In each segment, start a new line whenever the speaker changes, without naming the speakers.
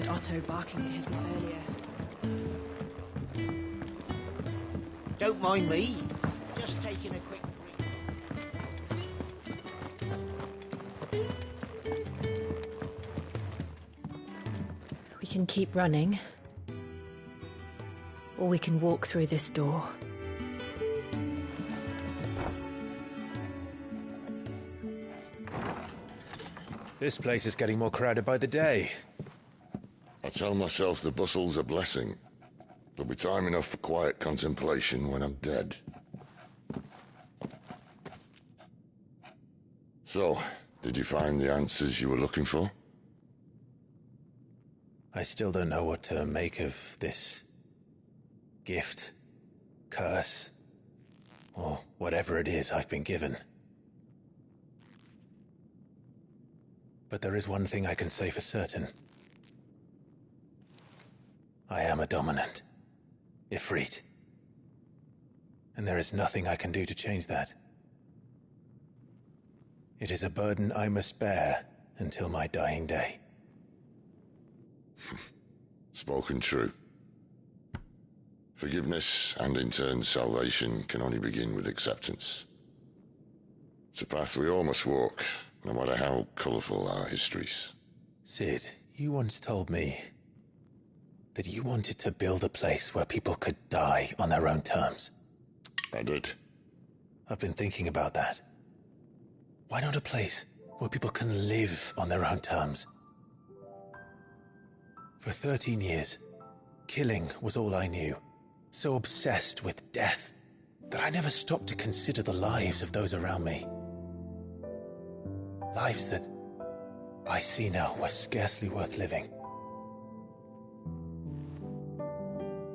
heard Otto barking at his lot earlier.
Don't mind me. Just taking a quick break.
We can keep running, or we can walk through this door.
This place is getting more crowded by the day.
I tell myself the bustle's a blessing. There'll be time enough for quiet contemplation when I'm dead. So, did you find the answers you were looking for?
I still don't know what to make of this gift, curse, or whatever it is I've been given. But there is one thing I can say for certain. I am a dominant, Ifrit. And there is nothing I can do to change that. It is a burden I must bear until my dying day.
Spoken true. Forgiveness, and in turn salvation, can only begin with acceptance. It's a path we all must walk, no matter how colourful our histories.
Sid, you once told me that you wanted to build a place where people could die on their own terms.
I did.
I've been thinking about that. Why not a place where people can live on their own terms? For 13 years, killing was all I knew. So obsessed with death that I never stopped to consider the lives of those around me. Lives that I see now were scarcely worth living.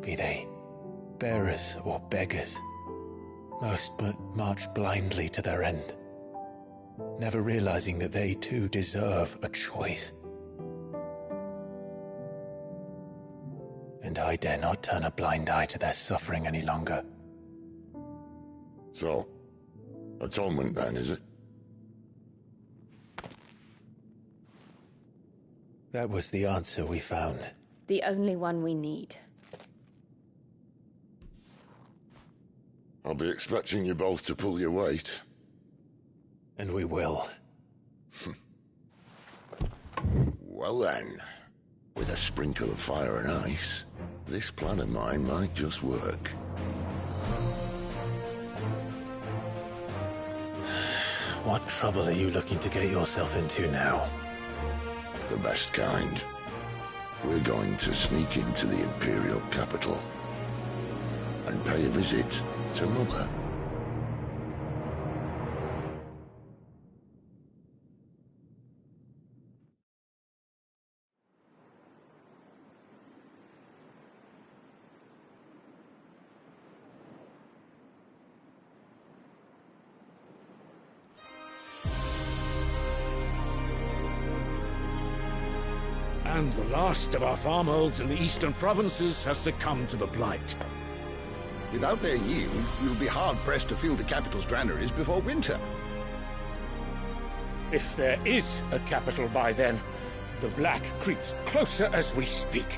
Be they bearers or beggars, most march blindly to their end, never realizing that they too deserve a choice. And I dare not turn a blind eye to their suffering any longer.
So, atonement then, is it?
That was the answer we found.
The only one we need.
I'll be expecting you both to pull your weight.
And we will.
Well then, with a sprinkle of fire and ice, this plan of mine might just work.
What trouble are you looking to get yourself into now?
The best kind. We're going to sneak into the Imperial capital and pay a visit to Mother.
And the last of our farmholds in the eastern provinces has succumbed to the blight.
Without their yield, we'll be hard-pressed to fill the capital's granaries before winter.
If there is a capital by then, the black creeps closer as we speak.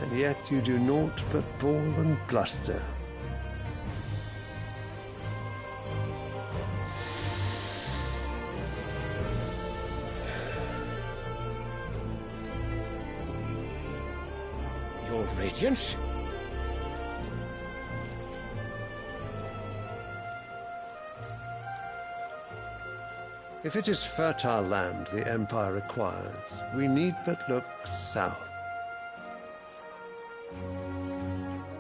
And yet you do naught but bawl and bluster.
Your Radiance?
If it is fertile land the Empire requires, we need but look south.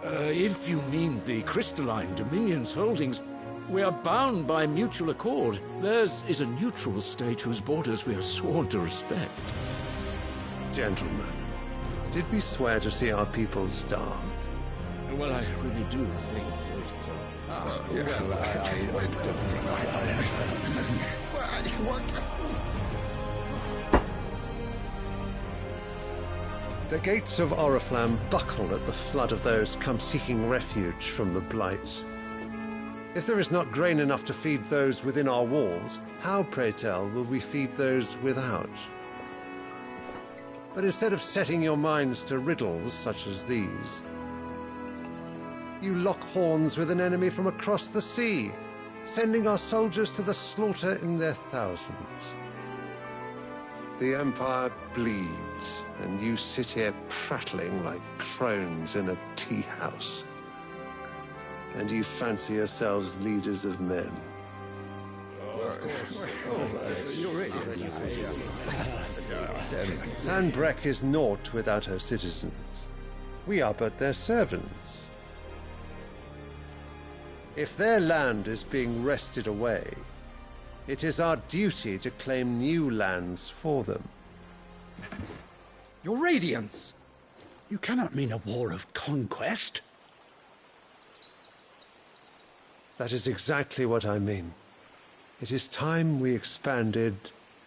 If you mean the crystalline Dominion's holdings, we are bound by mutual accord. Theirs is a neutral state whose borders we are sworn to respect.
Gentlemen, did we swear to see our people starved?
Well, I really do think
The gates of Oriflamme buckle at the flood of those come seeking refuge from the blight. If there is not grain enough to feed those within our walls, how, pray tell, will we feed those without? But instead of setting your minds to riddles such as these, you lock horns with an enemy from across the sea, sending our soldiers to the slaughter in their thousands. The Empire bleeds, and you sit here prattling like crones in a tea house. And you fancy yourselves leaders of men. Sanbreque is naught without her citizens. We are but their servants. If their land is being wrested away, it is our duty to claim new lands for them.
Your Radiance! You cannot mean a war of conquest.
That is exactly what I mean. It is time we expanded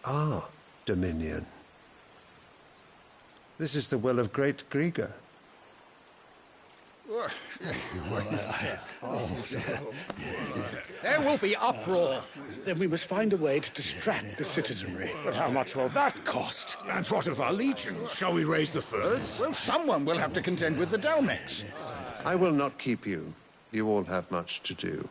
our dominion. This is the will of great Grieger.
There will be uproar. Then we must find a way to distract the citizenry. But how much will that cost?
And what of our legions? Shall we raise the furs?
Well, someone will have to contend with the Dalmex.
I will not keep you. You all have much to do.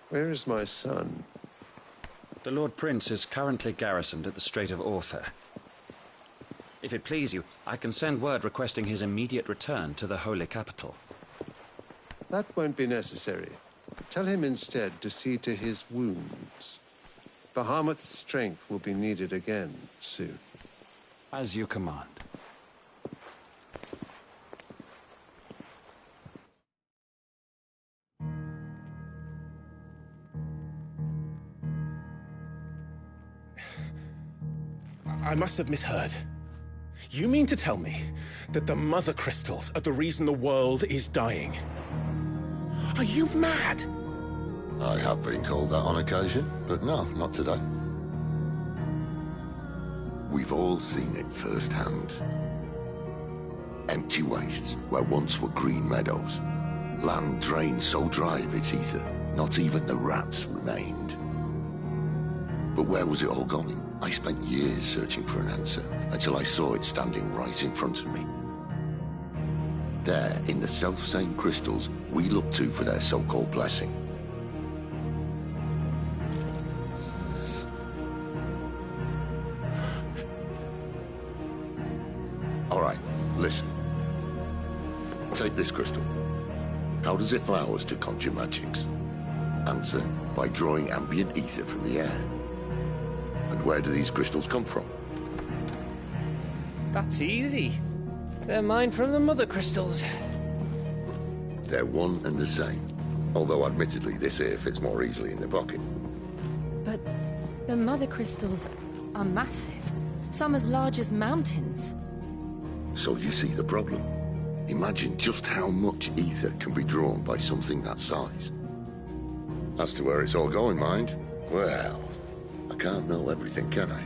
Where is my son?
The Lord Prince is currently garrisoned at the Strait of Arthur. If it please you, I can send word requesting his immediate return to the Holy Capital.
That won't be necessary. Tell him instead to see to his wounds. Bahamut's strength will be needed again soon.
As you command.
I must have misheard. You mean to tell me that the Mother Crystals are the reason the world is dying? Are you mad?
I have been called that on occasion, but no, not today. We've all seen it firsthand. Empty wastes where once were green meadows. Land drained so dry of its ether, not even the rats remained. But where was it all going? I spent years searching for an answer, until I saw it standing right in front of me. There, in the self-same crystals we look to for their so-called blessing. All right, listen. Take this crystal. How does it allow us to conjure magics? Answer, by drawing ambient ether from the air. And where do these crystals come from?
That's easy. They're mine from the Mother Crystals.
They're one and the same. Although admittedly this here fits more easily in the pocket.
But the Mother Crystals are massive. Some as large as mountains.
So you see the problem. Imagine just how much ether can be drawn by something that size. As to where it's all going, mind, well, I can't know everything, can I?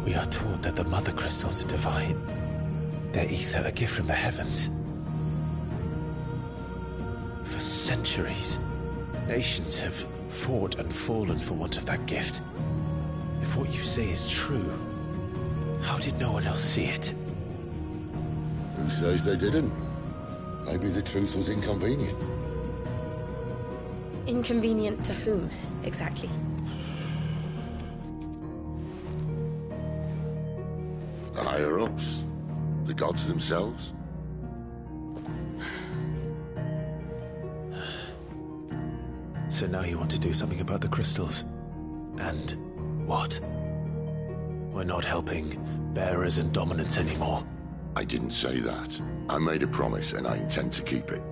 We are taught that the Mother Crystals are divine. Their ether a gift from the heavens. For centuries, nations have fought and fallen for want of that gift. If what you say is true, how did no one else see it?
Who says they didn't? Maybe the truth was inconvenient.
Inconvenient to whom, exactly?
The higher-ups? The gods themselves?
So now you want to do something about the crystals? And what? We're not helping bearers and dominants anymore.
I didn't say that. I made a promise and I intend to keep it.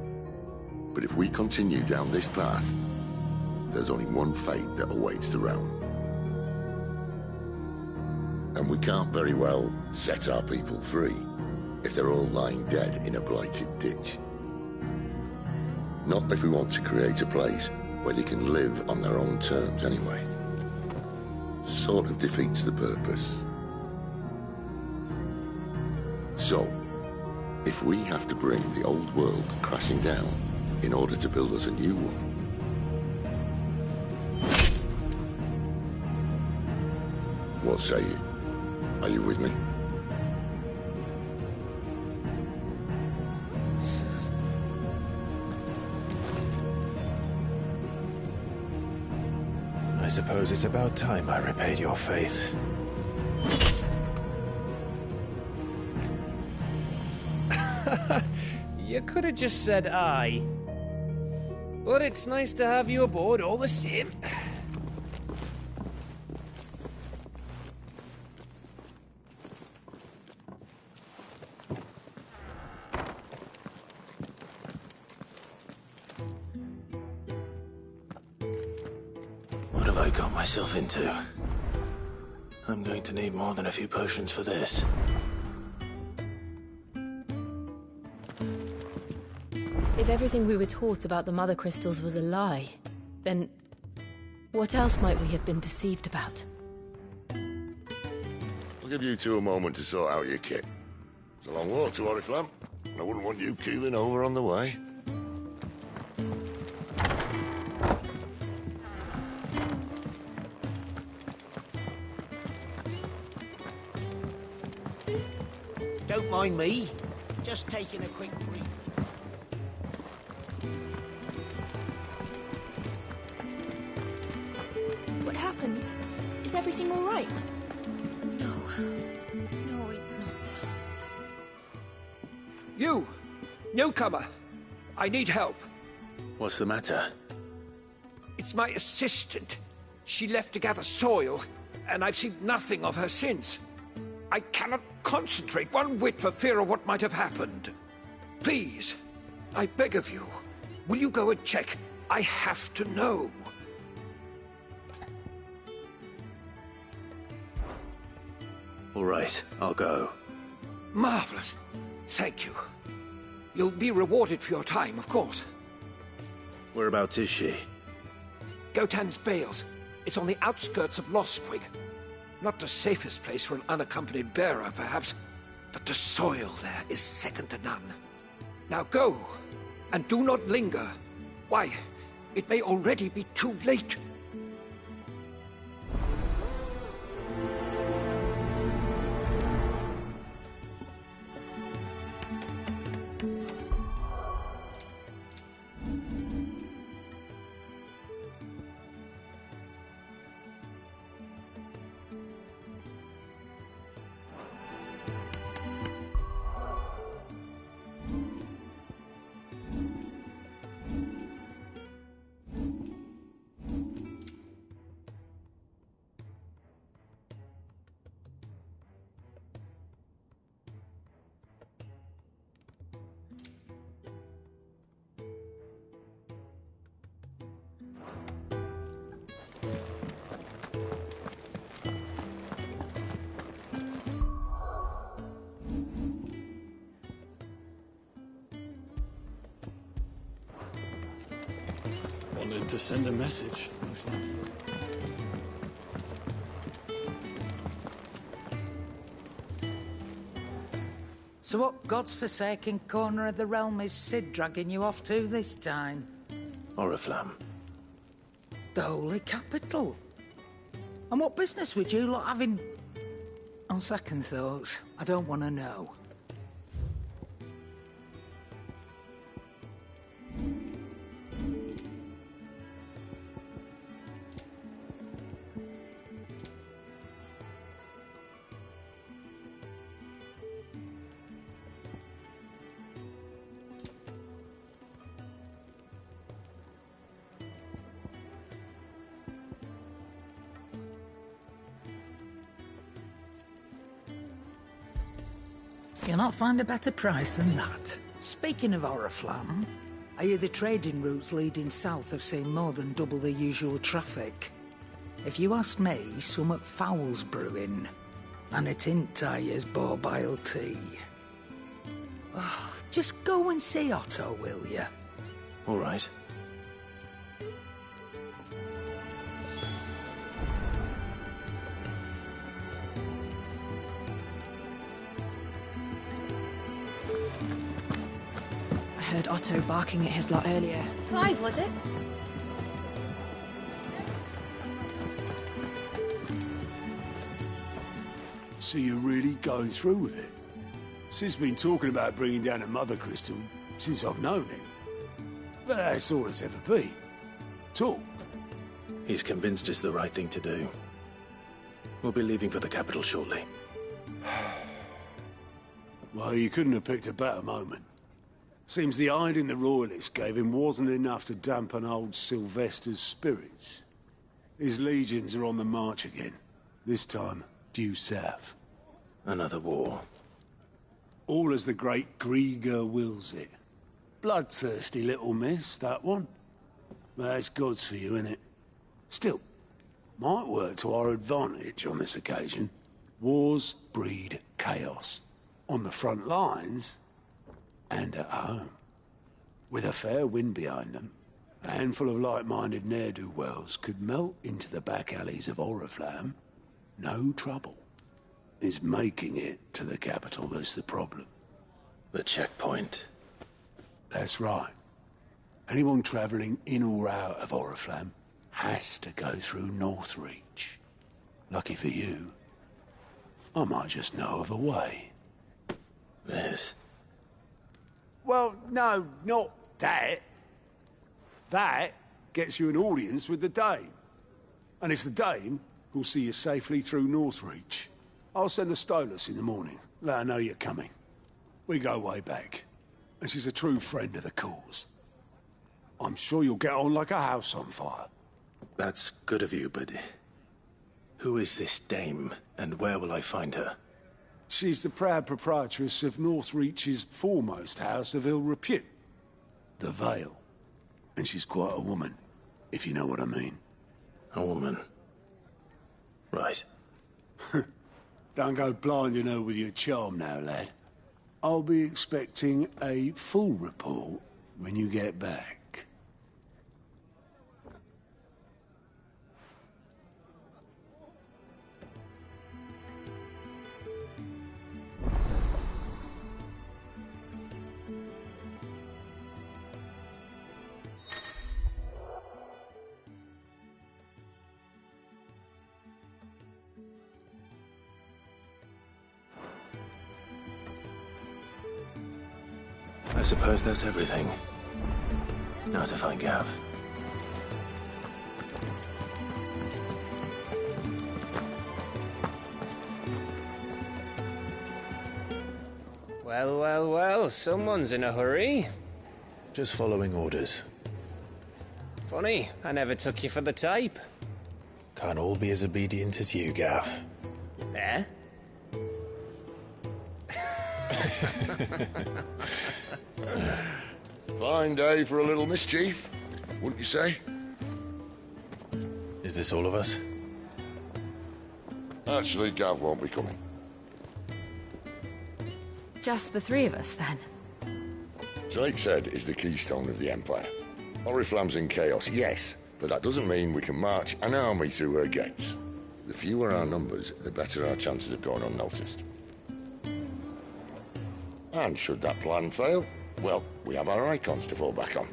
But if we continue down this path, there's only one fate that awaits the realm. And we can't very well set our people free if they're all lying dead in a blighted ditch. Not if we want to create a place where they can live on their own terms anyway. Sort of defeats the purpose. So, if we have to bring the old world crashing down in order to build us a new one, what say you? Are you with me?
I suppose it's about time I repaid your faith.
You could have just said aye. But it's nice to have you aboard all the same.
What have I got myself into? I'm going to need more than a few potions for this.
If everything we were taught about the Mother Crystals was a lie, then what else might we have been deceived about?
I'll give you two a moment to sort out your kit. It's a long walk to Oriflamme, and I wouldn't want you keeling over on the way.
Don't mind me. Just taking a quick breathe.
What happened? Is everything all right?
No. No, it's not.
You! Newcomer! I need help.
What's the matter?
It's my assistant. She left to gather soil, and I've seen nothing of her since. I cannot concentrate one whit for fear of what might have happened. Please, I beg of you, will you go and check? I have to know.
All right, I'll go.
Marvelous. Thank you. You'll be rewarded for your time, of course.
Whereabouts is she?
Gotan's Bales. It's on the outskirts of Lostwing. Not the safest place for an unaccompanied bearer, perhaps, but the soil there is second to none. Now go, and do not linger. Why, it may already be too late.
Wanted to send a message.
So what God's forsaken corner of the realm is Sid dragging you off to this time?
Oriflamme.
The Holy Capital. And what business would you lot having... On second thoughts, I don't want to know. You'll not find a better price than that. Speaking of Oriflamme, I hear the trading routes leading south have seen more than double the usual traffic. If you ask me, summat foul's brewing. And it ain't Tyre's borbile tea. Oh, just go and see Otto, will you?
All right.
I heard Otto barking at his lot earlier.
Clive, was it?
So you're really going through with it? Sid's been talking about bringing down a mother crystal since I've known him. But that's all it's ever been. Talk.
He's convinced it's the right thing to do. We'll be leaving for the capital shortly.
Well, you couldn't have picked a better moment. Seems the hiding the royalists gave him wasn't enough to dampen old Sylvester's spirits. His legions are on the march again. This time, due south.
Another war.
All as the great Grieger wills it. Bloodthirsty little miss, that one. That's God's for you, innit? Still, might work to our advantage on this occasion. Wars breed chaos. On the front lines, and at home. With a fair wind behind them, a handful of like-minded ne'er-do-wells could melt into the back alleys of Oriflamme. No trouble. It's making it to the capital that's the problem.
The checkpoint.
That's right. Anyone travelling in or out of Oriflamme has to go through Northreach. Lucky for you, I might just know of a way.
This?
Well, no, not that. That gets you an audience with the Dame. And it's the Dame who'll see you safely through Northreach. I'll send the Stolas in the morning. Let her know you're coming. We go way back. And she's a true friend of the cause. I'm sure you'll get on like a house on fire.
That's good of you, but... who is this Dame, and where will I find her?
She's the proud proprietress of Northreach's foremost house of ill repute. The Vale. And she's quite a woman, if you know what I mean.
A woman? Right.
Don't go blinding her with your charm now, lad. I'll be expecting a full report when you get back.
I suppose that's everything. Now to find Gav.
Well, well, well, someone's in a hurry.
Just following orders.
Funny, I never took you for the type.
Can't all be as obedient as you, Gav.
Eh?
Fine day for a little mischief, wouldn't you say?
Is this all of us?
Actually, Gav won't be coming.
Just the three of us, then?
Drake's is the keystone of the Empire. Oriflamme's in chaos, yes, but that doesn't mean we can march an army through her gates. The fewer our numbers, the better our chances of going unnoticed. And should that plan fail, well, we have our icons to fall back on.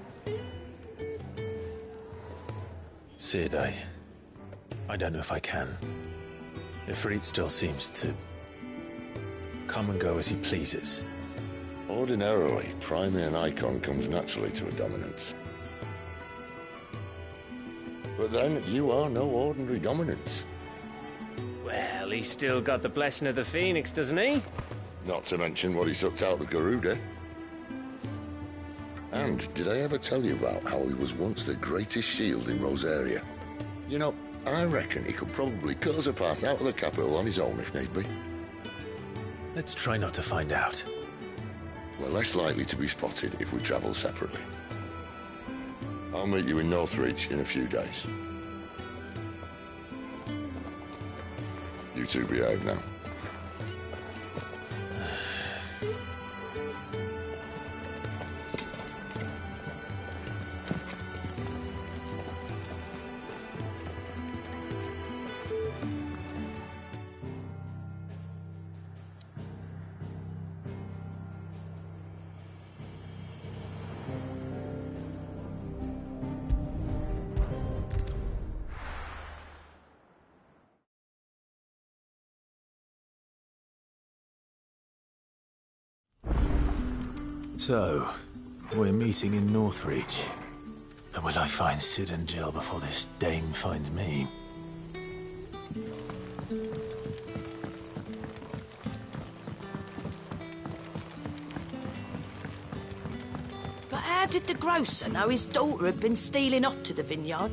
Sid, I don't know if I can. Ifrit still seems to come and go as he pleases.
Ordinarily, priming an icon comes naturally to a dominance. But then, you are no ordinary dominance.
Well, he's still got the blessing of the Phoenix, doesn't he?
Not to mention what he sucked out of Garuda. And did I ever tell you about how he was once the greatest shield in Rosaria? You know, I reckon he could probably cut us a path out of the capital on his own if need be.
Let's try not to find out.
We're less likely to be spotted if we travel separately. I'll meet you in Northreach in a few days. You two behave now.
So, we're meeting in Northreach. And will I find Sid and Jill before this dame finds me?
But how did the grocer know his daughter had been stealing off to the vineyard?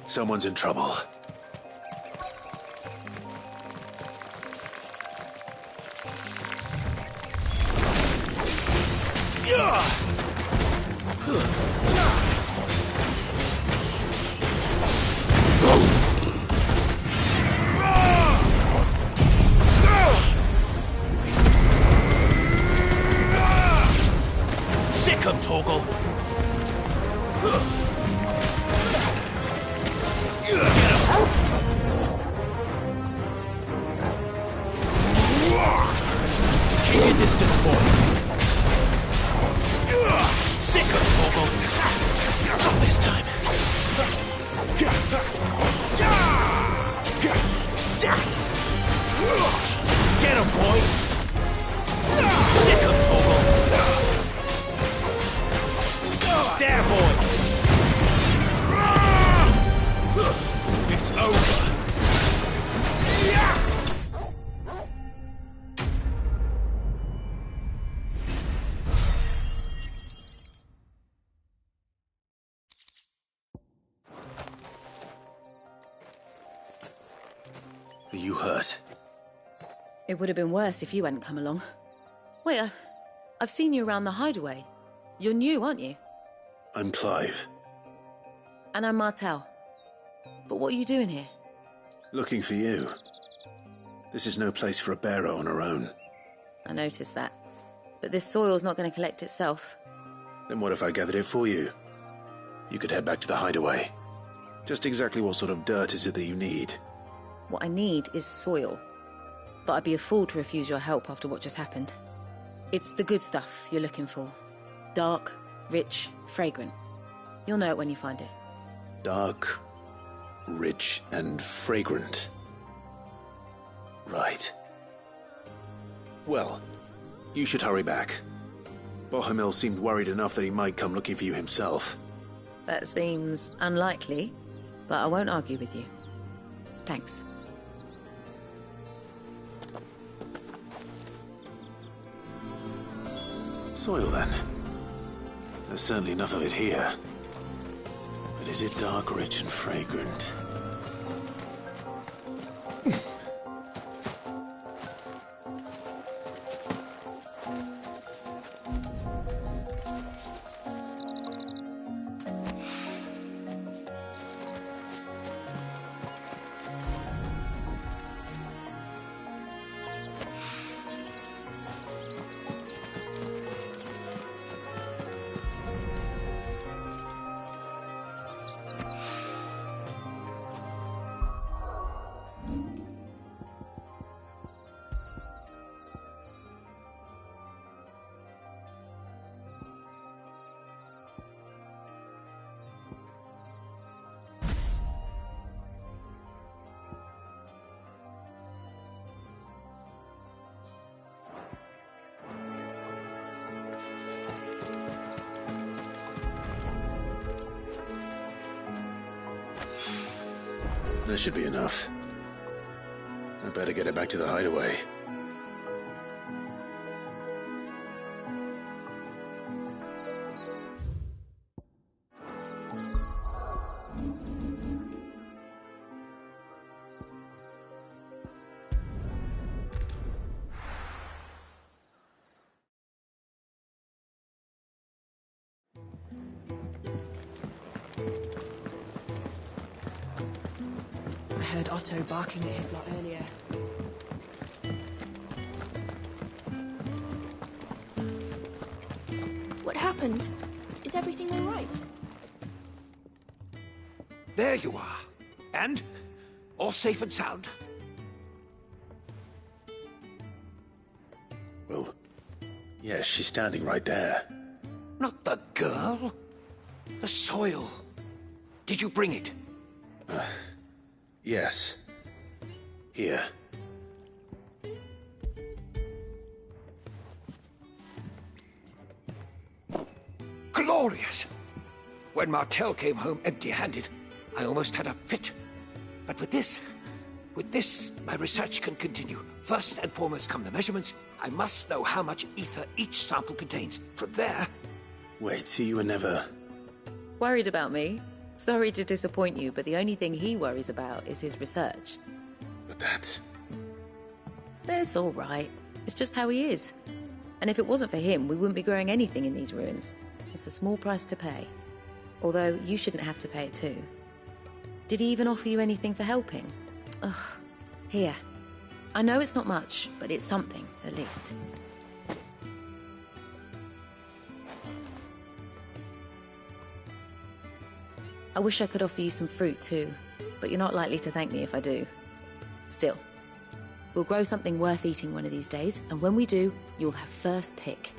Someone's in trouble.
Sick 'em, Torgal! Keep your distance, boy. Sick of Torgal. Not this time. Get him, boy. Sick of Torgal. There, boy. It's over.
Are you hurt?
It would have been worse if you hadn't come along. Wait, I've seen you around the hideaway. You're new, aren't you?
I'm Clive.
And I'm Martel. But what are you doing here?
Looking for you. This is no place for a bearer on her own.
I noticed that. But this soil's not going to collect itself.
Then what if I gathered it for you? You could head back to the hideaway. Just exactly what sort of dirt is it that you need?
What I need is soil. But I'd be a fool to refuse your help after what just happened. It's the good stuff you're looking for. Dark, rich, fragrant. You'll know it when you find it.
Dark, rich, and fragrant. Right. Well, you should hurry back. Bohemil seemed worried enough that he might come looking for you himself.
That seems unlikely, but I won't argue with you. Thanks.
Soil, then. There's certainly enough of it here. But is it dark, rich, and fragrant? That should be enough. I better get it back to the hideaway.
I heard Otto barking at his lot earlier.
happened? Is everything all right?
There you are. And? All safe and sound?
Well, yes, she's standing right there.
Not the girl. The soil. Did you bring it?
Yes. Here.
Glorious! When Martel came home empty-handed, I almost had a fit. But with this, my research can continue. First and foremost come the measurements. I must know how much ether each sample contains. From there...
Wait, so you were never...
Worried about me? Sorry to disappoint you, but the only thing he worries about is his research.
But that's...
That's all right. It's just how he is. And if it wasn't for him, we wouldn't be growing anything in these ruins. It's a small price to pay. Although, you shouldn't have to pay it too. Did he even offer you anything for helping? Ugh. Here. I know it's not much, but it's something, at least. I wish I could offer you some fruit too, but you're not likely to thank me if I do. Still, we'll grow something worth eating one of these days, and when we do, you'll have first pick.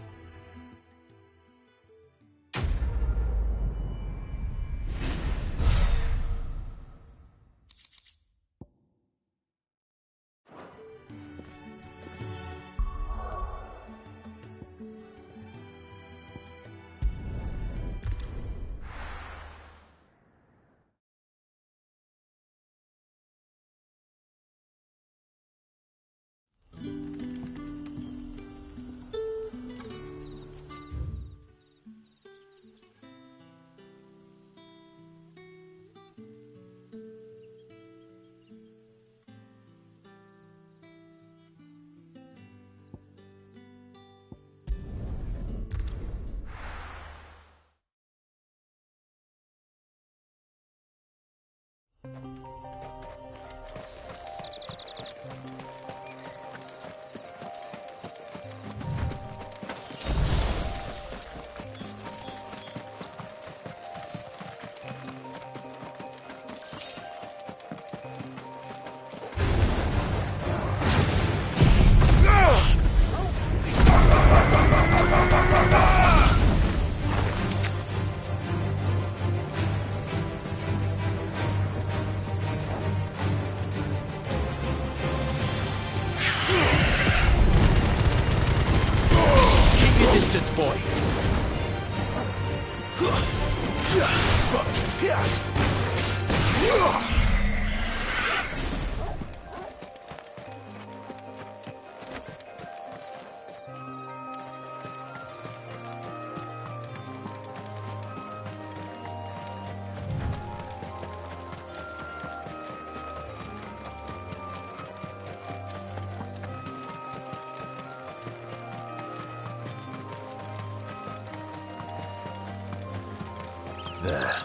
Distance, boy. There.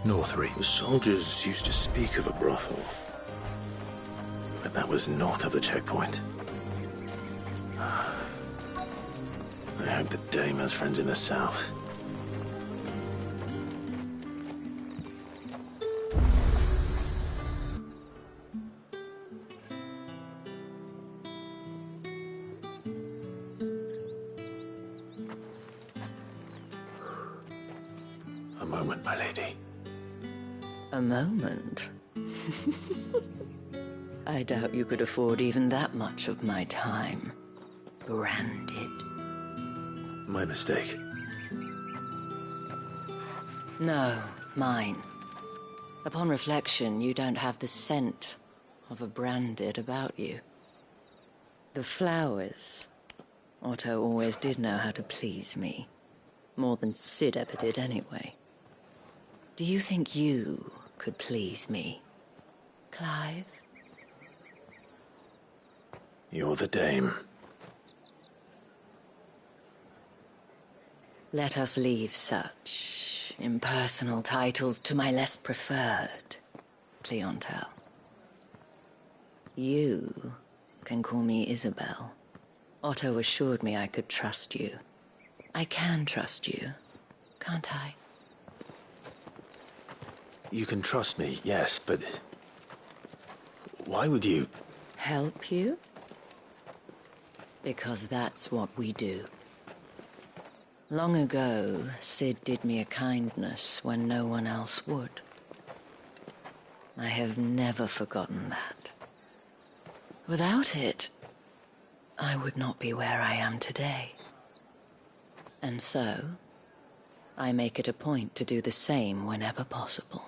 Northry. The soldiers used to speak of a brothel. But that was north of the checkpoint. I hope the dame has friends in the south. A moment, my lady.
A moment? I doubt you could afford even that much of my time. Branded.
My mistake.
No, mine. Upon reflection, you don't have the scent of a branded about you. The flowers. Otto always did know how to please me. More than Sid ever did anyway. Do you think you could please me, Clive?
You're the dame.
Let us leave such impersonal titles to my less preferred clientele. You can call me Isabel. Otto assured me I could trust you. I can trust you, can't I?
You can trust me, yes, but... why would you...
Help you? Because that's what we do. Long ago, Sid did me a kindness when no one else would. I have never forgotten that. Without it, I would not be where I am today. And so, I make it a point to do the same whenever possible.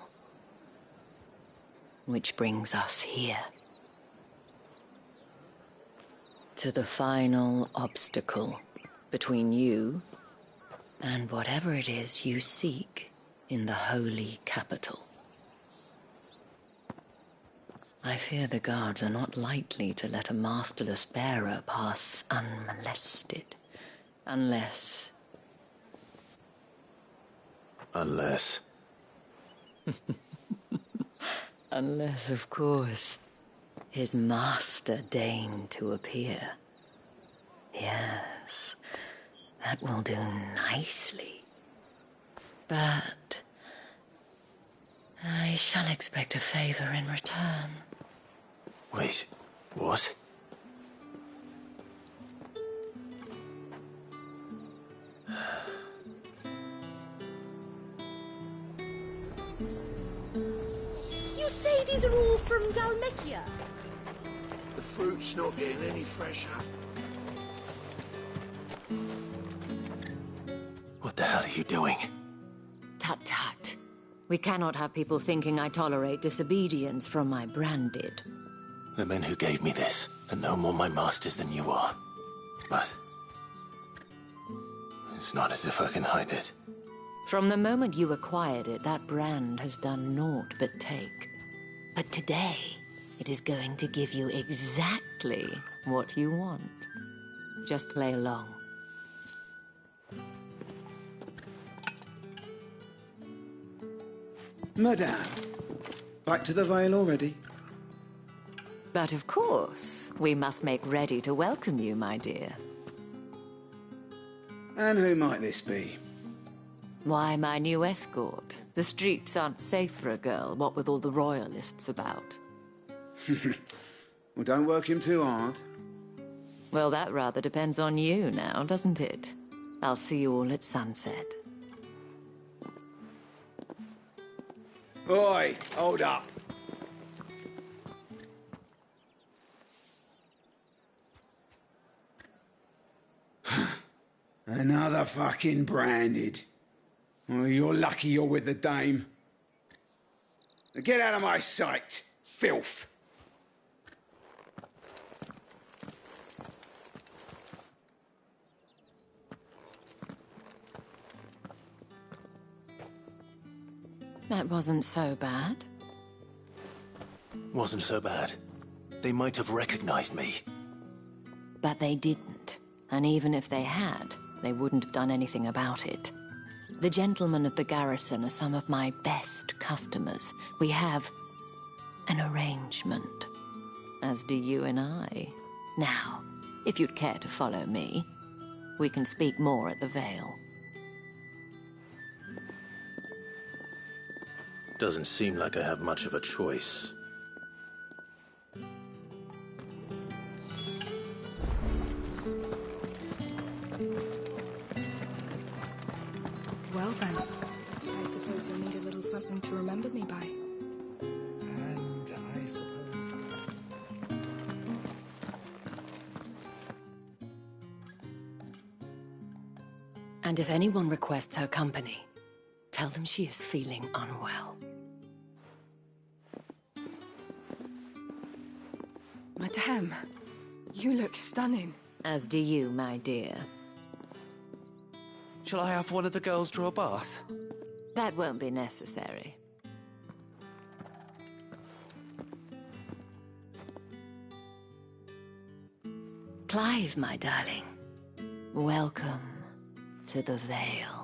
Which brings us here. To the final obstacle between you and whatever it is you seek in the holy capital. I fear the guards are not likely to let a masterless bearer pass unmolested. Unless...
Unless...
Unless, of course, his master deigned to appear. Yes, that will do nicely. But... I shall expect a favor in return.
Wait, what?
You say these are all from Dalmekia?
The fruit's not getting any fresher.
What the hell are you doing?
Tut-tut. We cannot have people thinking I tolerate disobedience from my branded.
The men who gave me this are no more my masters than you are. But... it's not as if I can hide it.
From the moment you acquired it, that brand has done naught but take. But today, it is going to give you exactly what you want. Just play along.
Madame, back to the Vale already?
But of course, we must make ready to welcome you, my dear.
And who might this be?
Why, my new escort. The streets aren't safe for a girl, what with all the royalists about.
Well, don't work him too hard.
Well, that rather depends on you now, doesn't it? I'll see you all at sunset.
Oi, hold up. Another fucking branded. Oh, you're lucky you're with the dame. Now get out of my sight, filth.
That wasn't so bad.
Wasn't so bad. They might have recognized me.
But they didn't. And even if they had, they wouldn't have done anything about it. The gentlemen of the garrison are some of my best customers. We have an arrangement, as do you and I. Now, if you'd care to follow me, we can speak more at the Vale.
Doesn't seem like I have much of a choice.
Well then, I suppose you'll need a little something to remember me by.
And I suppose...
And if anyone requests her company, tell them she is feeling unwell.
Madame, you look stunning.
As do you, my dear.
Shall I have one of the girls draw a bath?
That won't be necessary. Clive, my darling. Welcome to the Vale.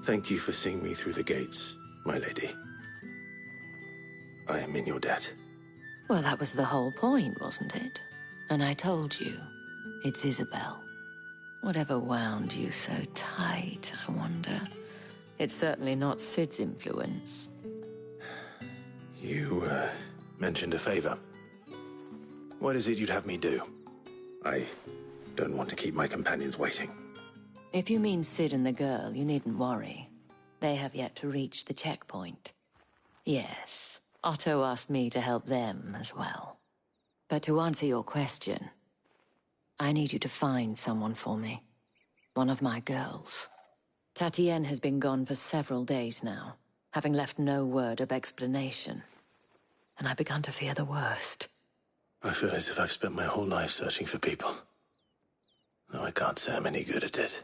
Thank you for seeing me through the gates, my lady. I am in your debt.
Well, that was the whole point, wasn't it? And I told you, it's Isabel. Whatever wound you so tight, I wonder. It's certainly not Sid's influence.
You, mentioned a favor. What is it you'd have me do? I don't want to keep my companions waiting.
If you mean Sid and the girl, you needn't worry. They have yet to reach the checkpoint. Yes, Otto asked me to help them as well. But to answer your question, I need you to find someone for me. One of my girls. Tatienne has been gone for several days now, having left no word of explanation. And I've begun to fear the worst.
I feel as if I've spent my whole life searching for people. Though I can't say I'm any good at it.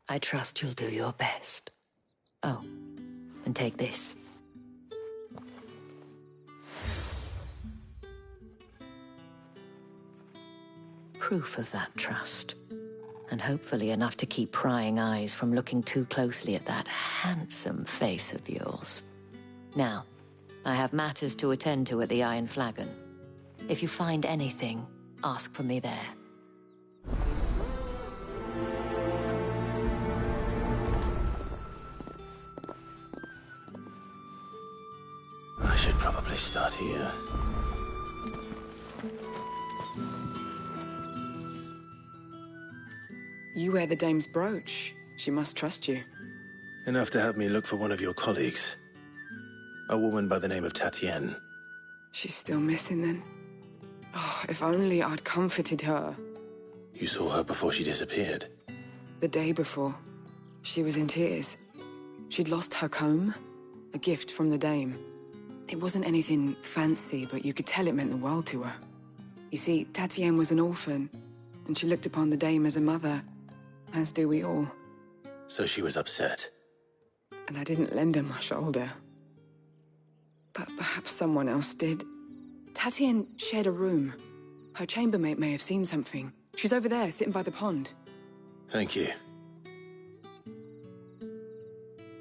I trust you'll do your best. Oh, and take this. Proof of that trust. And hopefully enough to keep prying eyes from looking too closely at that handsome face of yours. Now, I have matters to attend to at the Iron Flagon. If you find anything, ask for me there.
I should probably start here.
You wear the dame's brooch. She must trust you.
Enough to have me look for one of your colleagues. A woman by the name of Tatienne.
She's still missing then. Oh, if only I'd comforted her.
You saw her before she disappeared?
The day before. She was in tears. She'd lost her comb, a gift from the dame. It wasn't anything fancy, but you could tell it meant the world to her. You see, Tatienne was an orphan, and she looked upon the dame as a mother, as do we all.
So she was upset.
And I didn't lend her my shoulder. But perhaps someone else did. Tatienne shared a room. Her chambermaid may have seen something. She's over there, sitting by the pond.
Thank you.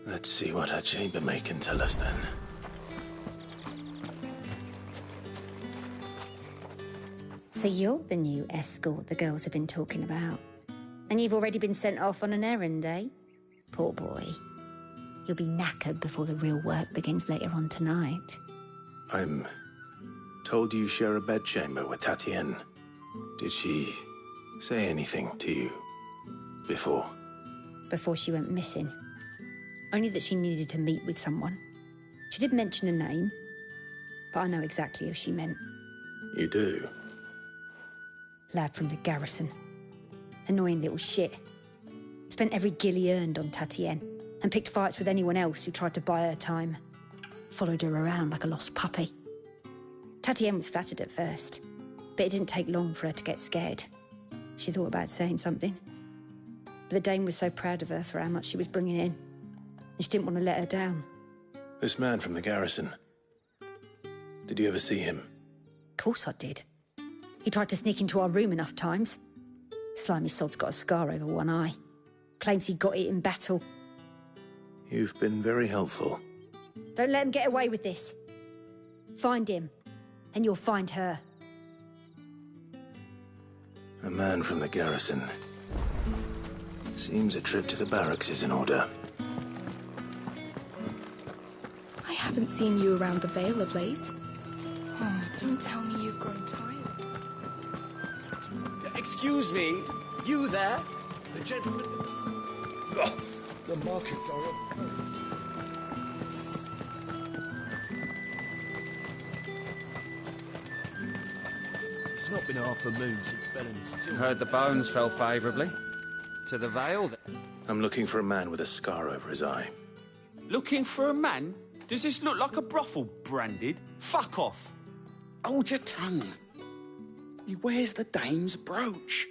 Let's see what her chambermaid can tell us then.
So you're the new escort the girls have been talking about. And you've already been sent off on an errand, eh? Poor boy. You'll be knackered before the real work begins later on tonight.
I'm told you share a bedchamber with Tatienne. Did she say anything to you before?
Before she went missing. Only that she needed to meet with someone. She did mention a name, but I know exactly who she meant.
You do?
Lad from the garrison. Annoying little shit. Spent every guil he earned on Tatienne, and picked fights with anyone else who tried to buy her time. Followed her around like a lost puppy. Tatienne was flattered at first, but it didn't take long for her to get scared. She thought about saying something. But the dame was so proud of her for how much she was bringing in, and she didn't want to let her down.
This man from the garrison. Did you ever see him?
Of course I did. He tried to sneak into our room enough times. Slimy sod's got a scar over one eye. Claims he got it in battle.
You've been very helpful.
Don't let him get away with this. Find him, and you'll find her.
A man from the garrison. Seems a trip to the barracks is in order.
I haven't seen you around the Vale of late. Oh, don't tell me you've grown tired.
Excuse me, you there? The gentleman...
Oh, the markets are up.
It's not been half a moon since Bellamy's...
Heard the bones fell favourably. To the Vale.
I'm looking for a man with a scar over his eye.
Looking for a man? Does this look like a brothel, Branded? Fuck off.
Hold your tongue. He wears the dame's brooch.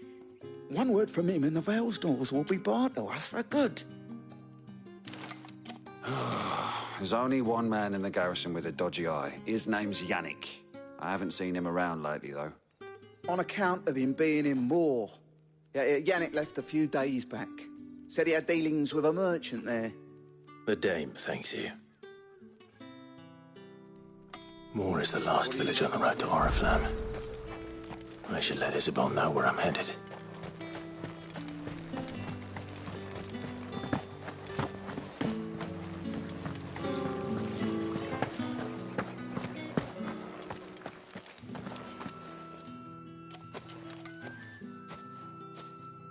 One word from him and the Vale's doors will be barred to us for good.
There's only one man in the garrison with a dodgy eye. His name's Yannick. I haven't seen him around lately, though.
On account of him being in war. Yeah, Yannick left a few days back. Said he had dealings with a merchant there.
The Dame thanks you. Moor is the last village on the road to Oriflamme. I should let Isabel know where I'm headed.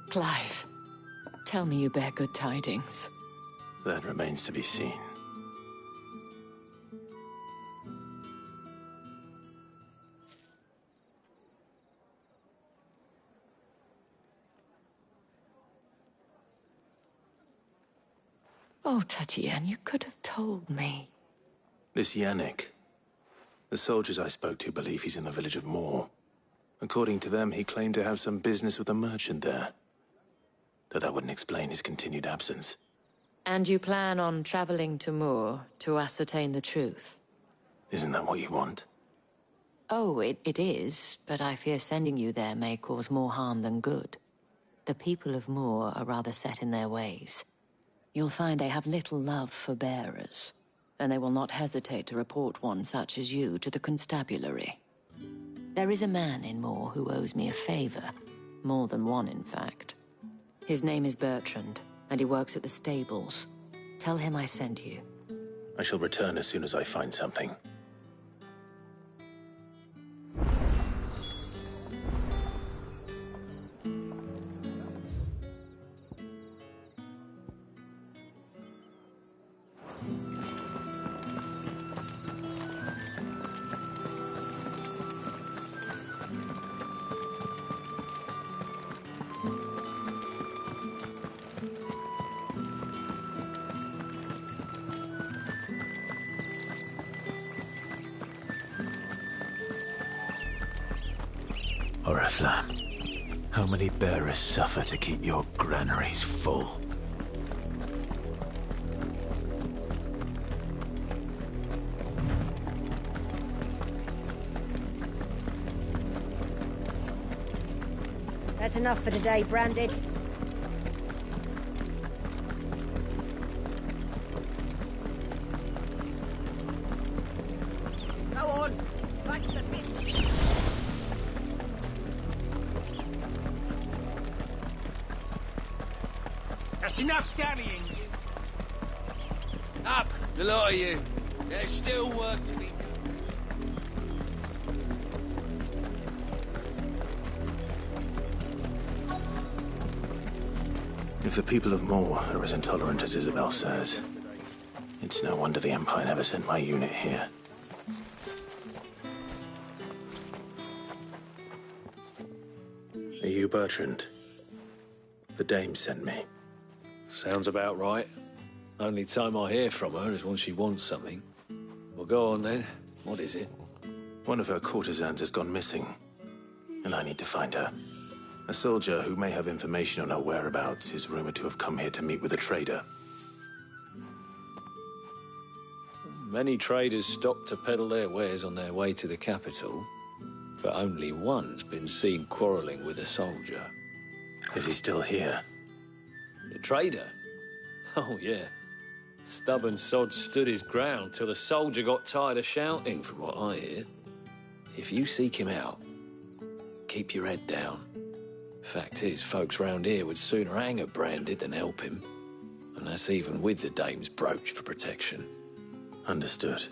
Clive, tell me you bear good tidings.
That remains to be seen.
Oh, Tatienne, you could have told me.
This Yannick. The soldiers I spoke to believe he's in the village of Moor. According to them, he claimed to have some business with a merchant there. Though that wouldn't explain his continued absence.
And you plan on traveling to Moor to ascertain the truth?
Isn't that what you want?
Oh, it is, but I fear sending you there may cause more harm than good. The people of Moor are rather set in their ways. You'll find they have little love for bearers, and they will not hesitate to report one such as you to the constabulary. There is a man in Moor who owes me a favor. More than one, in fact. His name is Bertrand, and he works at the stables. Tell him I sent you.
I shall return as soon as I find something. Oriflamme, how many bearers suffer to keep your granaries full?
That's enough for today, Branded.
Go on, back to the pit.
That's enough carrying you. Up, the lot of you. There's still work to be done.
If the people of Moor are as intolerant as Isabel says, it's no wonder the Empire never sent my unit here. Are you Bertrand? The Dame sent me.
Sounds about right. Only time I hear from her is when she wants something. Well, go on then. What is it?
One of her courtesans has gone missing, and I need to find her. A soldier who may have information on her whereabouts is rumored to have come here to meet with a trader.
Many traders stop to peddle their wares on their way to the capital, but only one's been seen quarrelling with a soldier.
Is he still here?
The trader? Oh, yeah. Stubborn sod stood his ground till the soldier got tired of shouting, from what I hear. If you seek him out, keep your head down. Fact is, folks round here would sooner hang a Branded than help him. And that's even with the Dame's brooch for protection.
Understood.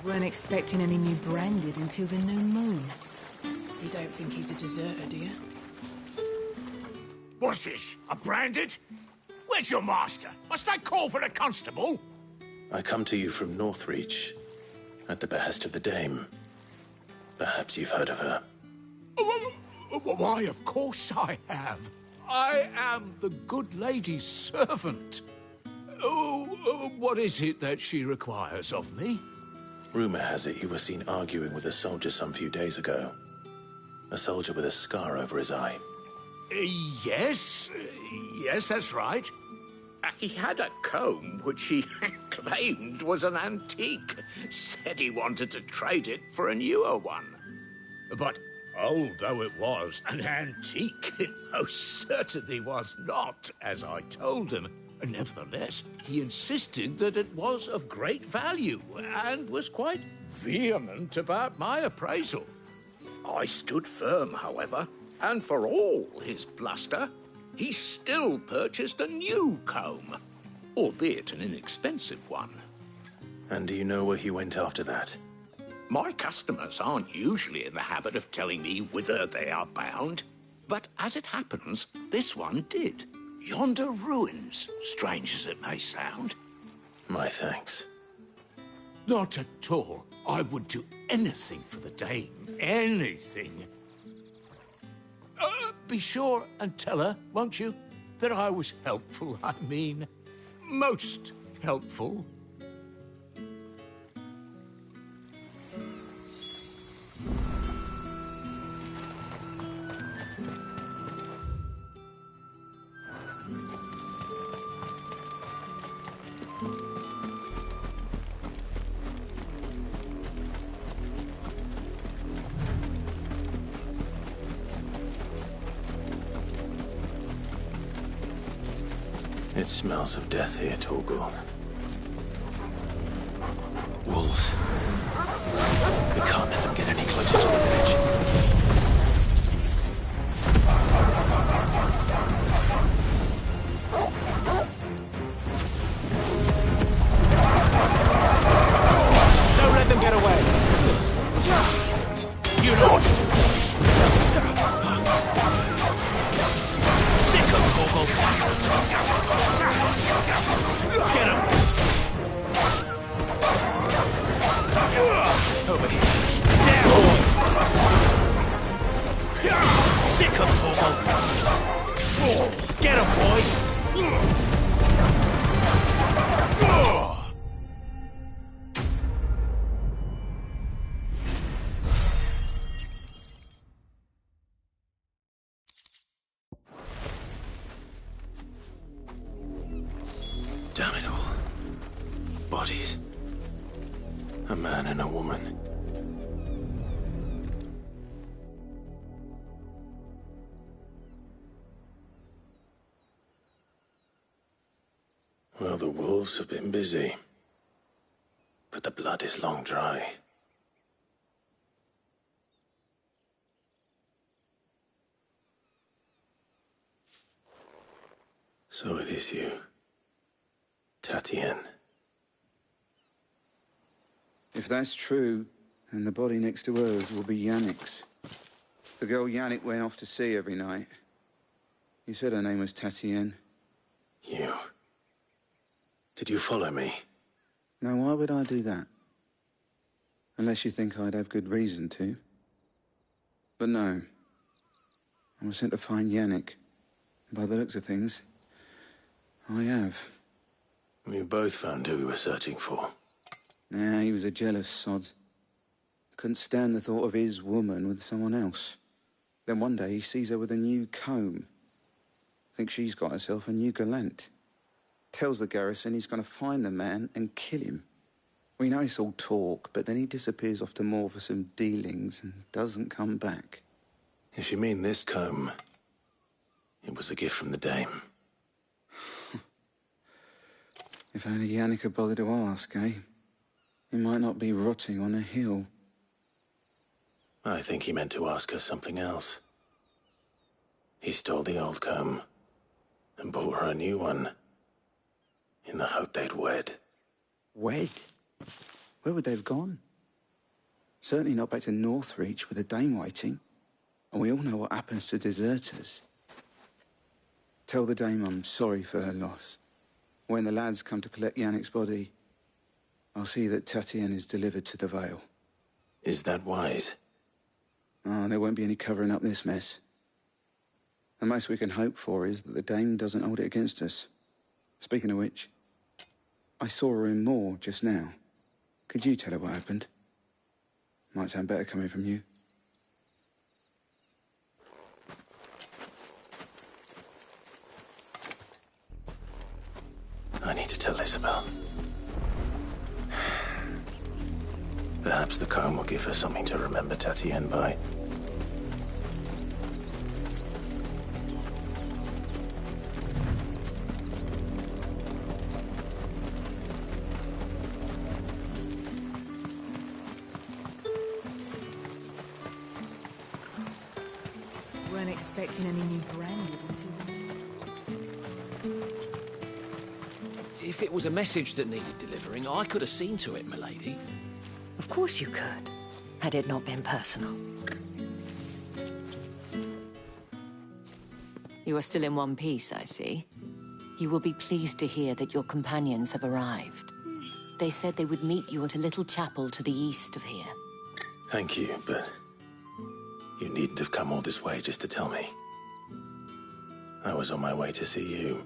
Weren't expecting any new Branded until the new moon.
You don't think he's a deserter, do you?
What's this? A Branded? Where's your master? Must I call for the constable?
I come to you from Northreach, at the behest of the Dame. Perhaps you've heard of her.
Why, of course I have. I am the good lady's servant. What is it that she requires of me?
Rumor has it you were seen arguing with a soldier some few days ago. A soldier with a scar over his eye.
Yes, that's right.
He had a comb which he
claimed was an antique. Said he wanted to trade it for a newer one. But old though it was, an antique it most certainly was not, as I told him. Nevertheless, he insisted that it was of great value and was quite vehement about my appraisal. I stood firm, however, and for all his bluster, he still purchased a new comb, albeit an inexpensive one.
And do you know where he went after that?
My customers aren't usually in the habit of telling me whither they are bound, but as it happens, this one did. Yonder ruins, strange as it may sound.
My thanks.
Not at all. I would do anything for the dame. Anything. Be sure and tell her, won't you, that I was helpful. I mean, most helpful.
It smells of death here, Torgal. Wolves. We can't let them get any closer to the village.
Don't let them get away.
You know what to do. Sick of Torgal. Get him! Over here. Down! Sick of Torgal. Get him, boy!
Damn it all. Bodies. A man and a woman. Well, the wolves have been busy. But the blood is long dry. So it is you. Tatien.
If that's true, then the body next to hers will be Yannick's. The girl Yannick went off to sea every night. You said her name was Tatien.
You. Did you follow me?
Now, why would I do that? Unless you think I'd have good reason to. But no. I was sent to find Yannick. By the looks of things, I have.
We both found who we were searching for.
Nah, he was a jealous sod. Couldn't stand the thought of his woman with someone else. Then one day he sees her with a new comb. Thinks she's got herself a new gallant. Tells the garrison he's going to find the man and kill him. We know it's all talk, but then he disappears off to Moor for some dealings and doesn't come back.
If you mean this comb, it was a gift from the dame.
If only Yannick had bothered to ask, eh? He might not be rotting on a hill.
I think he meant to ask her something else. He stole the old comb and bought her a new one in the hope they'd wed.
Wed? Where would they have gone? Certainly not back to Northreach with a dame waiting. And we all know what happens to deserters. Tell the dame I'm sorry for her loss. When the lads come to collect Yannick's body, I'll see that Tatien is delivered to the Vale.
Is that wise?
Oh, there won't be any covering up this mess. The most we can hope for is that the dame doesn't hold it against us. Speaking of which, I saw her in Moor just now. Could you tell her what happened? Might sound better coming from you.
I need to tell Isabel. Perhaps the comb will give her something to remember Tatienne by.
Weren't expecting any new branded until the...
If it was a message that needed delivering, I could have seen to it, milady.
Of course you could, had it not been personal. You are still in one piece, I see. You will be pleased to hear that your companions have arrived. They said they would meet you at a little chapel to the east of here.
Thank you, but you needn't have come all this way just to tell me. I was on my way to see you.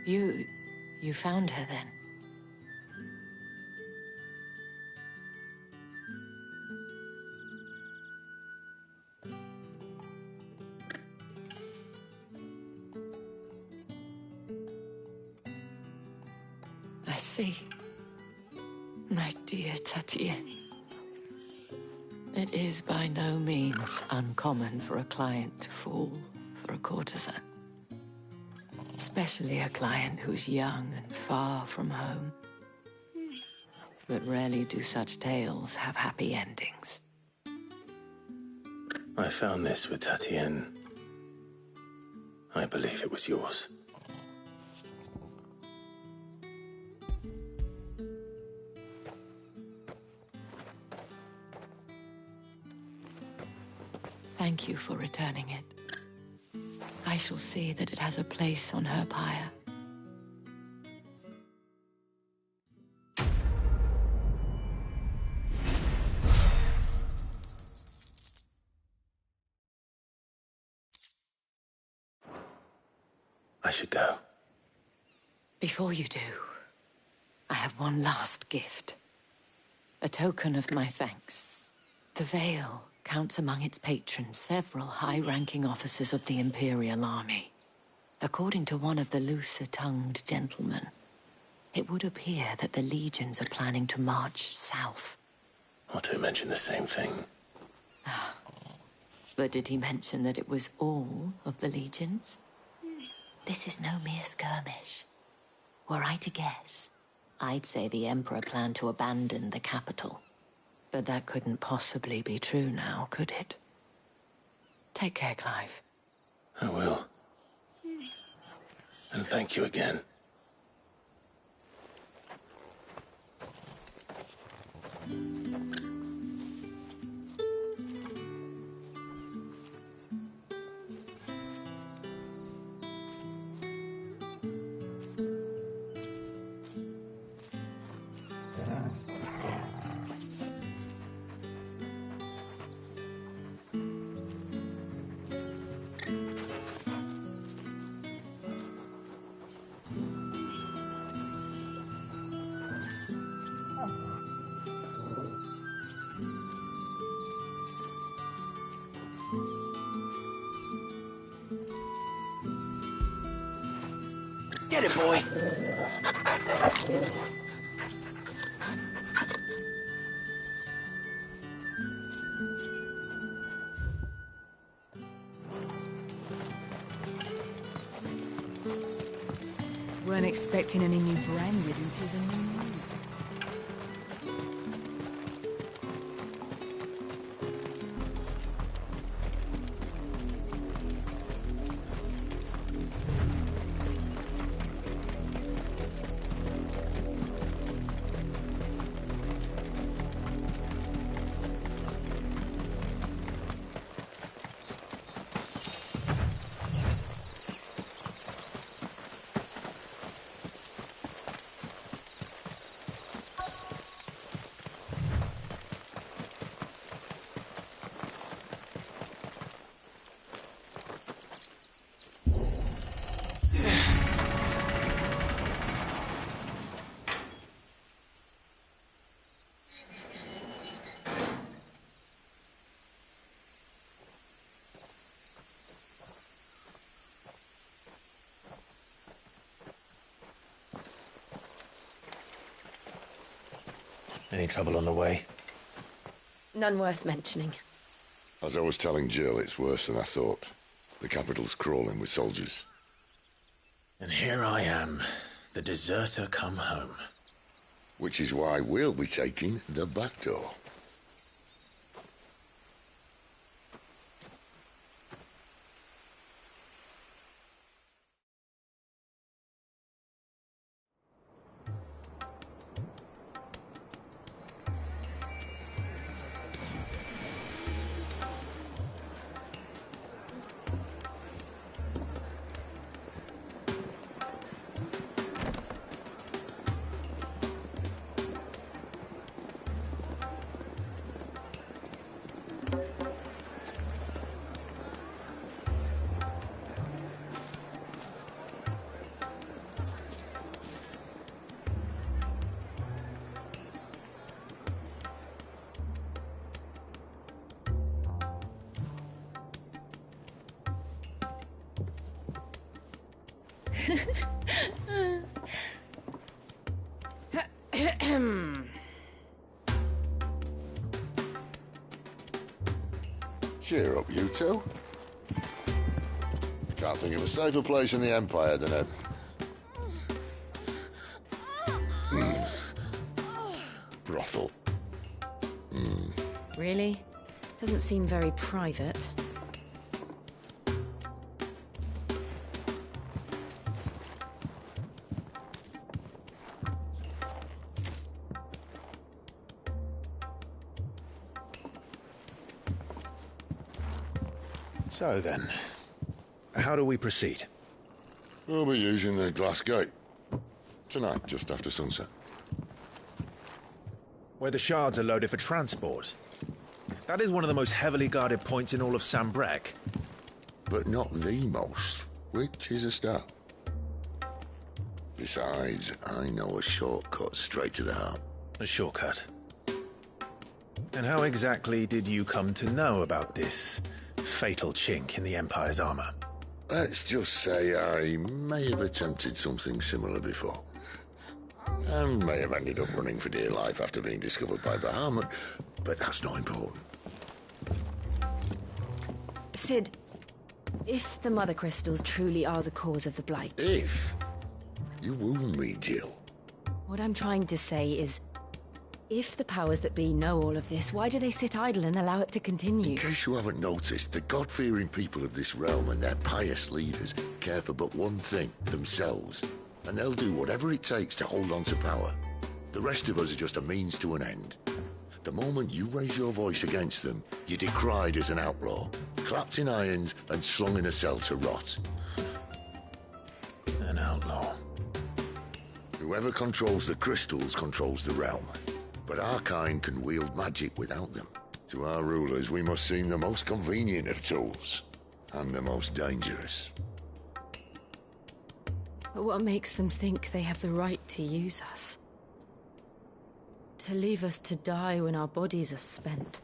You found her then? I see. My dear Tatienne. It is by no means uncommon for a client to fall for a courtesan. Especially a client who's young and far from home. But rarely do such tales have happy endings.
I found this with Tatienne. I believe it was yours.
Thank you for returning it. I shall see that it has a place on her pyre.
I should go.
Before you do, I have one last gift. A token of my thanks. The Veil counts among its patrons several high-ranking officers of the Imperial Army. According to one of the looser-tongued gentlemen, it would appear that the legions are planning to march south.
Or to mention the same thing.
But did he mention that it was all of the legions? This is no mere skirmish. Were I to guess, I'd say the Emperor planned to abandon the capital. But that couldn't possibly be true now, could it? Take care, Clive.
I will. And thank you again.
Get it, boy.
Weren't expecting any new branded until the new moon.
Any trouble on the way?
None worth mentioning.
As I was telling Jill, it's worse than I thought. The capital's crawling with soldiers.
And here I am, the deserter come home.
Which is why we'll be taking the back door. Cheer up, you two. Can't think of a safer place in the Empire than a... brothel.
Really? Doesn't seem very private.
So then, how do we proceed?
We'll be using the glass gate. Tonight, just after sunset.
Where the shards are loaded for transport. That is one of the most heavily guarded points in all of Sambrec.
But not the most, which is a start. Besides, I know a shortcut straight to the heart.
A shortcut? And how exactly did you come to know about this fatal chink in the Empire's armor?
Let's just say I may have attempted something similar before. And may have ended up running for dear life after being discovered by Bahamut, but that's not important.
Sid, if the Mother Crystals truly are the cause of the Blight...
If? You wound me, Jill.
What I'm trying to say is, if the powers that be know all of this, why do they sit idle and allow it to continue?
In case you haven't noticed, the God-fearing people of this realm and their pious leaders care for but one thing, themselves. And they'll do whatever it takes to hold on to power. The rest of us are just a means to an end. The moment you raise your voice against them, you're decried as an outlaw, clapped in irons and slung in a cell to rot.
An outlaw.
Whoever controls the crystals controls the realm. But our kind can wield magic without them. To our rulers, we must seem the most convenient of tools. And the most dangerous.
But what makes them think they have the right to use us? To leave us to die when our bodies are spent?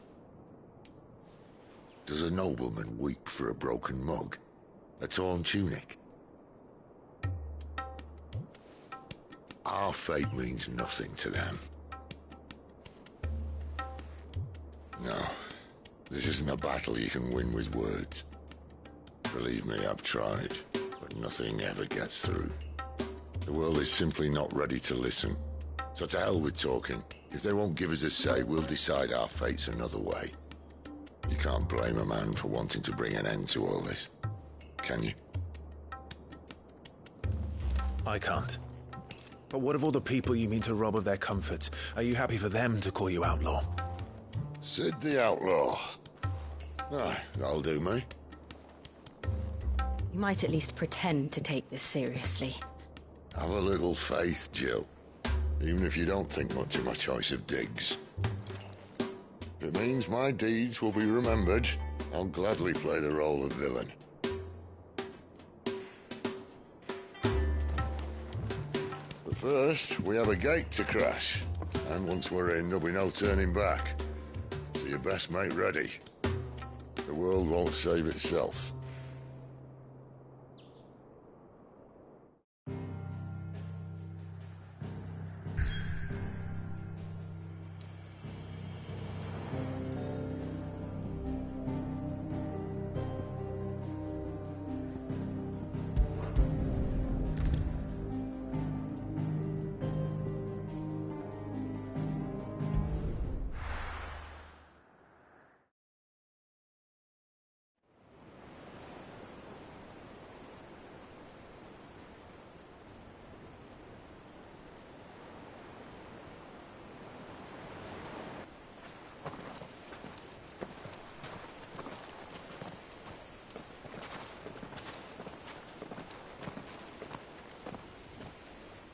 Does a nobleman weep for a broken mug? A torn tunic? Our fate means nothing to them. No, this isn't a battle you can win with words. Believe me, I've tried, but nothing ever gets through. The world is simply not ready to listen. So to hell with talking. If they won't give us a say, we'll decide our fates another way. You can't blame a man for wanting to bring an end to all this, can you?
I can't. But what of all the people you mean to rob of their comforts? Are you happy for them to call you outlaw?
Sid the Outlaw. Aye, that'll do me.
You might at least pretend to take this seriously.
Have a little faith, Jill. Even if you don't think much of my choice of digs. If it means my deeds will be remembered, I'll gladly play the role of villain. But first, we have a gate to crash. And once we're in, there'll be no turning back. So you best make ready. The world won't save itself.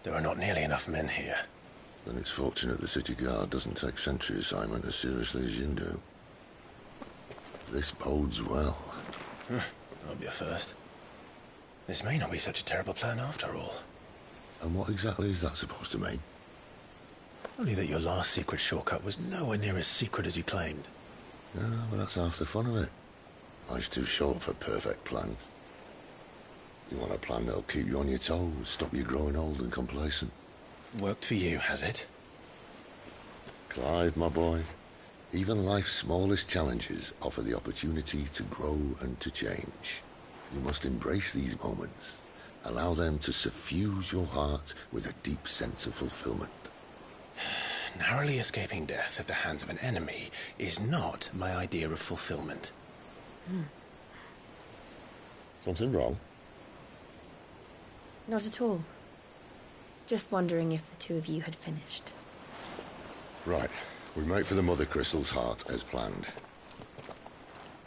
There are not nearly enough men here.
Then it's fortunate the city guard doesn't take sentry assignment as seriously as you do. This bodes well.
That'll be a first. This may not be such a terrible plan after all.
And what exactly is that supposed to mean?
Only that your last secret shortcut was nowhere near as secret as you claimed.
Yeah, but that's half the fun of it. Life's too short for perfect plans. You want a plan that'll keep you on your toes, stop you growing old and complacent.
Worked for you, has it?
Clive, my boy, even life's smallest challenges offer the opportunity to grow and to change. You must embrace these moments. Allow them to suffuse your heart with a deep sense of fulfillment.
Narrowly escaping death at the hands of an enemy is not my idea of fulfillment.
Something wrong?
Not at all. Just wondering if the two of you had finished.
Right. We make for the Mother Crystal's heart as planned.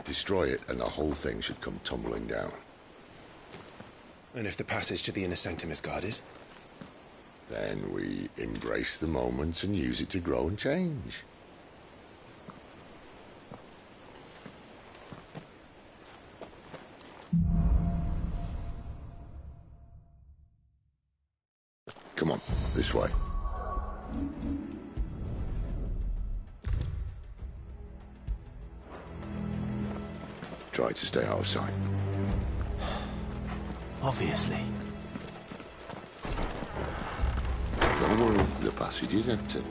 Destroy it and the whole thing should come tumbling down.
And if the passage to the inner sanctum is guarded?
Then we embrace the moment and use it to grow and change. Come on, this way. Try to stay out of sight.
Obviously.
Don't worry, the passage is empty.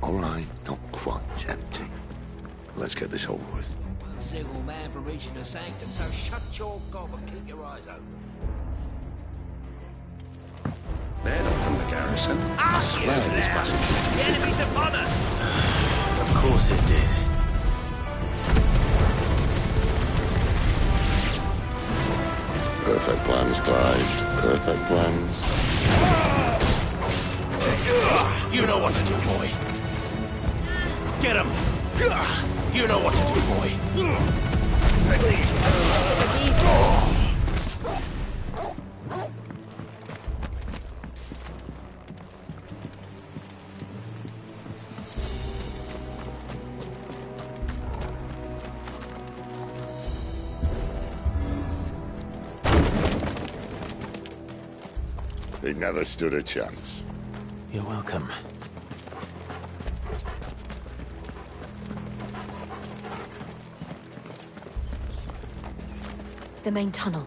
All right, not quite empty. Let's get this over with.
One single man for reaching the sanctum, so shut your gob and keep your eyes open.
Led from the garrison. I swear this passage.
The enemy's upon us!
Of course it did.
Perfect plans, Clive. Perfect plans.
You know what to do, boy. Get him! You know what to do, boy.
He never stood a chance.
You're welcome.
The main tunnel.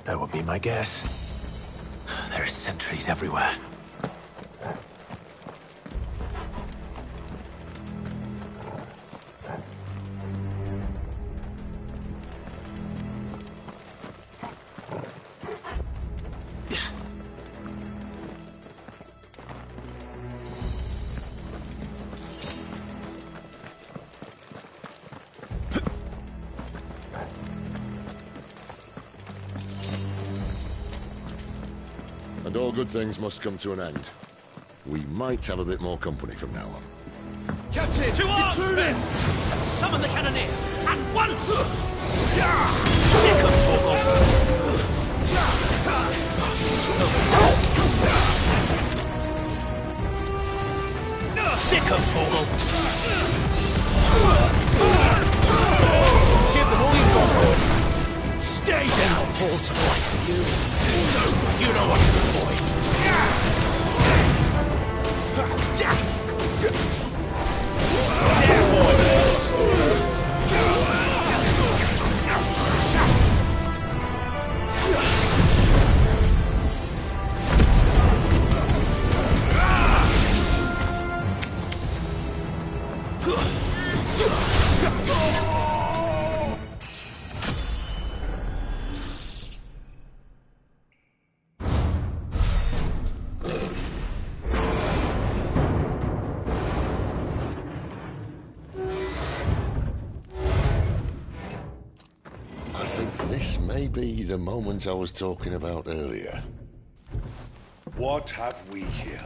That would be my guess. There are sentries everywhere.
And all good things must come to an end. We might have a bit more company from now on.
Captain! To arms, men! Summon the cannoneer! At once! Sick of Torgal! Sick of Torgal! Give them all you've got! Stay down! Fall to the likes of you! You know what to do, boy! There, boys!
be the moment I was talking about earlier.
What have we here?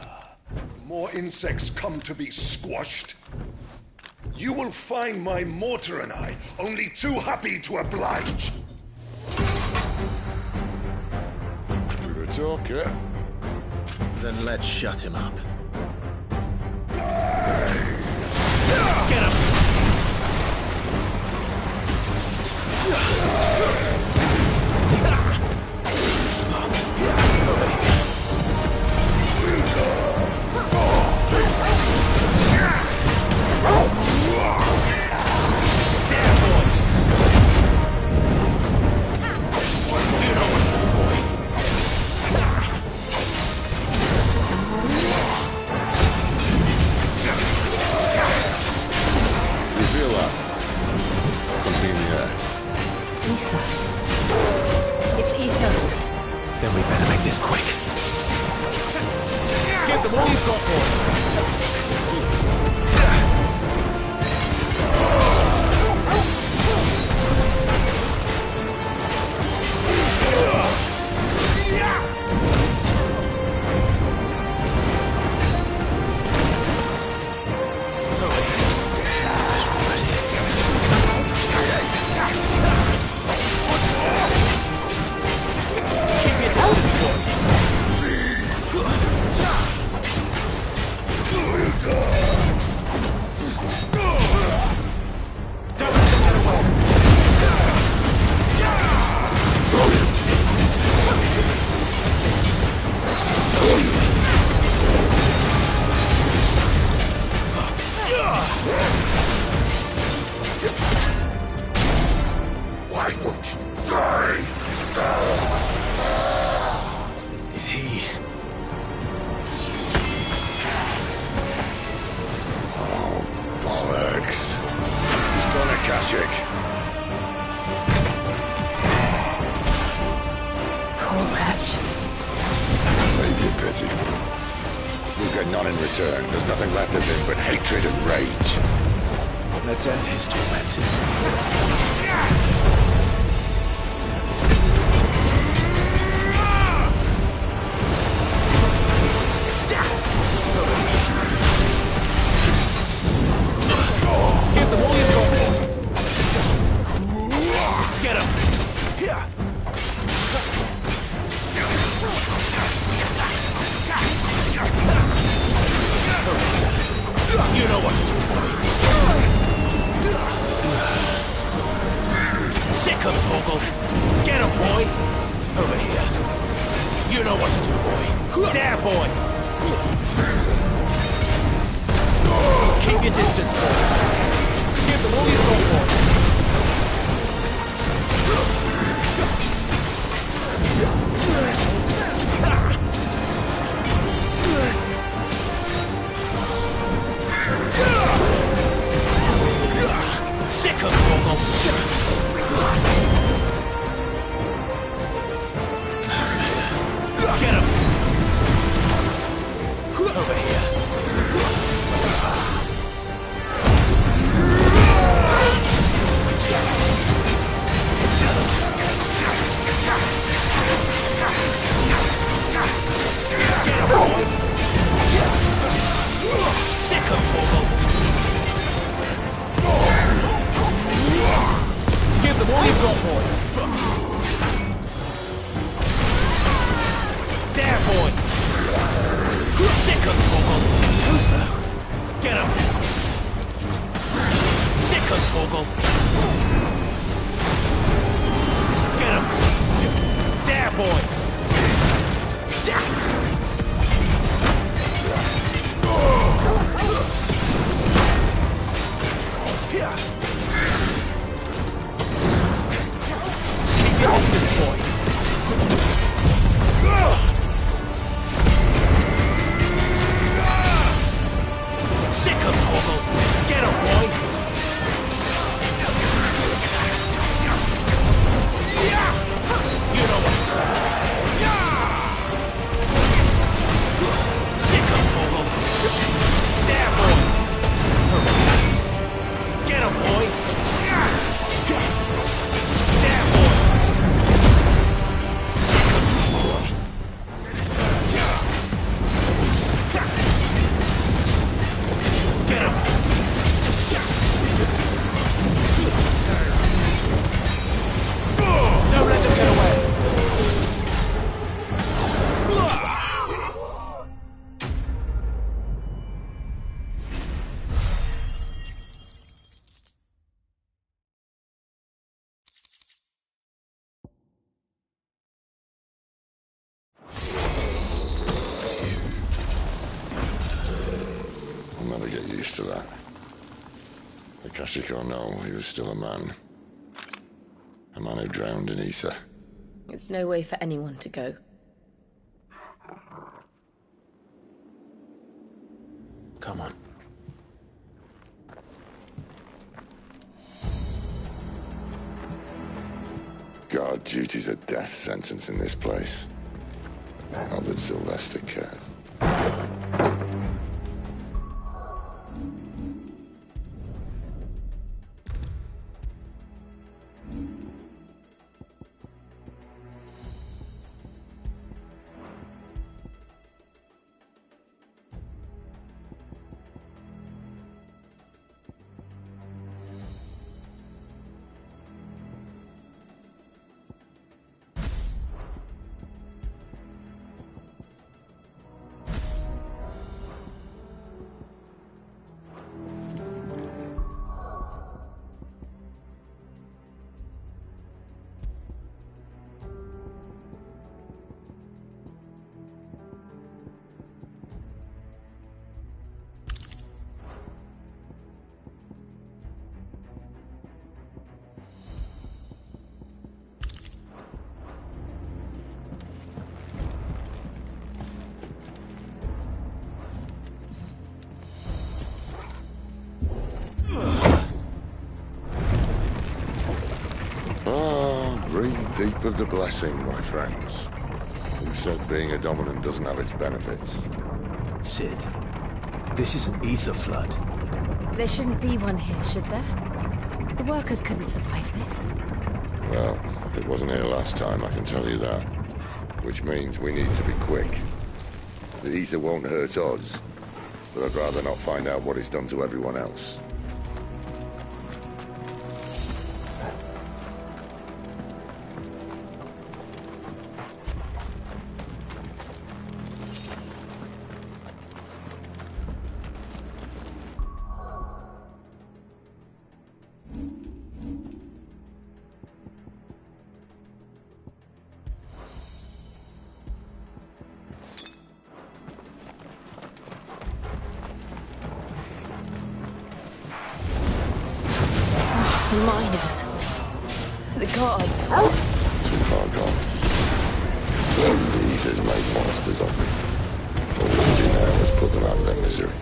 More insects come to be squashed? You will find my mortar and I only too happy to oblige.
To the talker.
Then let's shut him up.
Get him!
It's ether.
Then we better make this quick.
Give them all you've got,
Why won't you die?
Is he?
Oh, bollocks. He's gone Akashic.
Poor wretch.
Save your pity. We'll get none in return. There's nothing left of him but hatred and rage.
Let's end his torment.
Give them all you've got. Get him! You know what to do, boy. Sick him, Torgal. Get him, boy. Over here. You know what to do, boy. There, boy. Keep your distance, boy. Give them all you've got, boy. Sick of Torgal. Get him. Over here. Sick of Torgal. Give them all you've got, boy. There, boy. Sick of Torgal. Toaster. Get him. Sick of Torgal. Get him. There, boy. Here. Keep your distance, boy. Sick of Torgal. Get him, boy. You know what to do.
Don't let them get away!
I'll never get used to that. Akashic or no, he was still a man. A man who drowned in ether.
It's no way for anyone to go.
Come on.
God, duty's a death sentence in this place. Not that Sylvester cares. Breathe deep of the blessing, my friends. Who said being a dominant doesn't have its benefits?
Sid, this is an ether flood.
There shouldn't be one here, should there? The workers couldn't survive this.
Well, it wasn't here last time, I can tell you that. Which means we need to be quick. The ether won't hurt us, but I'd rather not find out what it's done to everyone else.
The miners. The gods.
Too far gone. The ether's made monsters of me. All we can do now is put them out of their misery.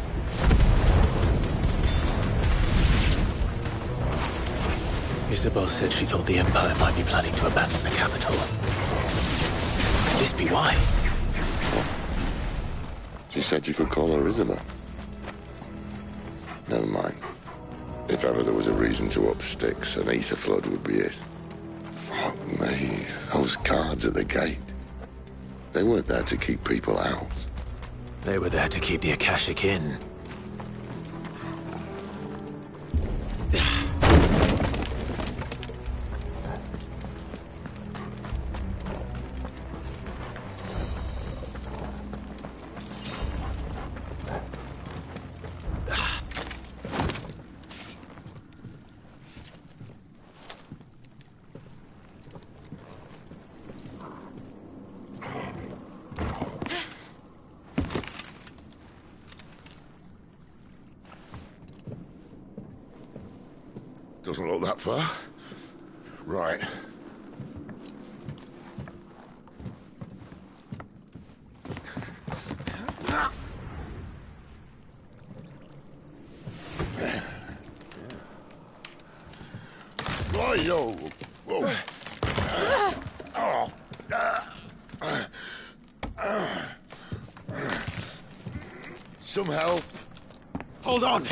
Isabel said she thought the Empire might be planning to abandon the capital. Could this be why?
She said you could call her Isabel. Never mind. If ever there was a reason to up sticks, an ether flood would be it. Fuck me. Those guards at the gate. They weren't there to keep people out.
They were there to keep the Akashic in.
Doesn't look that far. Right. Right-yo. Whoa. Some help.
Hold on.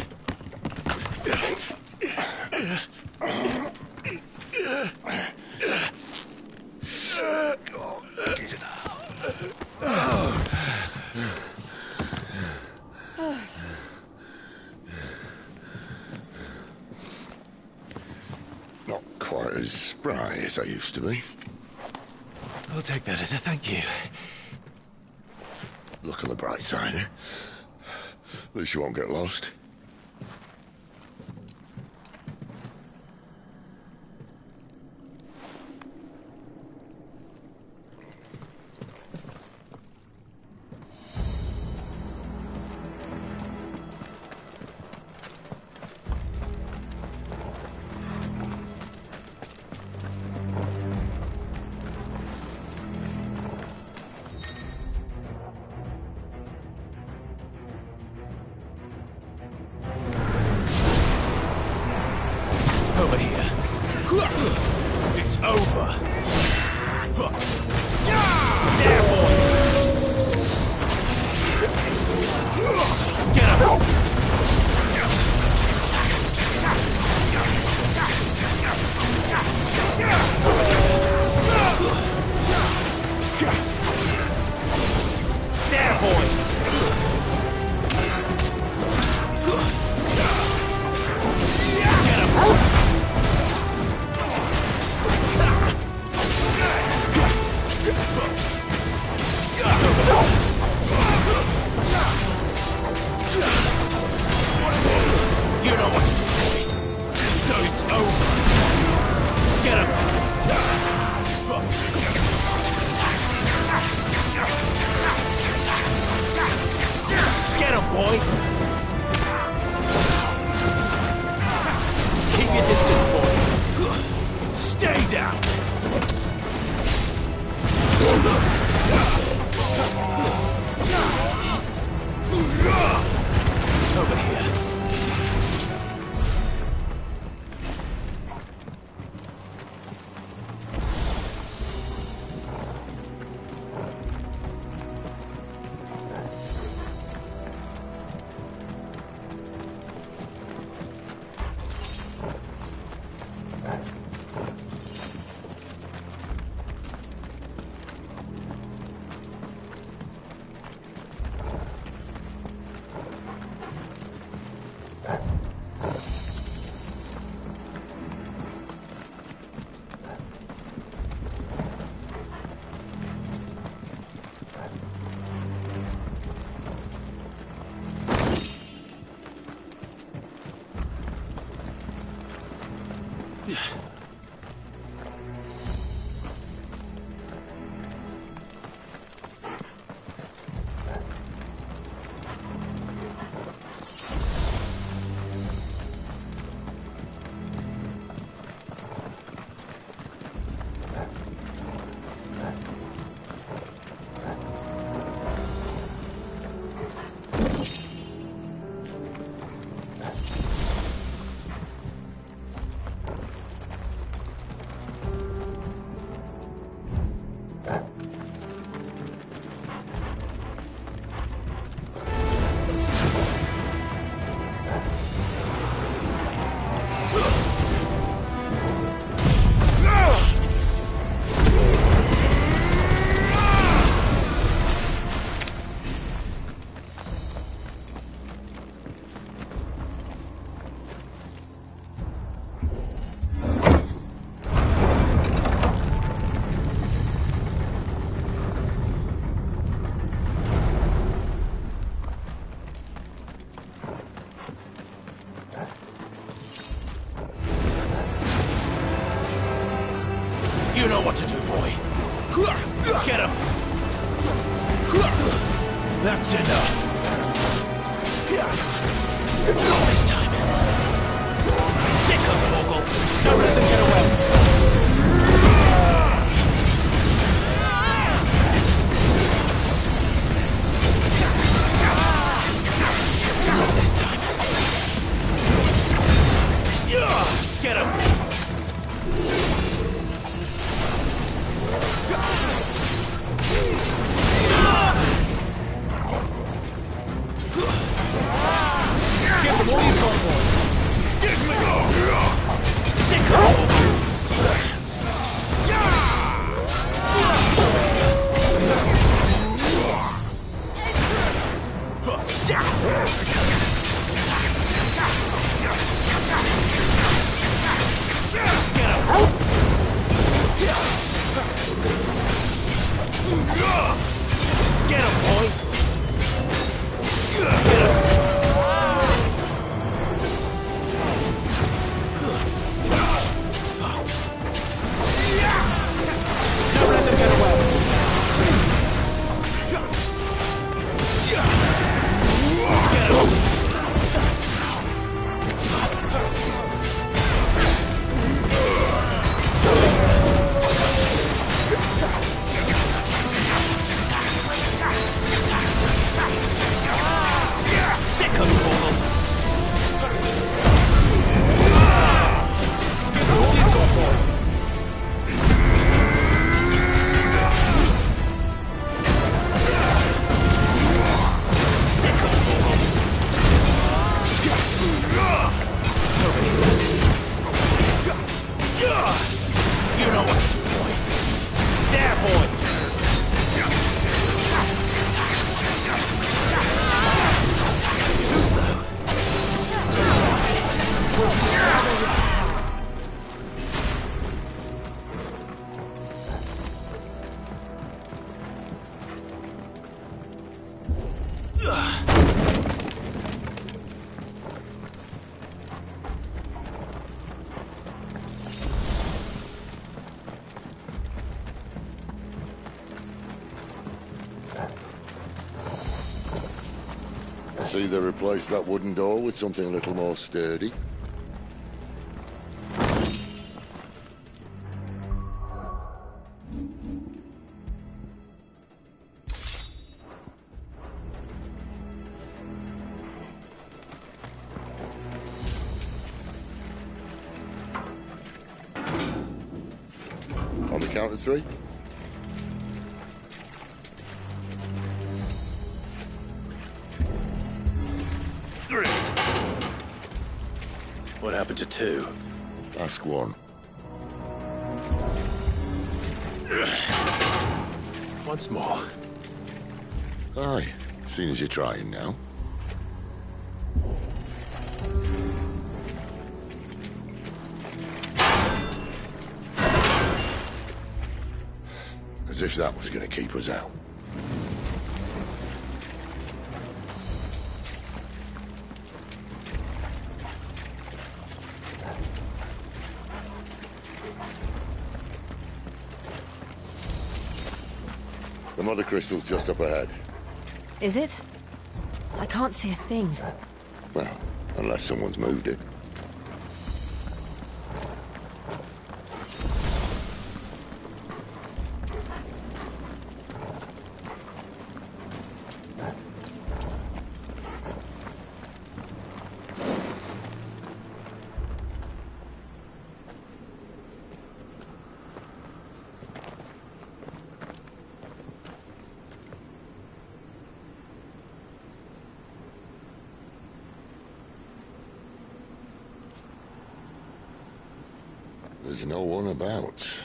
quite as spry as I used to be.
I'll take that as a thank you.
Look on the bright side, eh? At least you won't get lost.
Over here. It's over. There, boy. Get him. There, boy. You know what to do, boy. So it's over. Get him. Get him, boy. Keep your distance, boy. Stay down. Over here. You know what to do, boy. Get him. That's enough. Not this time. Sick of Torgal. Don't let them get away. Not this time. Get him. Give them all you've got, boy. Give me all. Sick of Get him.
Let's either replace that wooden door with something a little more sturdy. On the count of 3.
What happened to 2?
Ask 1.
Once more.
Aye, seeing as you're trying now. As if that was going to keep us out. The mother crystal's just up ahead.
Is it? I can't see a thing.
Well, unless someone's moved it. There's no one about.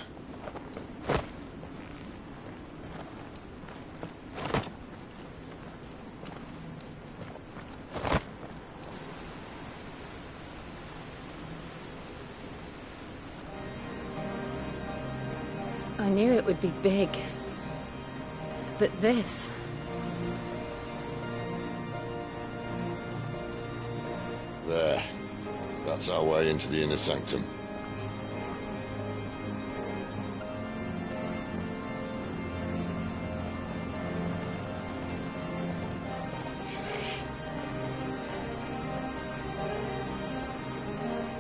I knew it would be big. But this...
There. That's our way into the inner sanctum.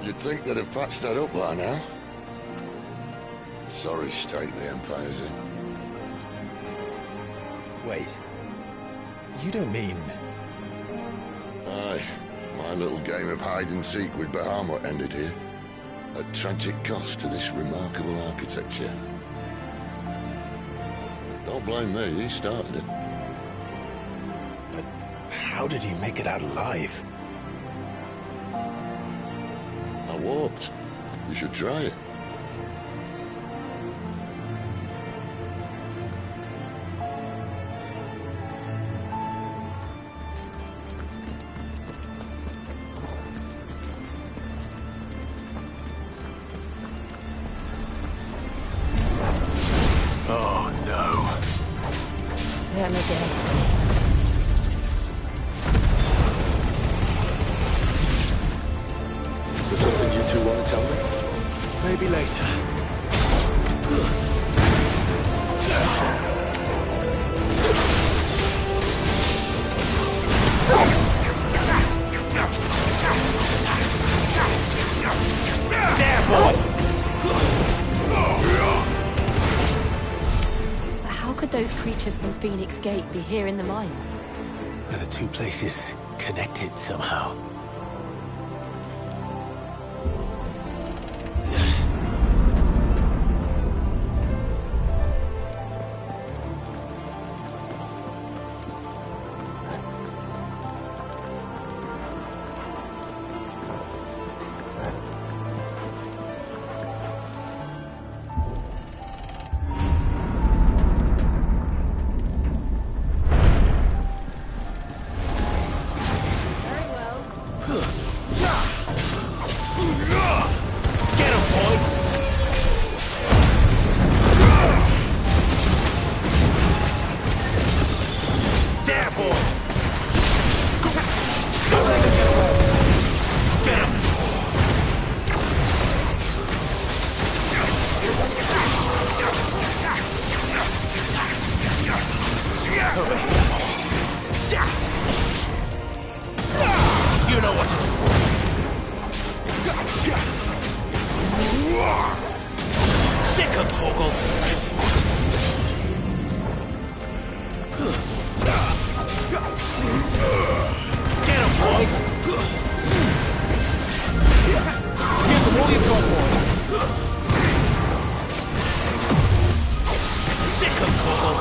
You'd think they'd have patched that up by now. Sorry state the Empire's in.
Wait. You don't mean...
Aye. My little game of hide-and-seek with Bahamut ended here. At tragic cost to this remarkable architecture. Don't blame me, he started it.
But how did he make it out alive?
I walked. You should try it.
Oh, no.
Them again.
Is there something you two want to tell me?
Maybe later.
There, boy!
But how could those creatures from Phoenix Gate be here in the mines?
Are the two places connected somehow?
Torgal. Get him, boy! Give them all you got, boy! Sick him, Torgal!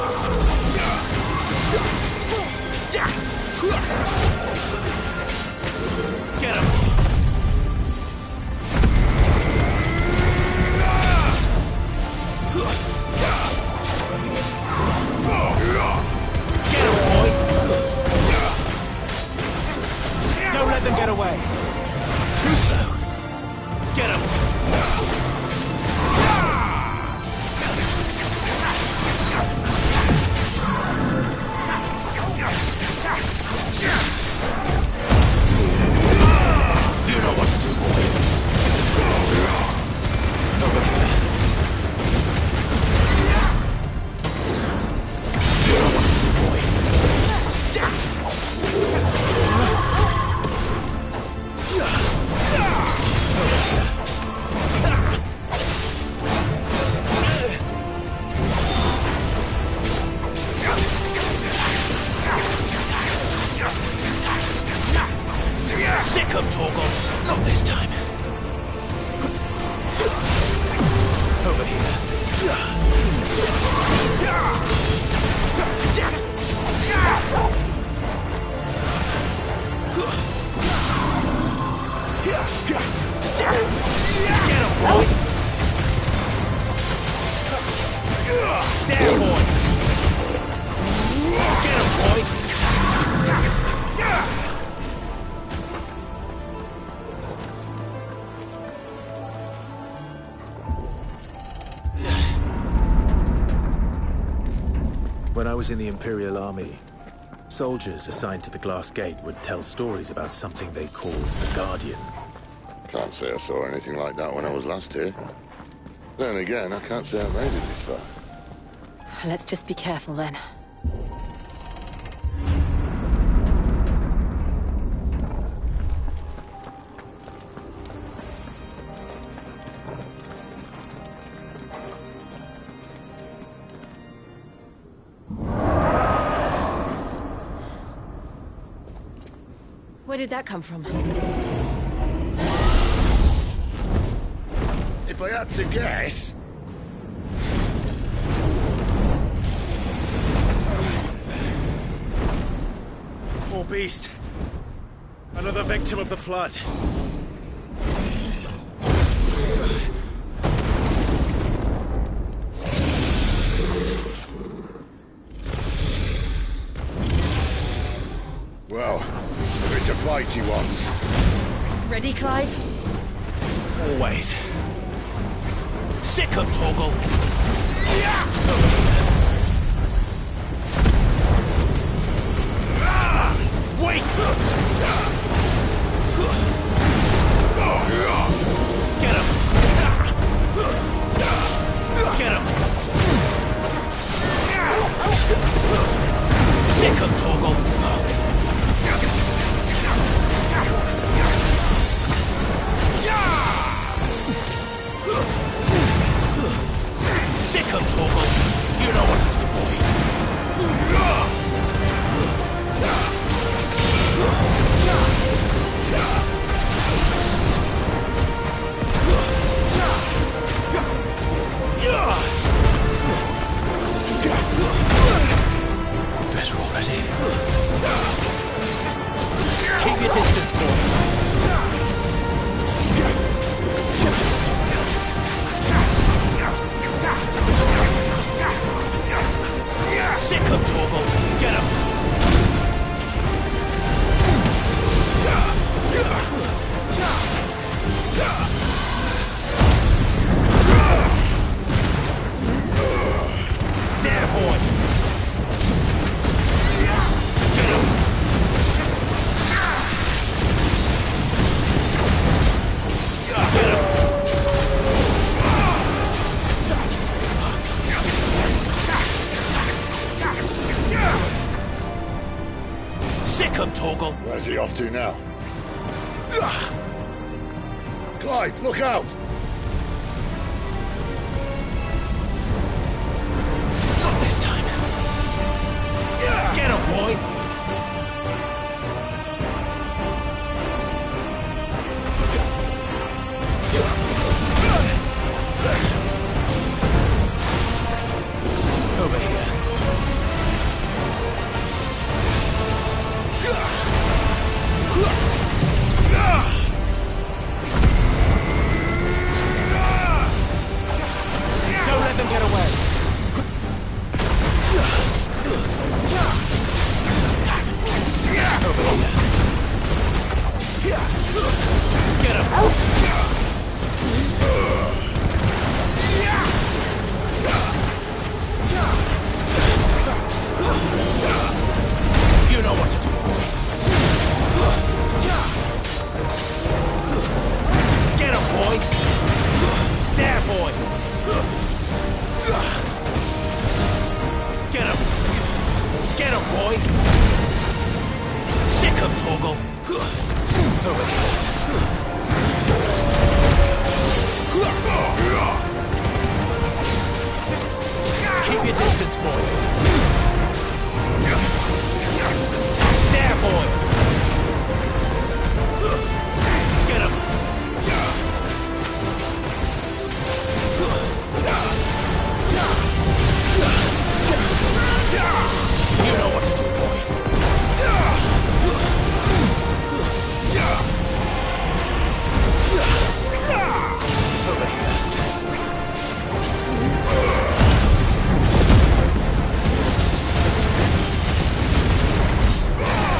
Get him! Get him, boy! Don't let them get away! Too slow! Get him! You know what to do, boy. Over here. You know what to do, boy. Sick him, Torgal. Not this time. Over here. Get him, boy. There, boy. Get him, boy.
When I was in the Imperial Army, soldiers assigned to the Glass Gate would tell stories about something they called the Guardian.
Can't say I saw anything like that when I was last here. Then again, I can't say I made it this far.
Let's just be careful then. Where did that come from?
If I had to guess...
Poor beast. Another victim of the Flood.
Well, if it's a fight he wants.
Ready, Clive?
Always. Sick him, Torgal. Wait! Get him! Get him! Sick him, Torgal. Sick him, Torgal. You know what to do, boy. Better already. Keep your distance, boy. Sick him, Torgal. Get him. There, boy. Get him. Get him. Sick him, Torgal.
Where's he off to now? Clive, look out!
Get him, boy! Over here. Don't let them get away. Over here. Get him. You know what to do, boy. Get him, boy. There, boy. Get him. Get him, boy. Sick him, Torgal. Over here. Keep your distance, boy. There, boy. Get him. You know what to do, boy. Over here.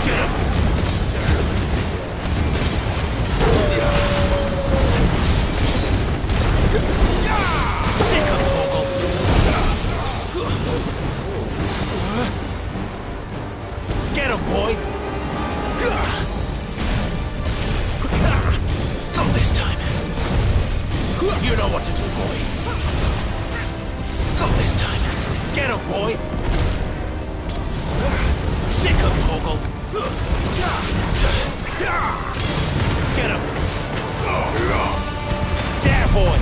Get him. Sick him, Torgal. Get him, boy! Not this time. You know what to do, boy. Not this time. Get him, boy! Sick him, Torgal. Get him. There, boy!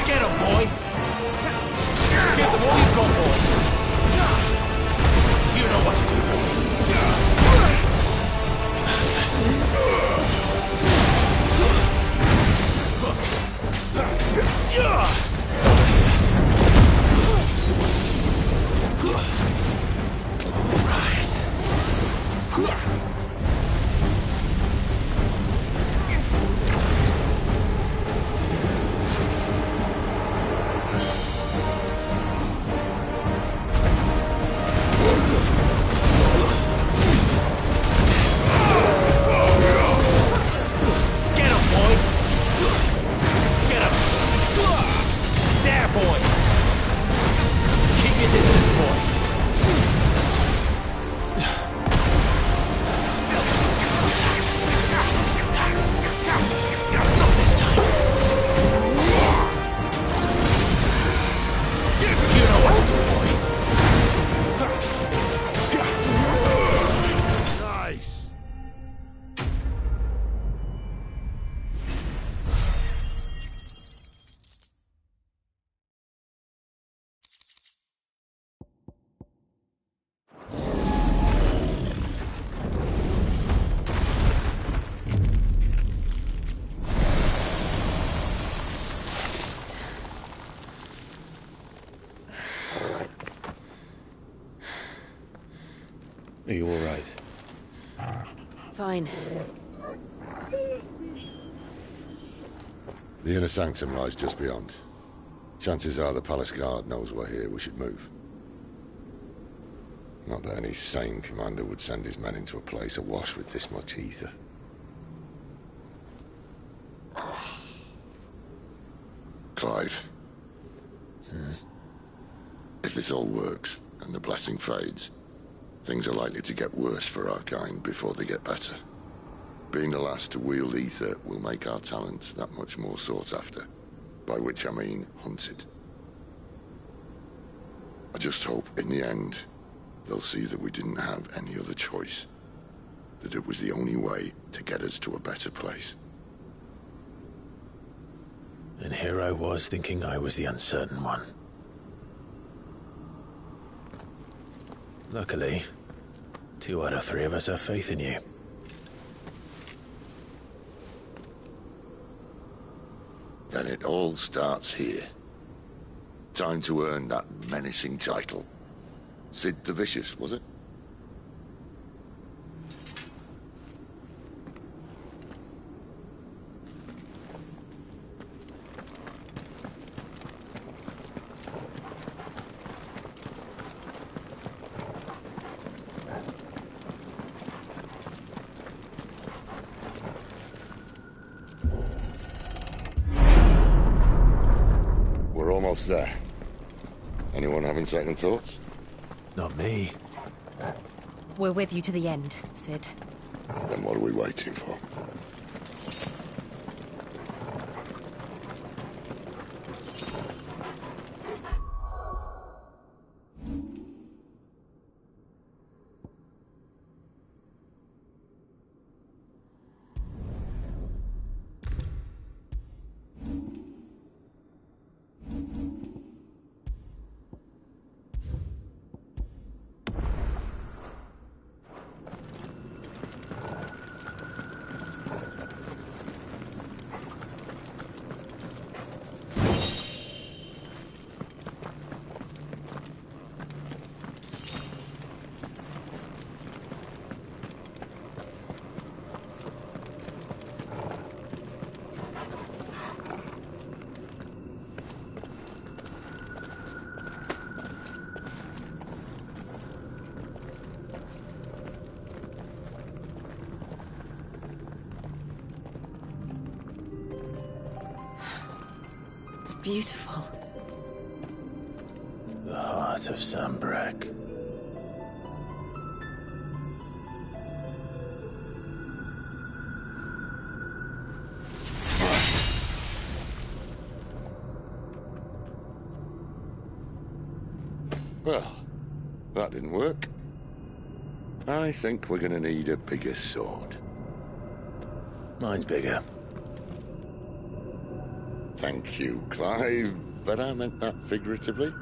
Get him, boy! Give them all you've got, boy! You know what to do, boy!
Are you all right?
Fine.
The inner sanctum lies just beyond. Chances are the palace guard knows we're here. We should move. Not that any sane commander would send his men into a place awash with this much ether. Clive. If this all works, and the blessing fades, things are likely to get worse for our kind before they get better. Being the last to wield ether will make our talents that much more sought after. By which I mean hunted. I just hope, in the end, they'll see that we didn't have any other choice. that it was the only way to get us to a better place.
And here I was thinking I was the uncertain one. Luckily, 2 out of 3 of us have faith in you.
Then it all starts here. Time to earn that menacing title. Sid the Vicious, was it? We're almost there. Anyone having second thoughts?
Not me.
We're with you to the end, Sid.
Then what are we waiting for?
Beautiful.
The heart of Sambrek.
Well, that didn't work. I think we're gonna need a bigger sword.
Mine's bigger.
Thank you, Clive, but I meant that figuratively.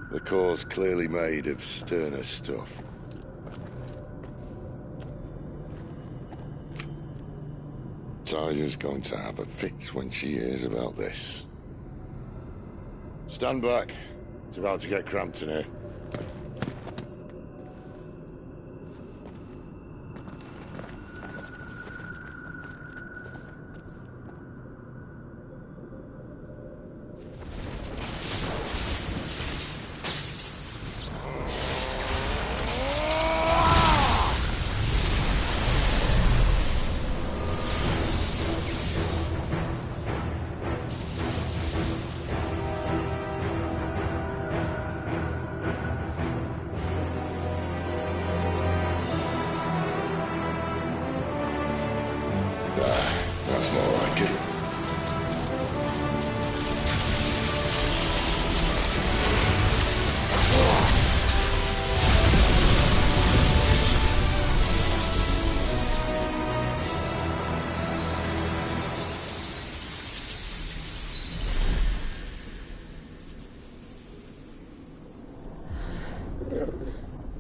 The core's clearly made of sterner stuff. Taya's going to have a fit when she hears about this. Stand back. It's about to get cramped in here. That's more like it.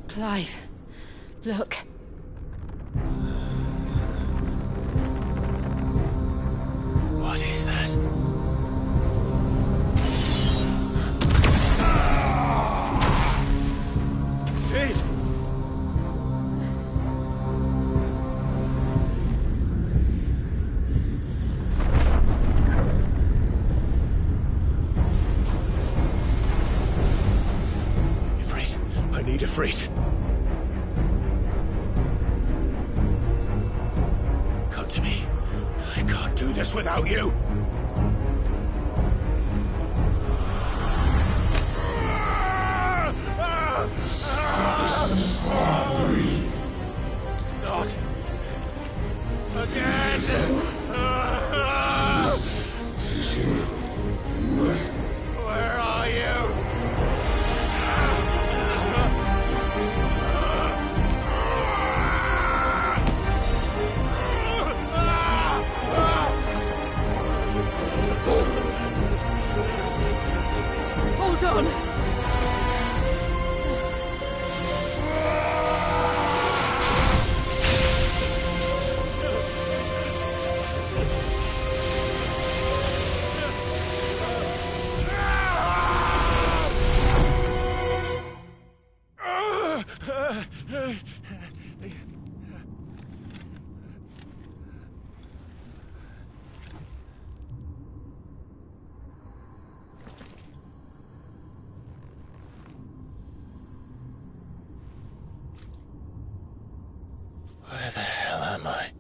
Clive, look.
What is that?
Sid!
Ifrit, I need Ifrit. Come to me. I can't do this without you.
Not again! Where are you?
on!
Where the hell am I?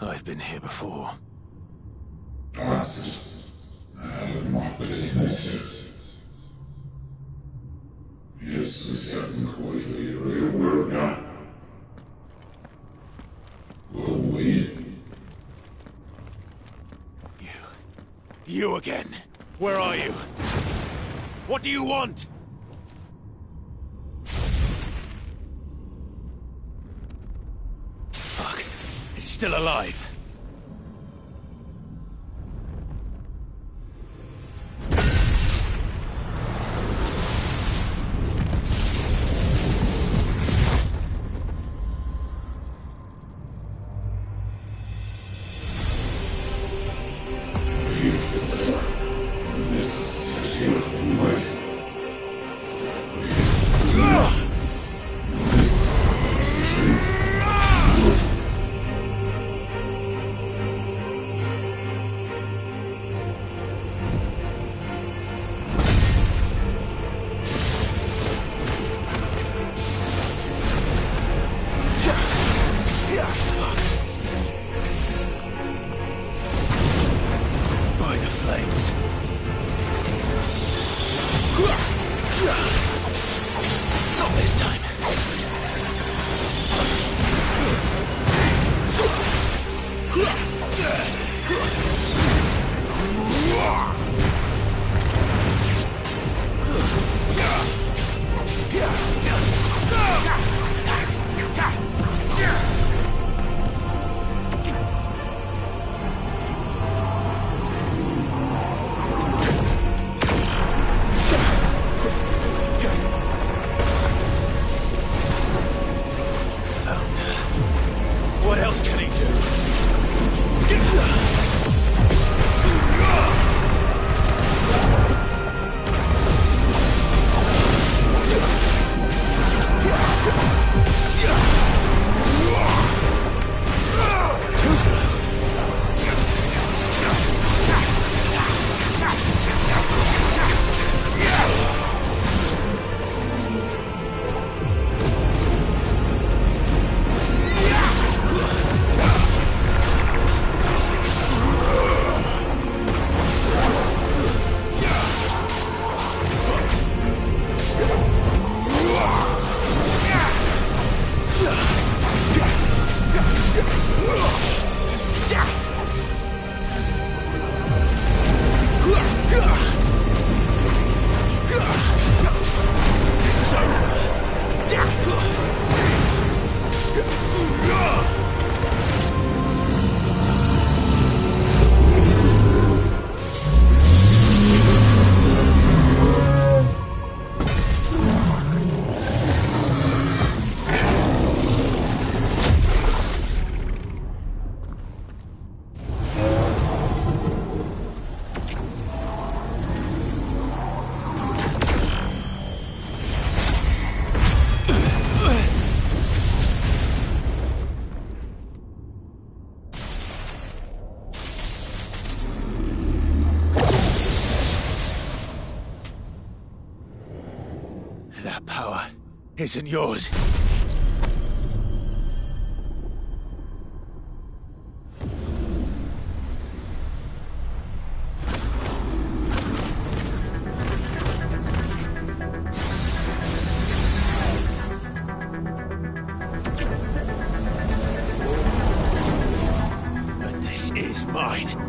I've been here before. You again. Where are you? What do you want? Fuck. It's still alive. Not this time. What else can he do? Too slow. That power isn't yours.
mine.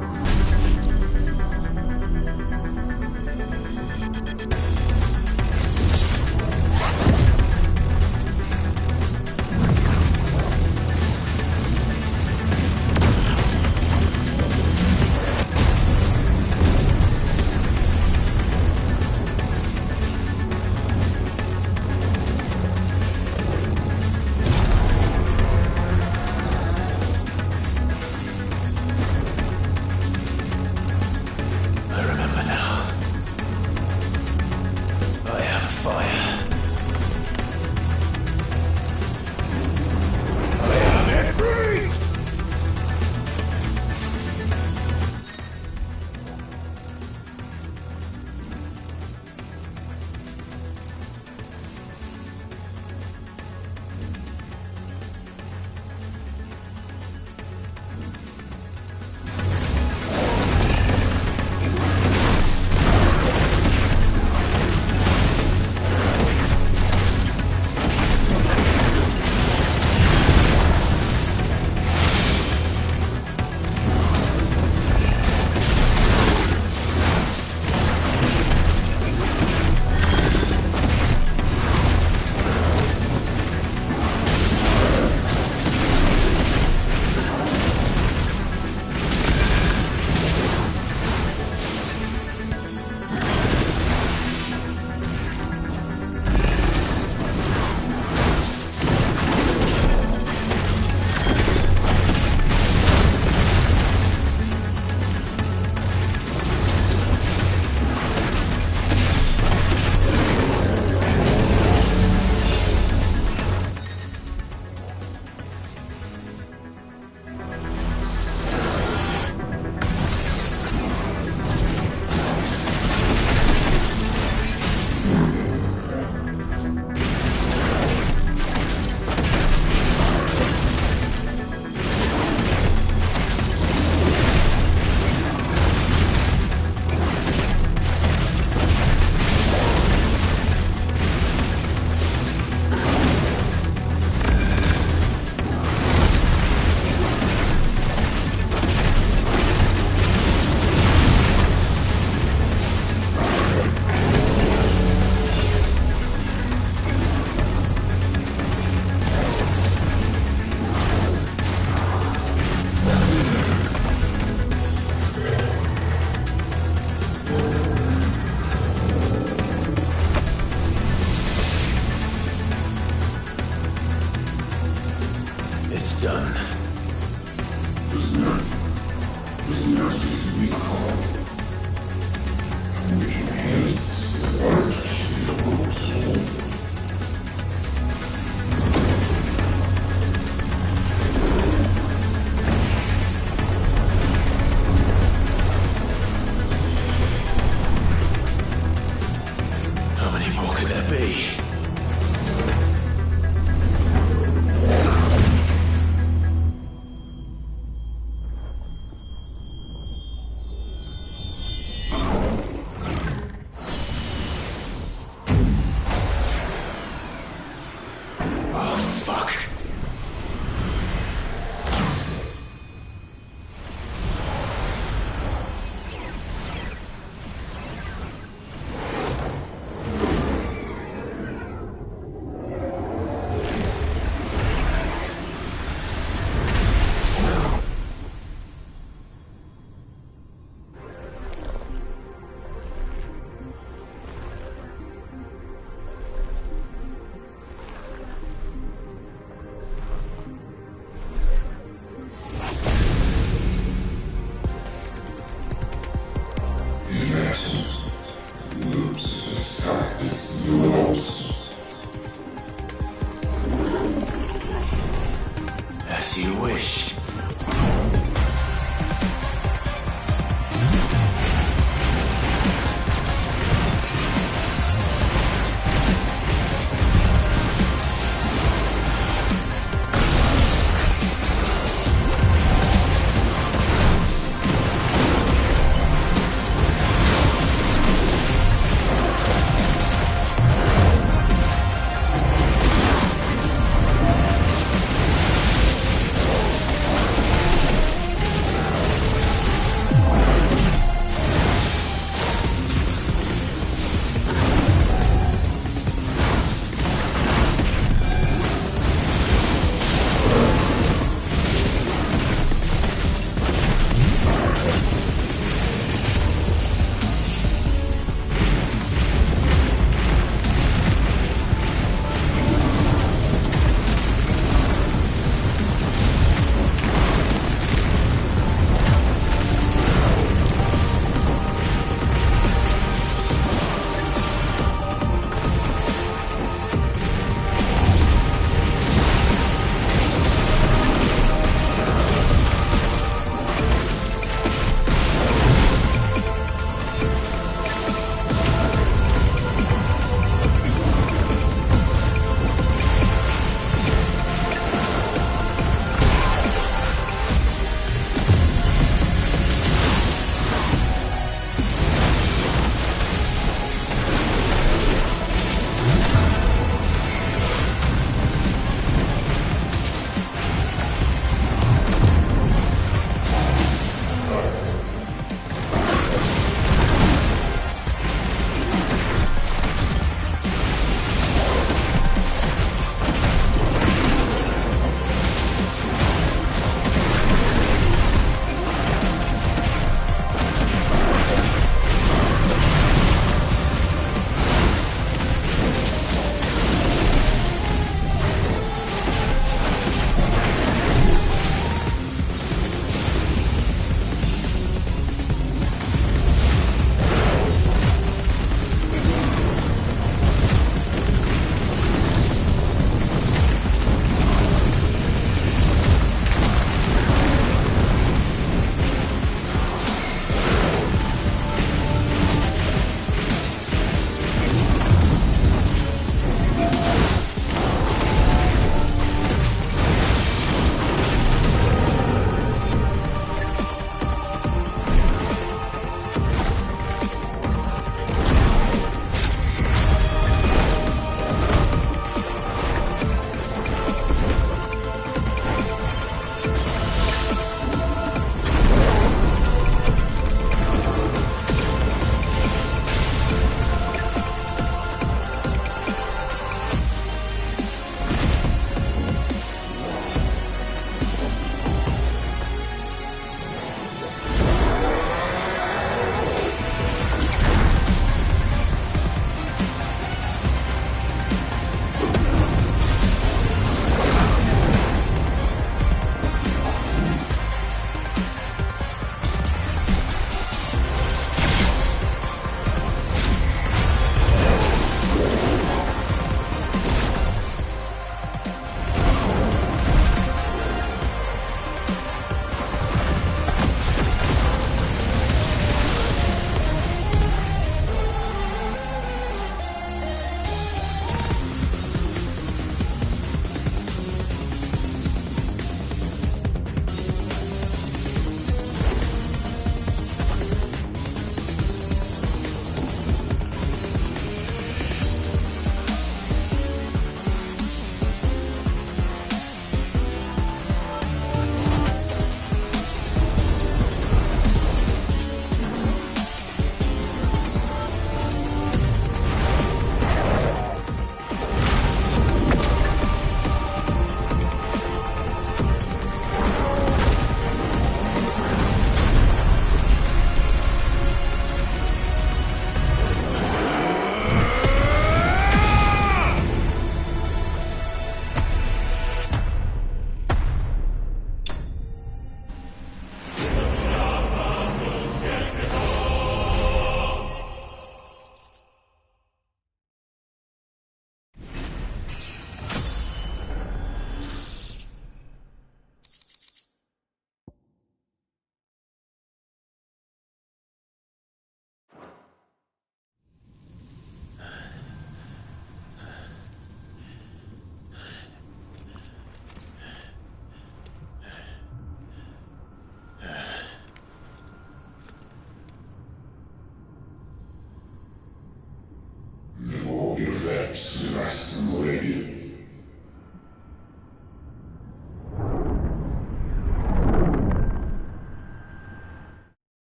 As you wish.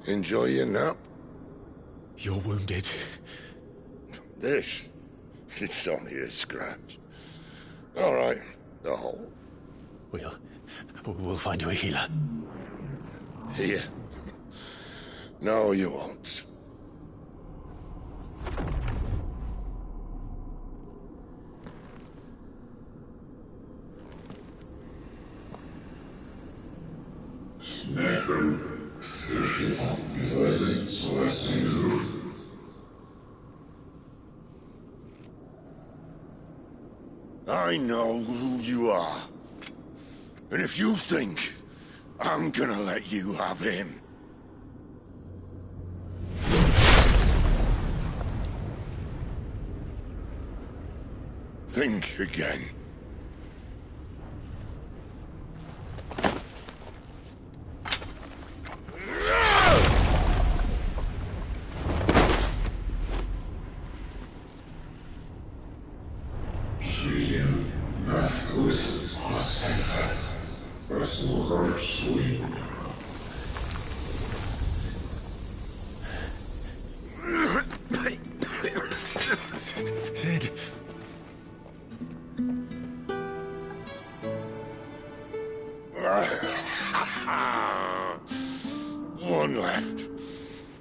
Enjoy your nap?
You're wounded.
This? It's only a scratch. All right, the hole.
We'll find you a healer.
Here? No, you won't. I know who you are. And if you think I'm gonna let you have him... think again.
Sid.
One left.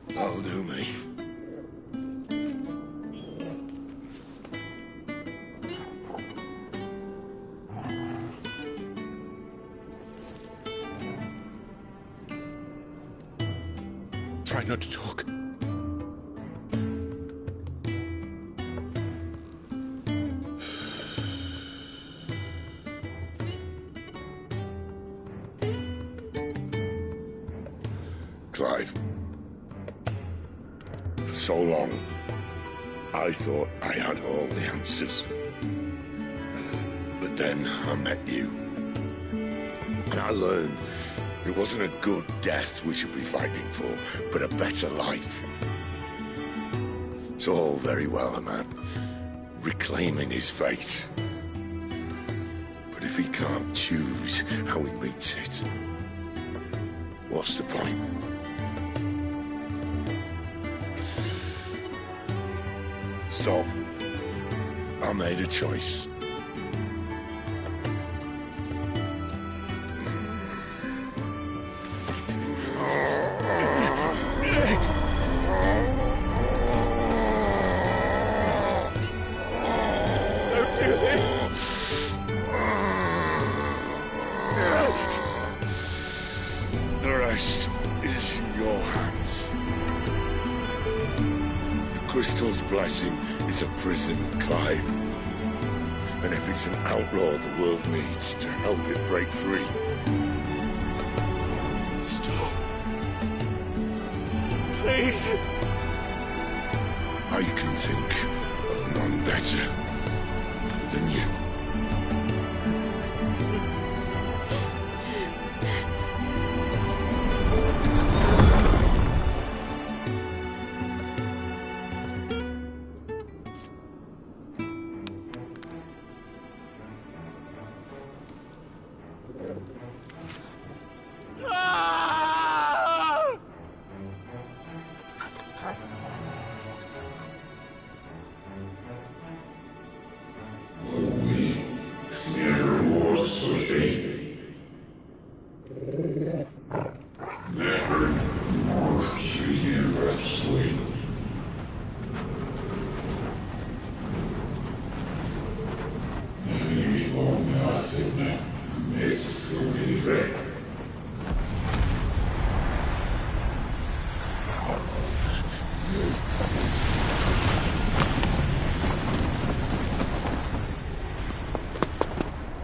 That'll do me.
Try not to talk.
Clive. For so long, I thought I had all the answers. But then I met you. And I learned it wasn't a good death we should be fighting for, but a better life. It's all very well, a man reclaiming his fate. But if he can't choose how he meets it, what's the point? So, I made a choice.
Don't do this!
The rest is in your hands. The Crystal's blessing is a prison, Clive. And if it's an outlaw the world needs to help it break free...
Stop. Please.
I can think of none better than you.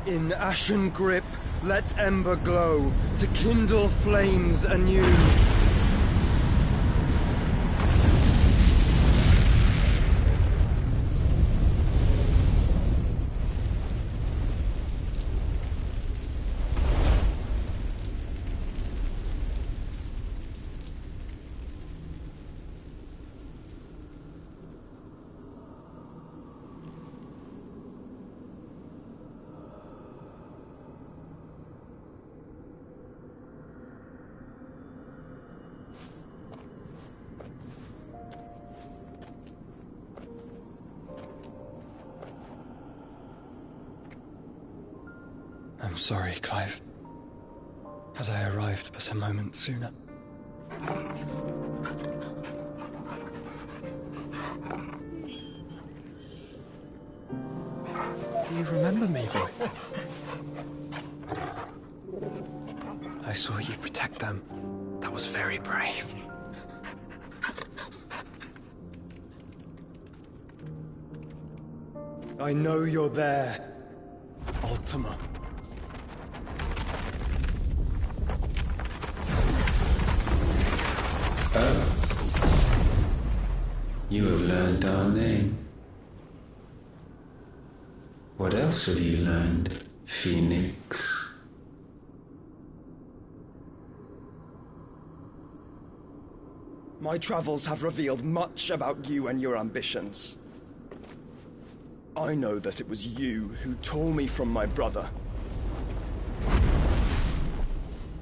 In ashen grip, let ember glow, to kindle flames anew. I'm sorry, Clive. Had I arrived but a moment sooner. Do you remember me, boy? I saw you protect them. That was very brave. I know you're there, Ultima.
Oh. You have learned our name. What else have you learned, Phoenix?
My travels have revealed much about you and your ambitions. I know that it was you who tore me from my brother.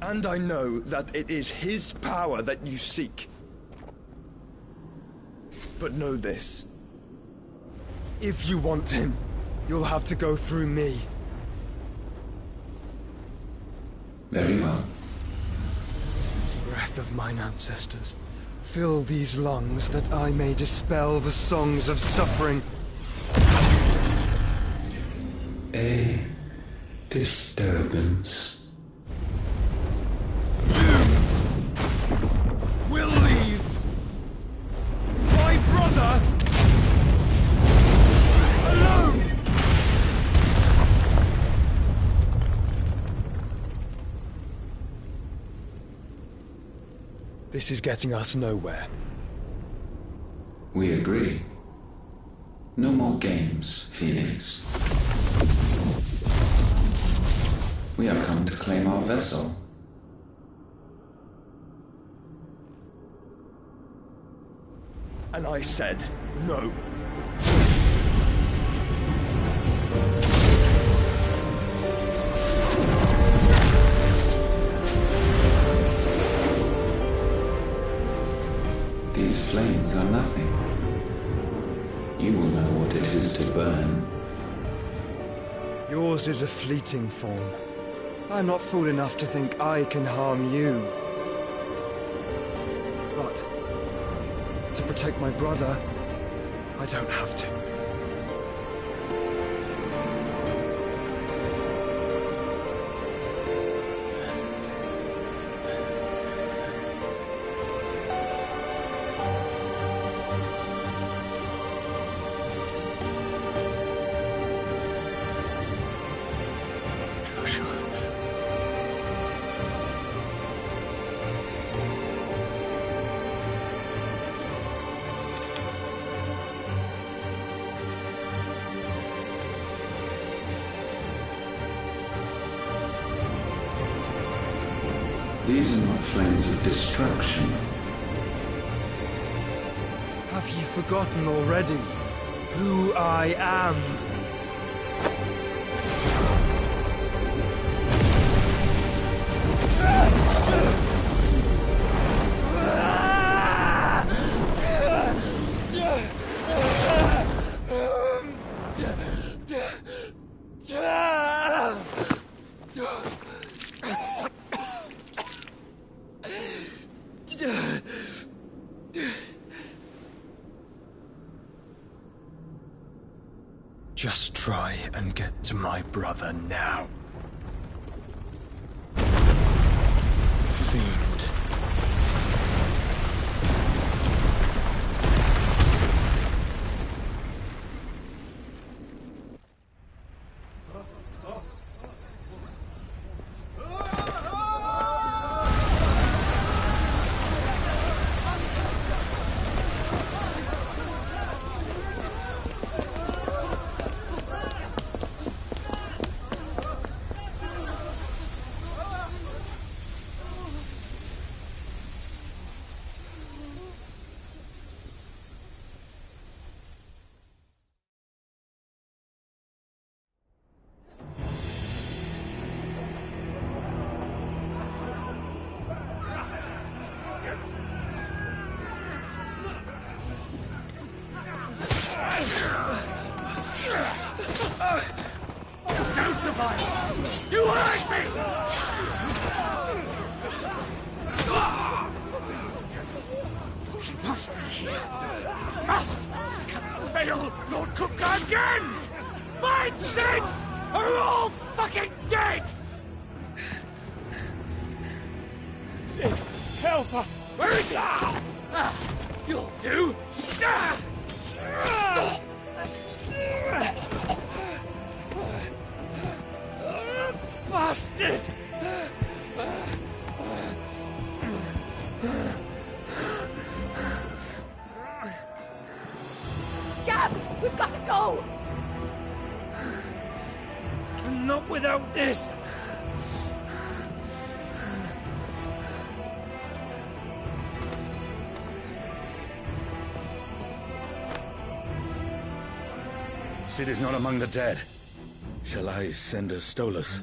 And I know that it is his power that you seek. But know this. If you want him, you'll have to go through me.
Very well.
Breath of mine ancestors, fill these lungs that I may dispel the songs of suffering.
A disturbance.
Will leave my brother alone. This is getting us nowhere.
We agree. No more games, Phoenix. We have come to claim our vessel.
And I said no.
These flames are nothing. You will know what it is to burn.
Yours is a fleeting form. I'm not fool enough to think I can harm you. But to protect my brother, I don't have to.
These are not flames of destruction.
Have you forgotten already who I am? Just try and get to my brother now. Fiend.
fucking Sid are all fucking dead! Sid, help us! Where is he? You'll do! Bastard!
Gab, we've got to go!
Not without this!
Sid is not among the dead. Shall I send a Stolas?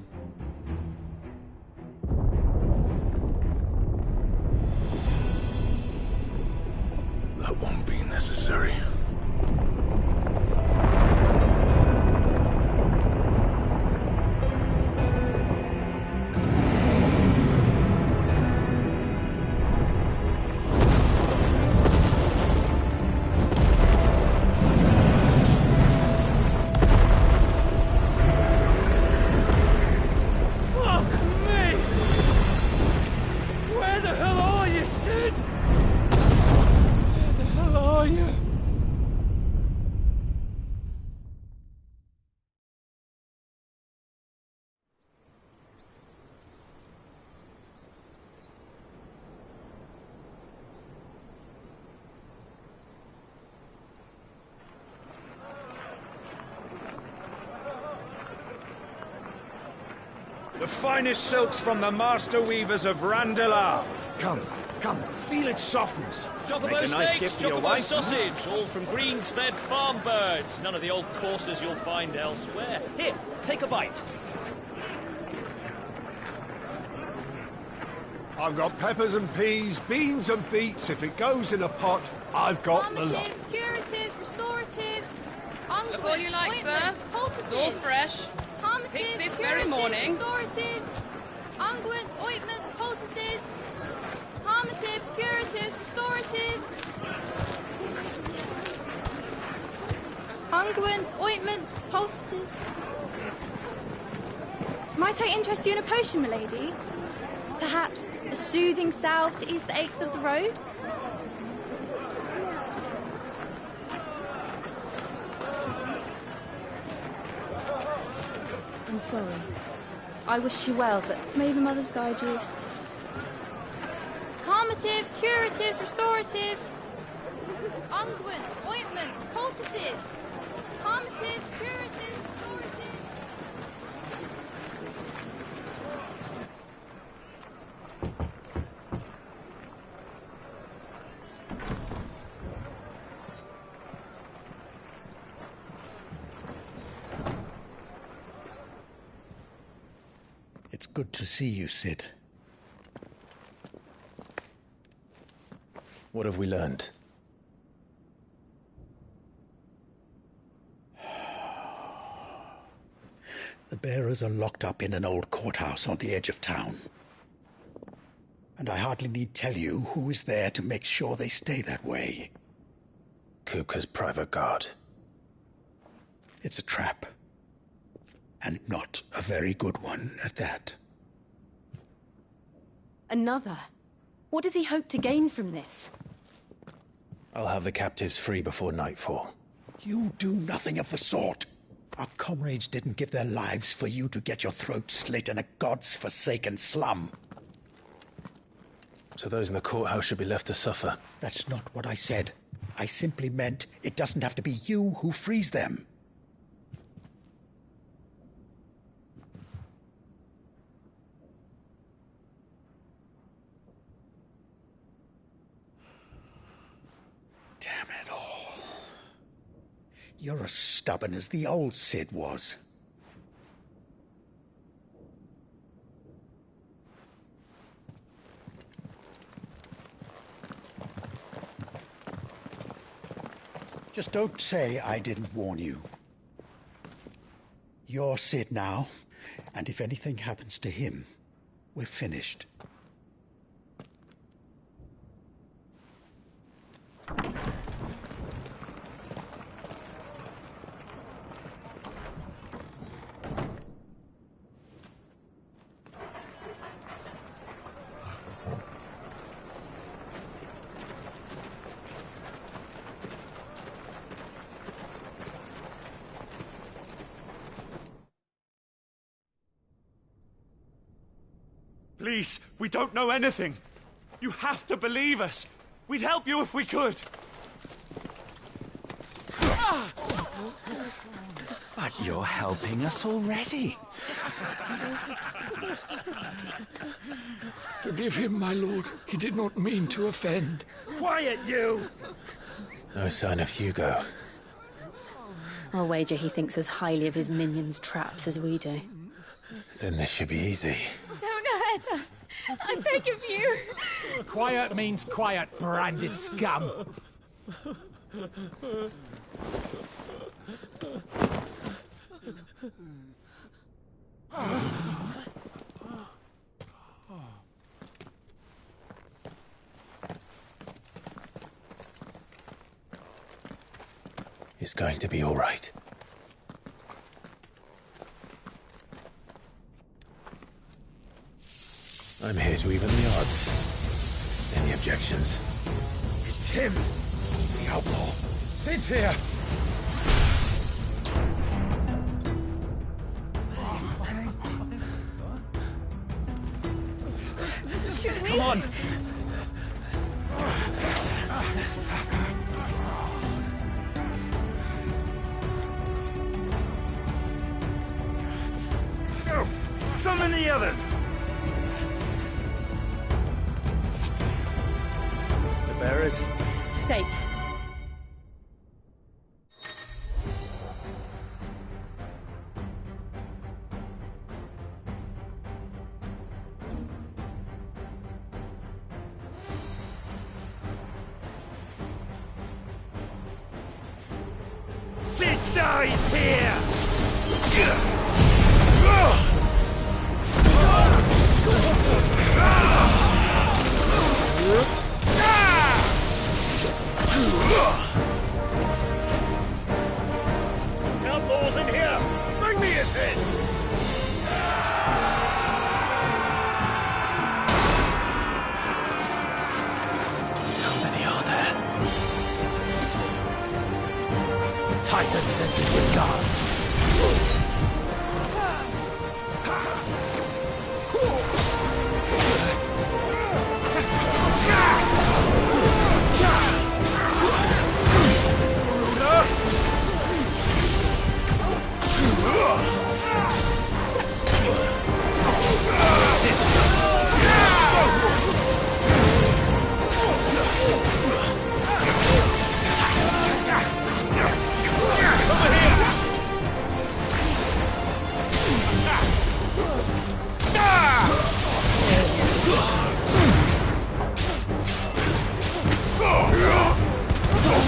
That won't be necessary.
The finest silks from the master weavers of Randalar. Come, feel its softness.
Chocobo
Make a nice
steaks,
gift for your
chocobo
wife.
sausage, all from greens-fed farm birds. None of the old courses you'll find elsewhere. Here, take a bite.
I've got peppers and peas, beans and beets. If it goes in a pot, I've got the lot.
Calmatives, curatives, restoratives,
Look all you like, sir. It's all fresh. Picked this very morning.
Restoratives, unguents, ointments, poultices, calmatives, curatives, restoratives, unguents, ointments, poultices. Might I interest you in a potion, milady? Perhaps a soothing salve to ease the aches of the road? I'm sorry. I wish you well, but may the mothers guide you. Calmatives, curatives, restoratives, unguents, ointments, poultices, calmatives, curatives, restoratives.
It's good to see you, Sid. What have we learned? The bearers are locked up in an old courthouse on the edge of town. And I hardly need tell you who is there to make sure they stay that way. Kupka's private guard. It's a trap. And not a very good one at that.
Another? What does he hope to gain from this?
I'll have the captives free before nightfall. You do nothing of the sort. Our comrades didn't give their lives for you to get your throat slit in a god's-forsaken slum. So those in the courthouse should be left to suffer. That's not what I said. I simply meant it doesn't have to be you who frees them. Damn it all. You're as stubborn as the old Sid was. Just don't say I didn't warn you. You're Sid now, and if anything happens to him, we're finished.
Please, we don't know anything. You have to believe us. We'd help you if we could.
But you're helping us already.
Forgive him, my lord. He did not mean to offend.
Quiet, you!
No sign of Hugo.
I'll wager he thinks as highly of his minions' traps as we do.
Then this should be easy.
Don't hurt us. I beg of you.
Quiet means quiet, branded scum.
It's going to be all right. I'm here to even the odds. Any objections?
It's him, the outlaw. Sid's here.
Should we?
Come on.
Go! Summon the others!
The bearers?
Safe.
Sid dies here!
Outlaw's in here! Bring me his head! How many are there? Titan sends his regards.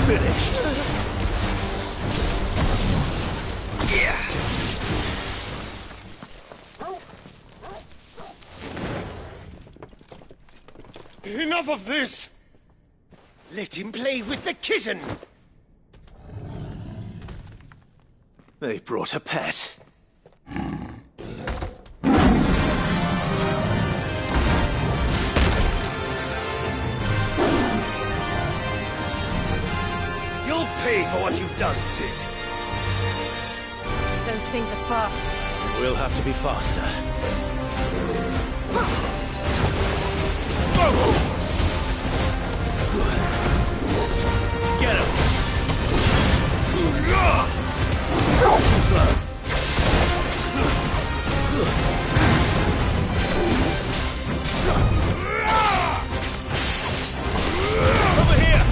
Finished.
Enough of this!
Let him play with the kitten! They brought a pet. You'll pay for what you've done, Sid.
Those things are fast.
We'll have to be faster. Get him! Too slow. Over here!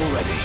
already.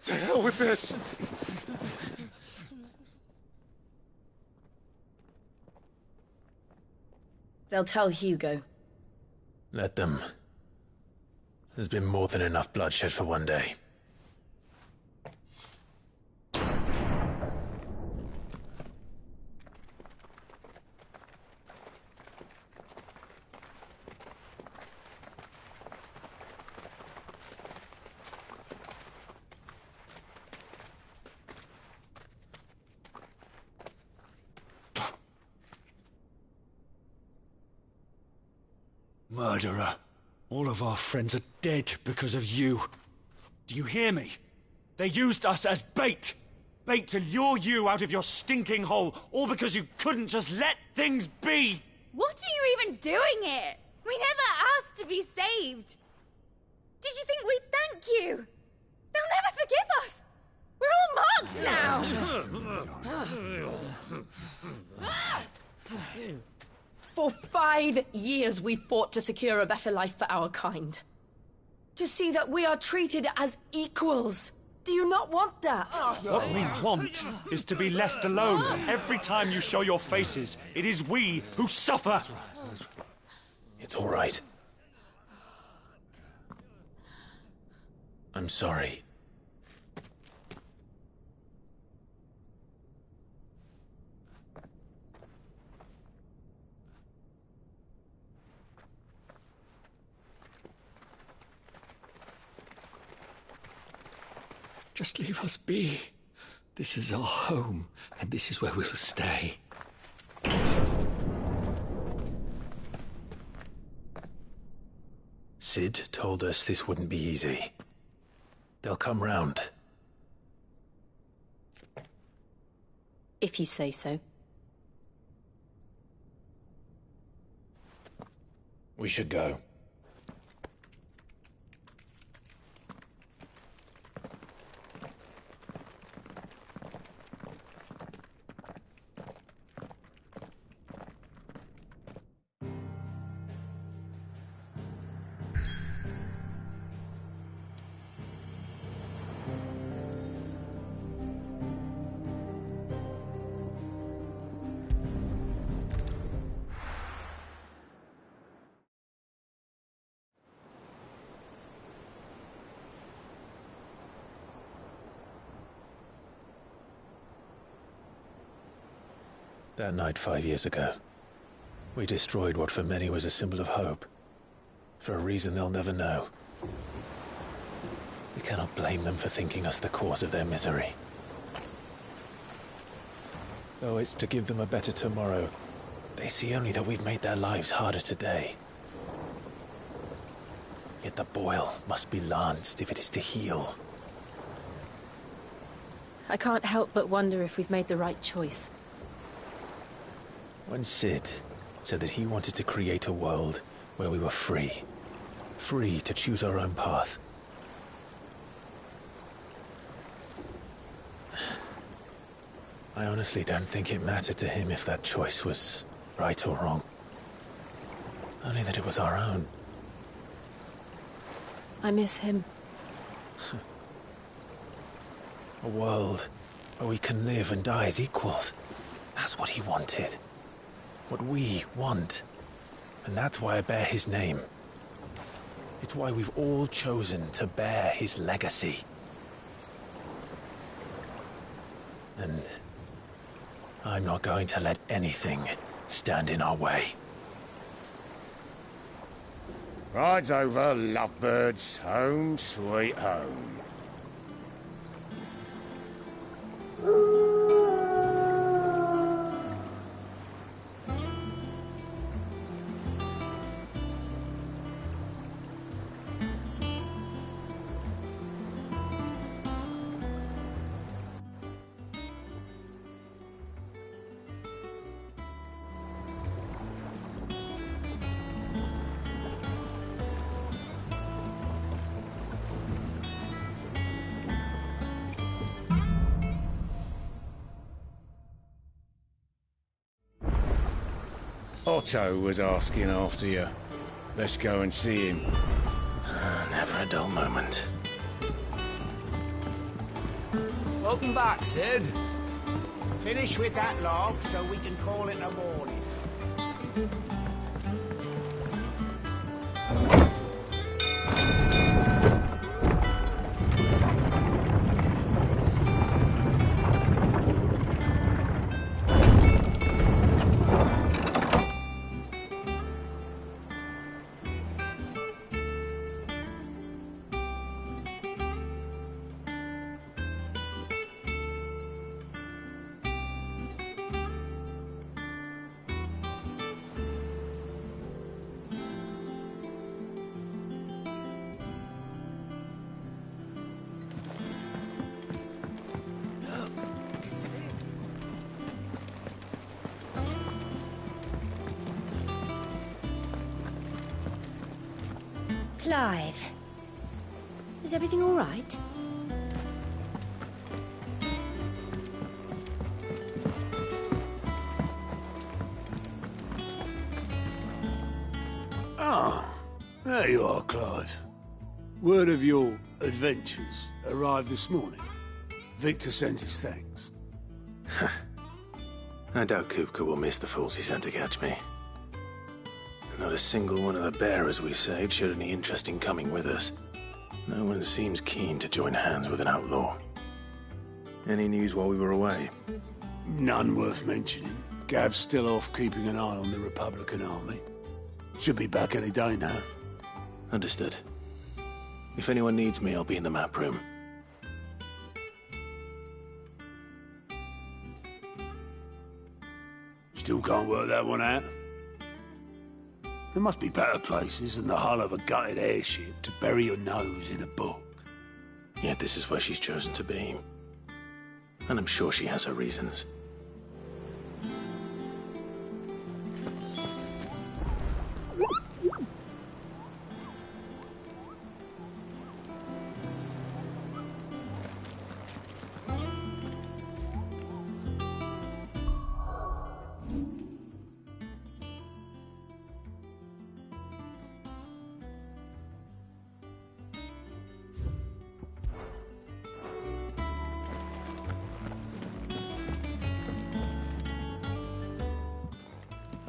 To hell with this!
They'll tell Hugo.
Let them. There's been more than enough bloodshed for one day.
Murderer. All of our friends are dead because of you. Do you hear me? They used us as bait. Bait to lure you out of your stinking hole, all because you couldn't just let things be.
What are you even doing here? We never asked to be saved. Did you think we'd thank you? They'll never forgive us. We're all marked now.
For 5 years we fought to secure a better life for our kind. To see that we are treated as equals. Do you not want that?
What we want is to be left alone. Every time you show your faces, it is we who suffer.
It's all right. I'm sorry.
Just leave us be. This is our home, and this is where we'll stay.
Sid told us this wouldn't be easy. They'll come round.
If you say so.
We should go. That night 5 years ago, we destroyed what for many was a symbol of hope. For a reason they'll never know. We cannot blame them for thinking us the cause of their misery. Though it's to give them a better tomorrow, they see only that we've made their lives harder today. Yet the boil must be lanced if it is to heal.
I can't help but wonder if we've made the right choice.
When Sid said that he wanted to create a world where we were free. Free to choose our own path. I honestly don't think it mattered to him if that choice was right or wrong. Only that it was our own.
I miss him.
A world where we can live and die as equals. That's what he wanted. What we want. And that's why I bear his name. It's why we've all chosen to bear his legacy. And I'm not going to let anything stand in our way.
Ride's over, lovebirds. Home sweet home. Otto was asking after you. Let's go and see him.
Never a dull moment.
Welcome back, Sid. Finish with that log so we can call it a morning.
Clive, is everything all right?
Ah, there you are, Clive. Word of your adventures arrived this morning. Victor sent his thanks.
I doubt Kupka will miss the fools he sent to catch me. Not a single one of the bearers we saved showed any interest in coming with us. No one seems keen to join hands with an outlaw. Any news while we were away?
None worth mentioning. Gav's still off keeping an eye on the Republican army. Should be back any day now.
Understood. If anyone needs me, I'll be in the map room.
Still can't work that one out? There must be better places than the hull of a gutted airship to bury your nose in a book.
Yet this is where she's chosen to be. And I'm sure she has her reasons.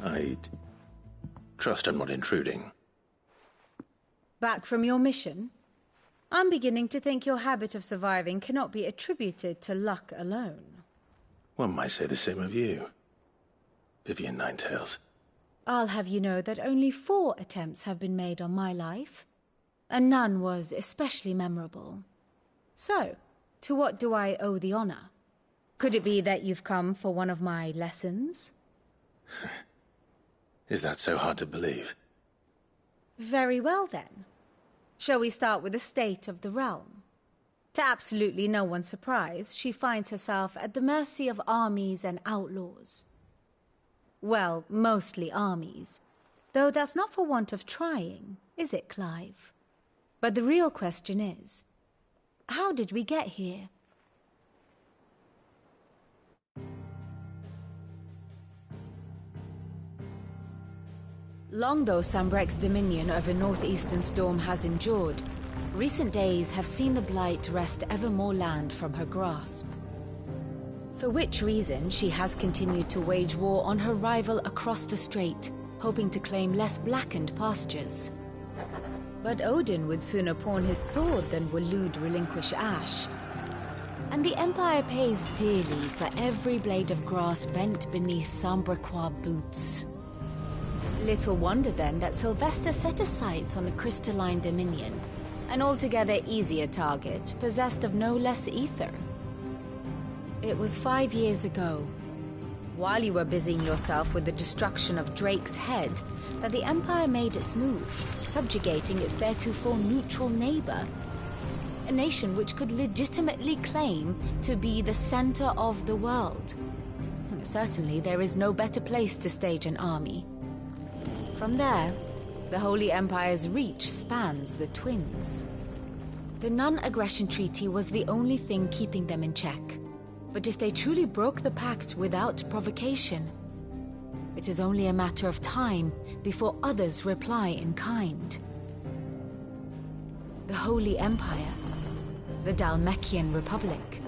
I'd trust I'm not intruding.
Back from your mission? I'm beginning to think your habit of surviving cannot be attributed to luck alone.
One might say the same of you, Vivian Ninetails.
I'll have you know that only 4 attempts have been made on my life, and none was especially memorable. So, to what do I owe the honor? Could it be that you've come for one of my lessons?
Is that so hard to believe?
Very well, then. Shall we start with the state of the realm? To absolutely no one's surprise, she finds herself at the mercy of armies and outlaws. Well, mostly armies. Though that's not for want of trying, is it, Clive? But the real question is, how did we get here? Long though Sambrek's dominion over northeastern Storm has endured, recent days have seen the Blight wrest ever more land from her grasp. For which reason she has continued to wage war on her rival across the strait, hoping to claim less blackened pastures. But Odin would sooner pawn his sword than Waloed relinquish Ash.
And the Empire pays dearly for every blade of grass bent beneath Sambrequois boots. Little wonder then that Sylvester set his sights on the crystalline Dominion, an altogether easier target, possessed of no less ether. It was 5 years ago, while you were busying yourself with the destruction of Drake's head, that the Empire made its move, subjugating its theretofore neutral neighbor, a nation which could legitimately claim to be the center of the world. Certainly, there is no better place to stage an army. From there, the Holy Empire's reach spans the Twins. The non-aggression treaty was the only thing keeping them in check. But if they truly broke the pact without provocation, it is only a matter of time before others reply in kind. The Holy Empire, the Dhalmekian Republic,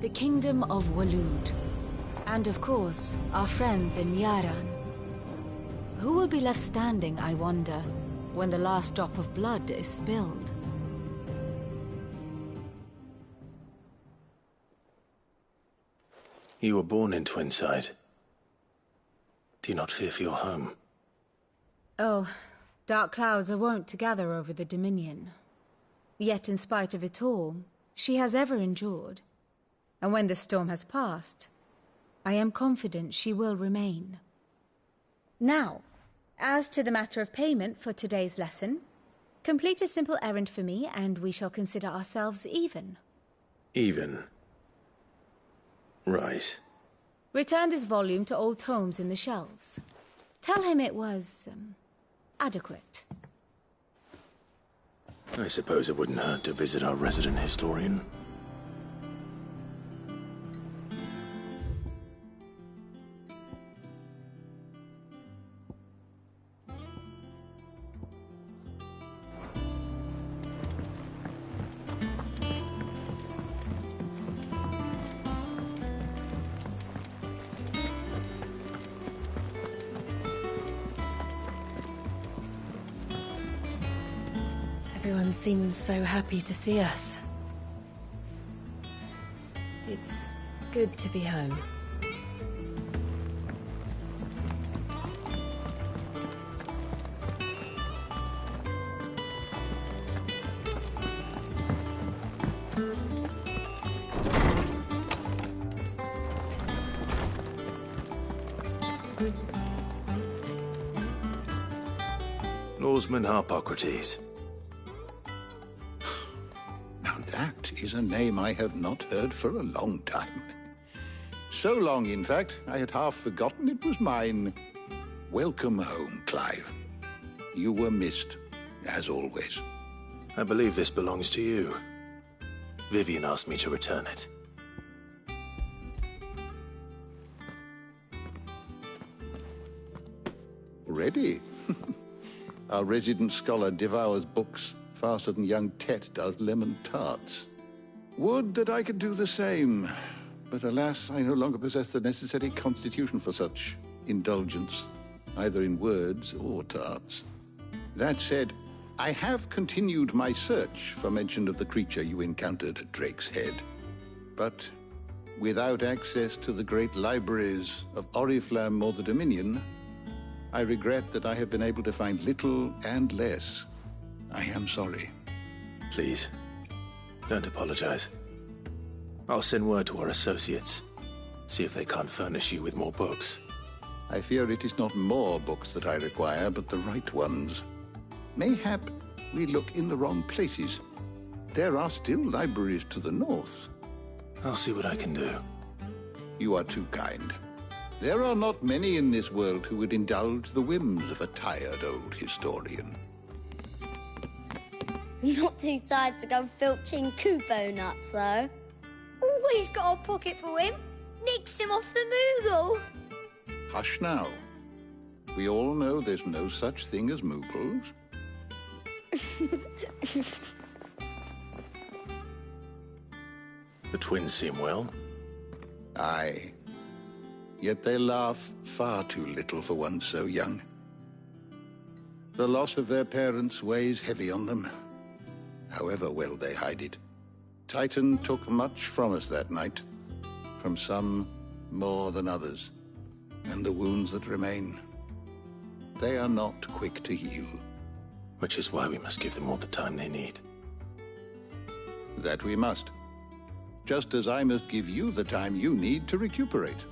the Kingdom of Waloed, and of course, our friends in Yaran. Who will be left standing, I wonder, when the last drop of blood is spilled?
You were born in Twinside. Do you not fear for your home?
Oh, dark clouds are wont to gather over the Dominion. Yet in spite of it all, she has ever endured. And when the storm has passed, I am confident she will remain. Now, as to the matter of payment for today's lesson, complete a simple errand for me and we shall consider ourselves even.
Even? Right.
Return this volume to old tomes in the shelves. Tell him it was, adequate.
I suppose it wouldn't hurt to visit our resident historian.
Everyone seems so happy to see us. It's good to be home.
Norseman Harpocrates.
Now that is a name I have not heard for a long time. So long, in fact, I had half forgotten it was mine. Welcome home, Clive. You were missed, as always.
I believe this belongs to you. Vivian asked me to return it.
Ready? Our resident scholar devours books faster than young Tet does lemon tarts. Would that I could do the same, but alas, I no longer possess the necessary constitution for such indulgence, either in words or tarts. That said, I have continued my search for mention of the creature you encountered at Drake's Head. But without access to the great libraries of Oriflamme or the Dominion, I regret that I have been able to find little and less. I am sorry.
Please, don't apologize. I'll send word to our associates. See if they can't furnish you with more books.
I fear it is not more books that I require, but the right ones. Mayhap we look in the wrong places. There are still libraries to the north.
I'll see what I can do.
You are too kind. There are not many in this world who would indulge the whims of a tired old historian.
Not too tired to go filching Kupo nuts, though. Always got a pocket for him. Nicks him off the Moogle.
Hush now. We all know there's no such thing as Moogles.
The twins seem well.
Aye. Yet they laugh far too little for one so young. The loss of their parents weighs heavy on them, however well they hide it. Titan took much from us that night. From some more than others. And the wounds that remain, they are not quick to heal.
Which is why we must give them all the time they need.
That we must. Just as I must give you the time you need to recuperate.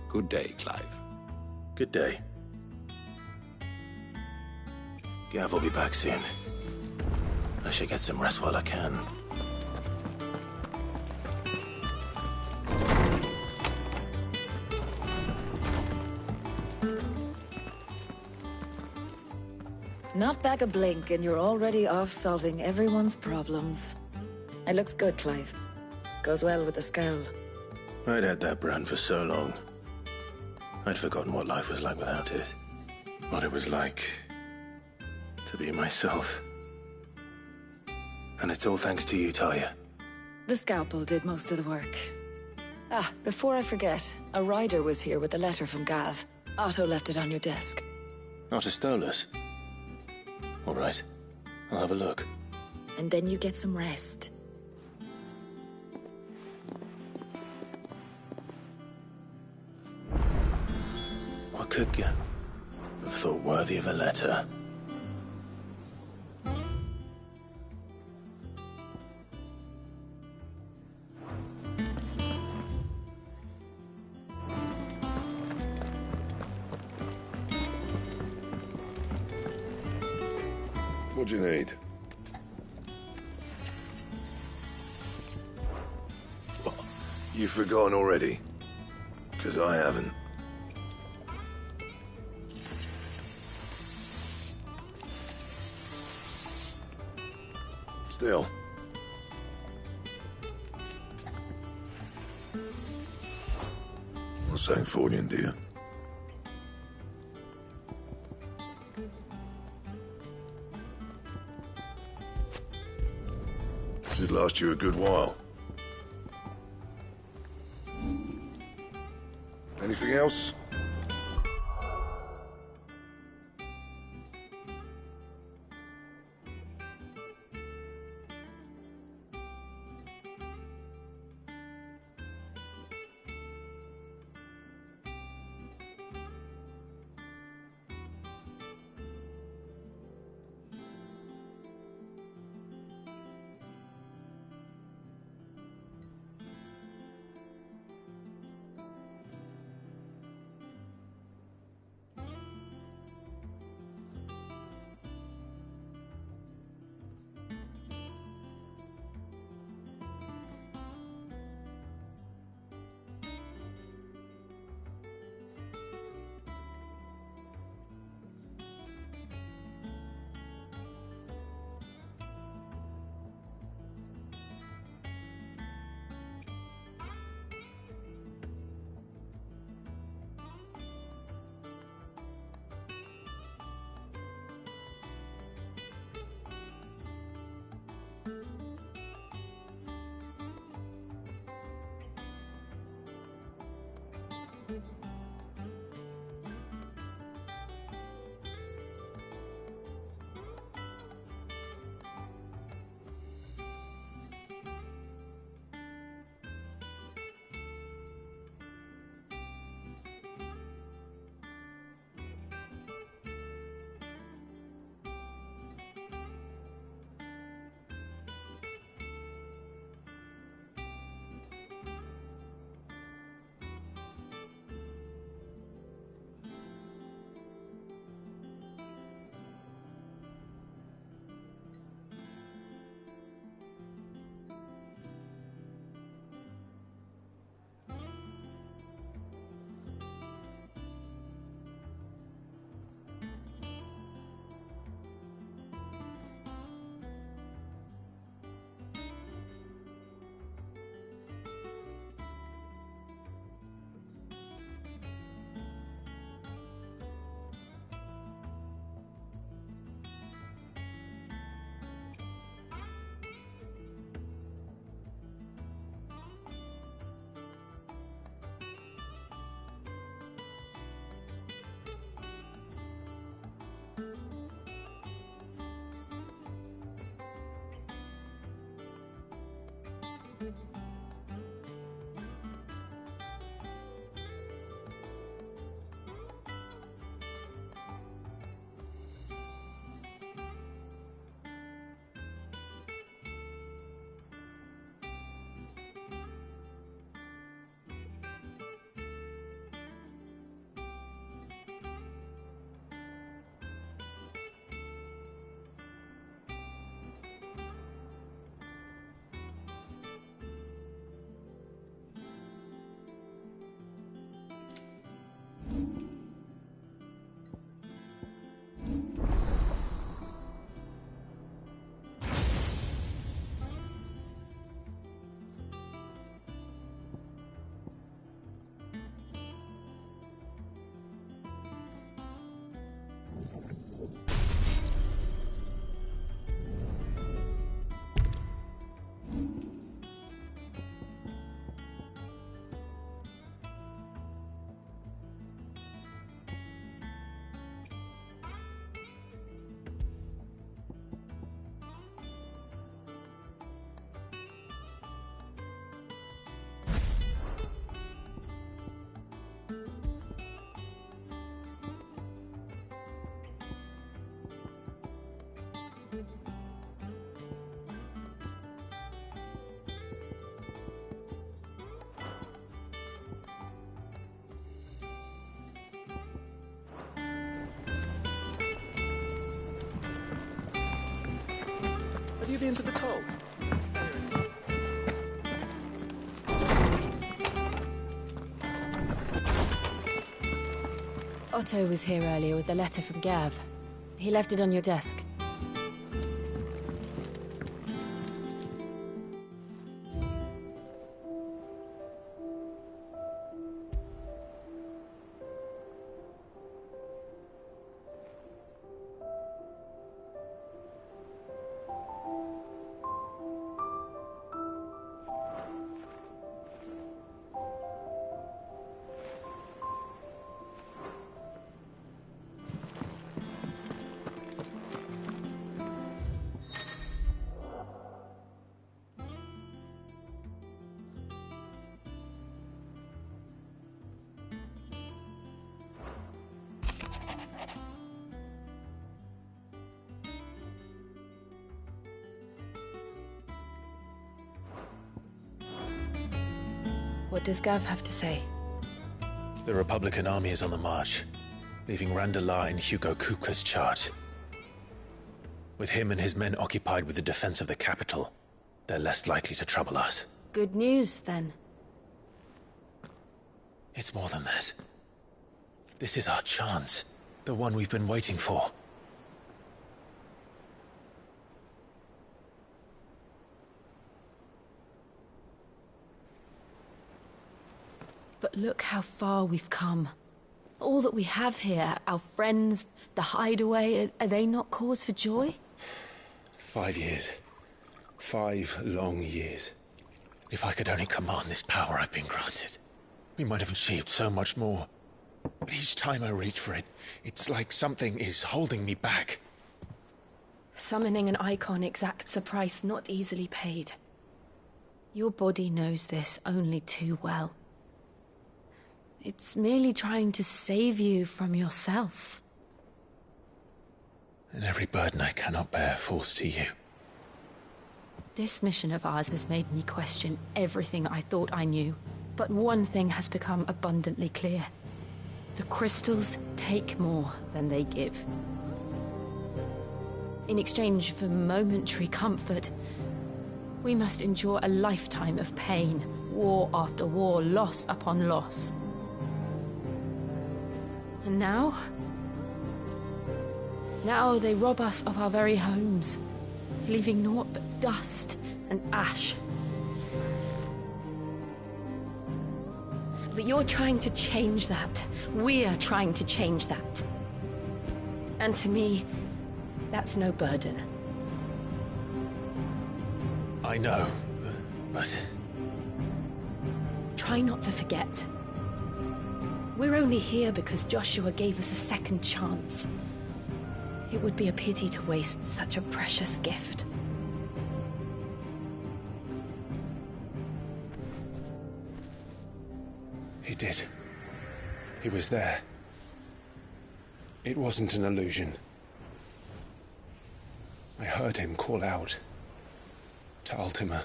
Good day, Clive.
Good day. Gav will be back soon. I should get some rest while I can.
Not back a blink and you're already off solving everyone's problems. It looks good, Clive. Goes well with the scowl.
I'd had that brand for so long. I'd forgotten what life was like without it. What it was like to be myself. And it's all thanks to you, Talia.
The scalpel did most of the work. Ah, before I forget, a rider was here with a letter from Gav. Otto left it on your desk.
Otto stole us. All right. I'll have a look.
And then you get some rest.
What could Gav have thought worthy of a letter?
What do you need? What? You've forgotten already? Because I haven't. Still. Not saying Fordian, do you? Should last you a good while. Anything else?
Have you been to the toll?
Otto was here earlier with a letter from Gav. He left it on your desk. What does Gav have to say?
The Republican army is on the march, leaving Randalar in Hugo Kupka's charge. With him and his men occupied with the defense of the capital, they're less likely to trouble us.
Good news, then.
It's more than that. This is our chance. The one we've been waiting for.
But look how far we've come. All that we have here, our friends, the hideaway, are they not cause for joy?
5 years. 5 long years. If I could only command this power I've been granted, we might have achieved so much more. But each time I reach for it, it's like something is holding me back.
Summoning an icon exacts a price not easily paid. Your body knows this only too well. It's merely trying to save you from yourself.
And every burden I cannot bear falls to you.
This mission of ours has made me question everything I thought I knew. But one thing has become abundantly clear. The crystals take more than they give. In exchange for momentary comfort, we must endure a lifetime of pain, war after war, loss upon loss. And now? Now they rob us of our very homes, leaving naught but dust and ash. But you're trying to change that. We're trying to change that. And to me, that's no burden.
I know, but...
Try not to forget. We're only here because Joshua gave us a second chance. It would be a pity to waste such a precious gift.
did. He was there. It wasn't an illusion. I heard him call out to Ultima.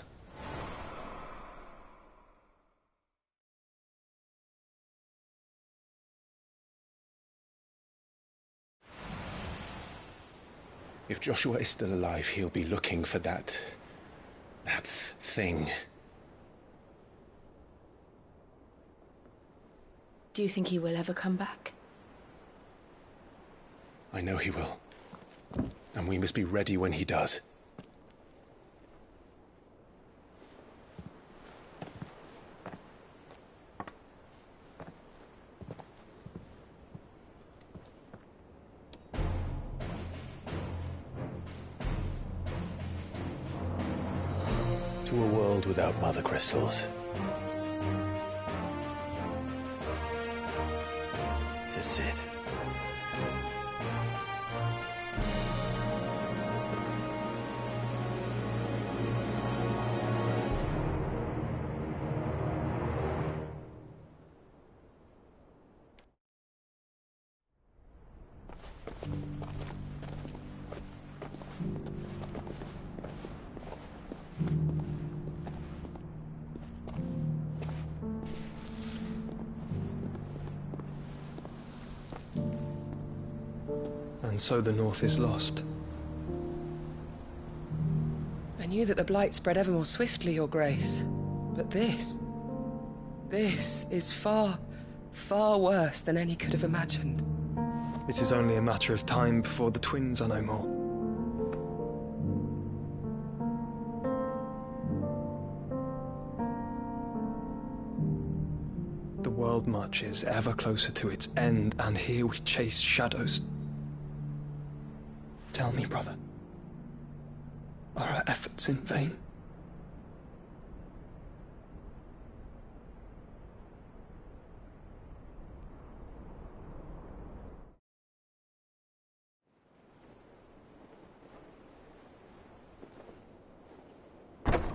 If Joshua is still alive, he'll be looking for that thing.
Do you think he will ever come back?
I know he will. And we must be ready when he does. To a world without mother crystals. To Sid.
And so the North is lost.
I knew that the Blight spread ever more swiftly, Your Grace. But this is far, far worse than any could have imagined.
It is only a matter of time before the twins are no more. The world marches ever closer to its end, and here we chase shadows. Tell me, brother, are our efforts in vain?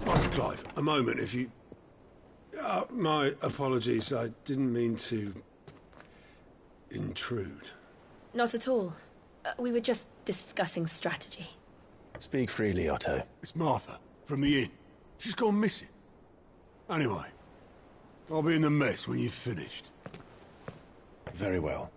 Master Clive, a moment, if you... my apologies, I didn't mean to... intrude.
Not at all. We were just discussing strategy.
Speak freely, Otto.
It's Martha, from the inn. She's gone missing. Anyway, I'll be in the mess when you've finished.
Very well.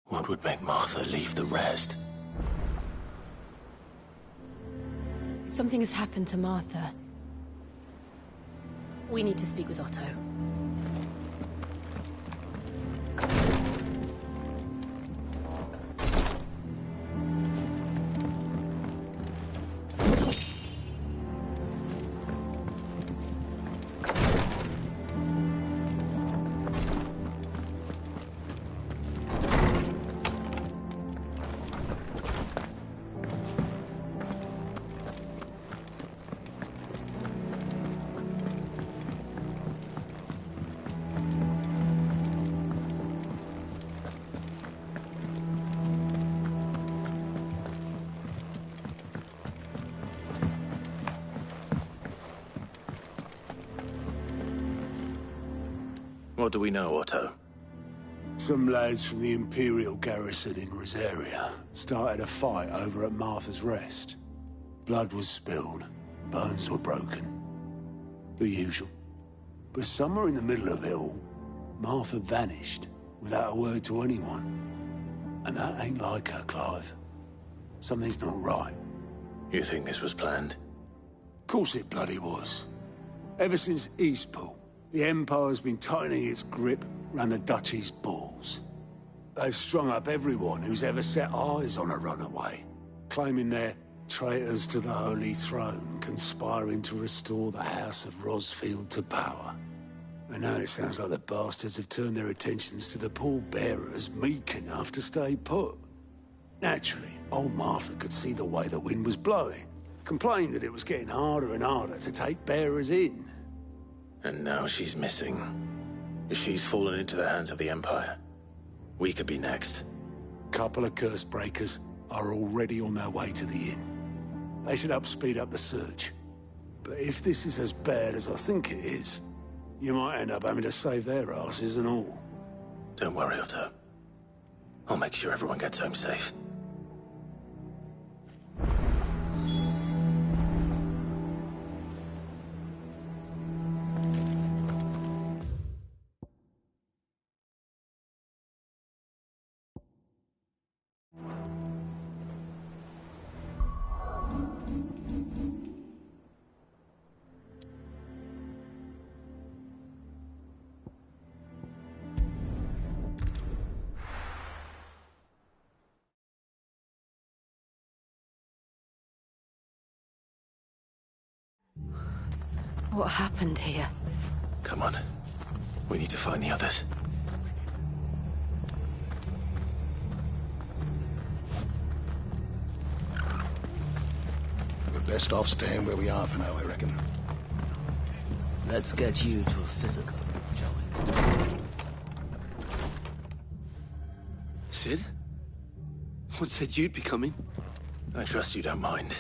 What would make Martha leave the rest?
Something has happened to Martha. We need to speak with Otto.
What do we know, Otto?
Some lads from the Imperial garrison in Rosaria started a fight over at Martha's Rest. Blood was spilled, bones were broken. The usual. But somewhere in the middle of it all, Martha vanished without a word to anyone. And that ain't like her, Clive. Something's not right.
You think this was planned?
Course it bloody was. Ever since Eastpool, the Empire's been tightening its grip round the Duchy's balls. They've strung up everyone who's ever set eyes on a runaway, claiming they're traitors to the Holy Throne, conspiring to restore the House of Rosfield to power. And now it sounds like the bastards have turned their attentions to the pallbearers meek enough to stay put. Naturally, old Martha could see the way the wind was blowing, complained that it was getting harder and harder to take bearers in.
And now she's missing. If she's fallen into the hands of the Empire, we could be next.
Couple of curse breakers are already on their way to the inn. They should help speed up the search. But if this is as bad as I think it is, you might end up having to save their asses and all.
Don't worry, Otto. I'll make sure everyone gets home safe.
What happened here?
Come on. We need to find the others.
We're best off staying where we are for now, I reckon.
Let's get you to a physical, shall we?
Sid? What said you'd be coming?
I trust you don't mind.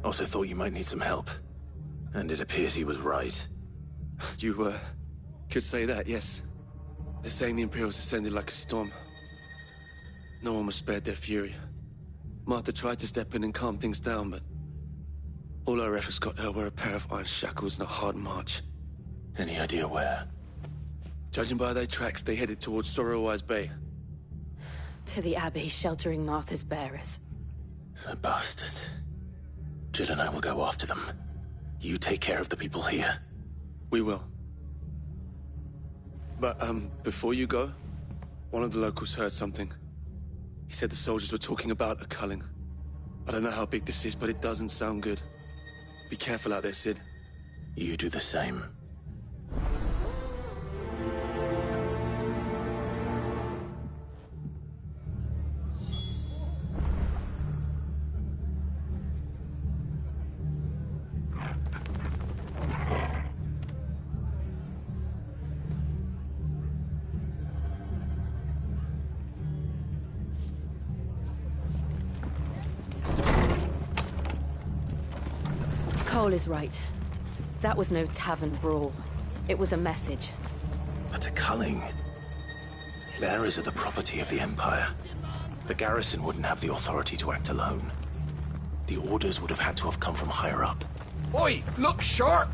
Also thought you might need some help. And it appears he was right.
You, could say that, yes. They're saying the Imperials ascended like a storm. No one was spared their fury. Martha tried to step in and calm things down, but all our efforts got her were a pair of iron shackles and a hard march.
Any idea where?
Judging by their tracks, they headed towards Sorrowwise Bay.
To the Abbey, sheltering Martha's bearers.
The bastards. Jill and I will go after them. You take care of the people here.
We will. But, before you go, one of the locals heard something. He said the soldiers were talking about a culling. I don't know how big this is, but it doesn't sound good. Be careful out there, Sid.
You do the same.
Cole is right. That was no tavern brawl. It was a message.
But a culling? Bearers are the property of the Empire. The garrison wouldn't have the authority to act alone. The orders would have had to have come from higher up.
Oi, look sharp!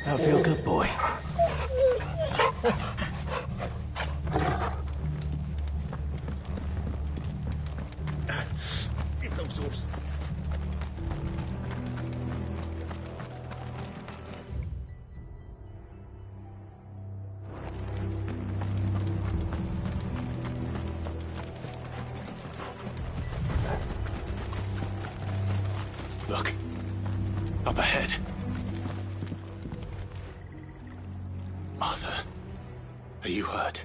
Now feel good, boy.
Give those horses.
Look. Up ahead. Martha, are you hurt?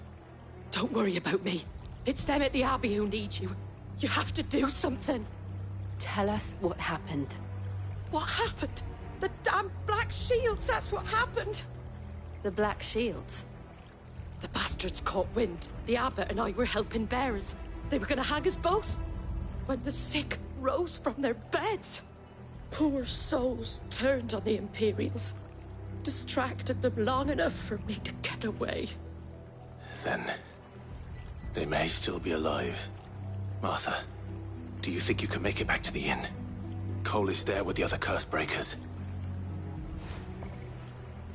Don't worry about me. It's them at the Abbey who need you. You have to do something. Tell us what happened.
What happened? The damn Black Shields, that's what happened.
The Black Shields?
The bastards caught wind. The abbot and I were helping bearers. They were gonna hang us both. When the sick rose from their beds, poor souls turned on the Imperials. Distracted them long enough for me to get away.
Then, they may still be alive. Martha, do you think you can make it back to the inn? Cole is there with the other curse breakers.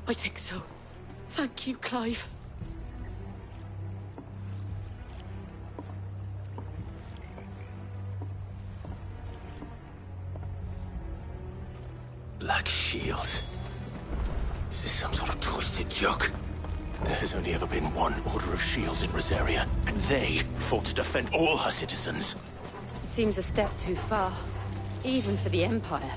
I think so. Thank you, Clive.
Black Shields. Is this some sort of twisted joke? There has only ever been one Order of Shields in Rosaria, and they fought to defend all her citizens.
It seems a step too far. Even for the Empire.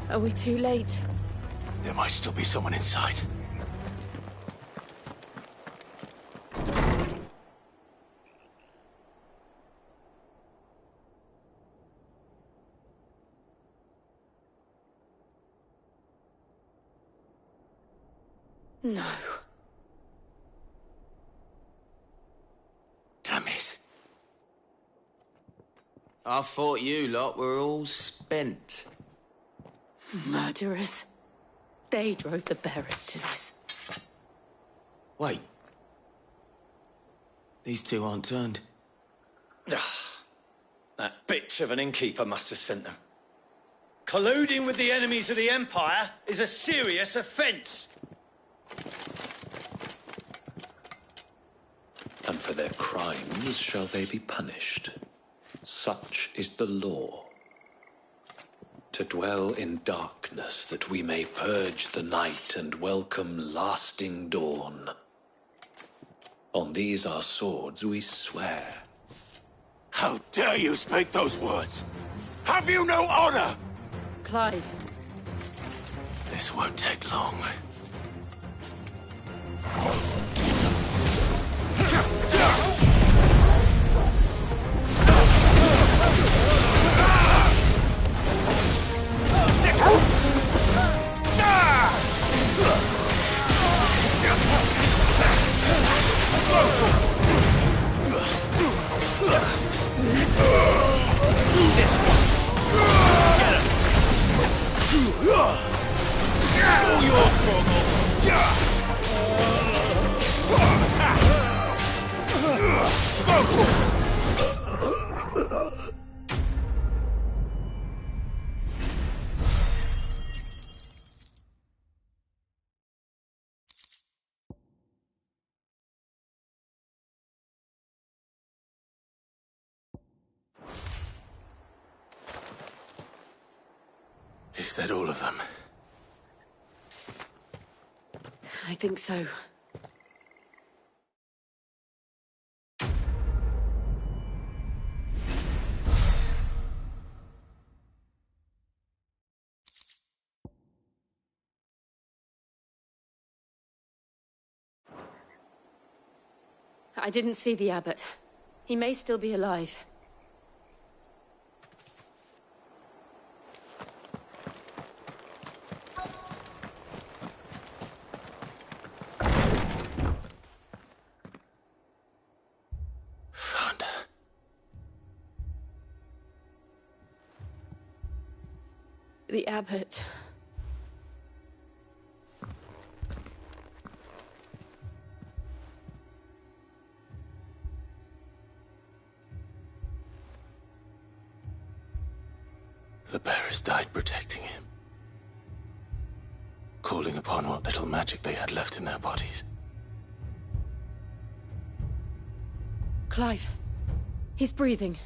Are we too late?
There might still be someone inside.
No.
Damn it.
I thought you lot were all spent.
Murderers. They drove the bearers to this.
Wait. These two aren't turned.
That bitch of an innkeeper must have sent them. Colluding with the enemies of the Empire is a serious offence.
And for their crimes shall they be punished. Such is the law. To dwell in darkness that we may purge the night and welcome lasting dawn. On these our swords we swear.
How dare you speak those words? Have you no honor?
Clive.
This won't take long. This one. Get him. All yours, Is that all of them?
I think so. I didn't see the abbot. He may still be alive. The abbot.
The bearers died protecting him. Calling upon what little magic they had left in their bodies.
Clive. He's breathing.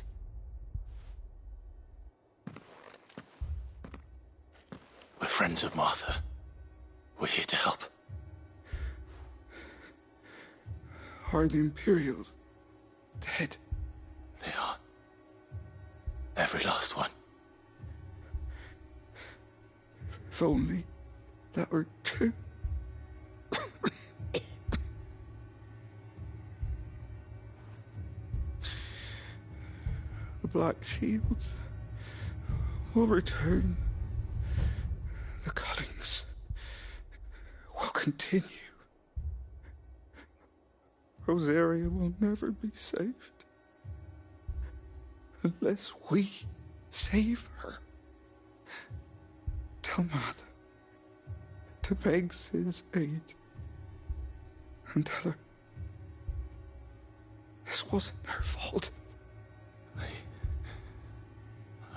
We're friends of Martha. We're here to help.
Are the Imperials dead?
They are. Every last one.
If only that were true. The Black Shields will return. The cuttings will continue. Rosaria will never be saved unless we save her. Tell Mother to beg Sid's aid and tell her this wasn't her fault.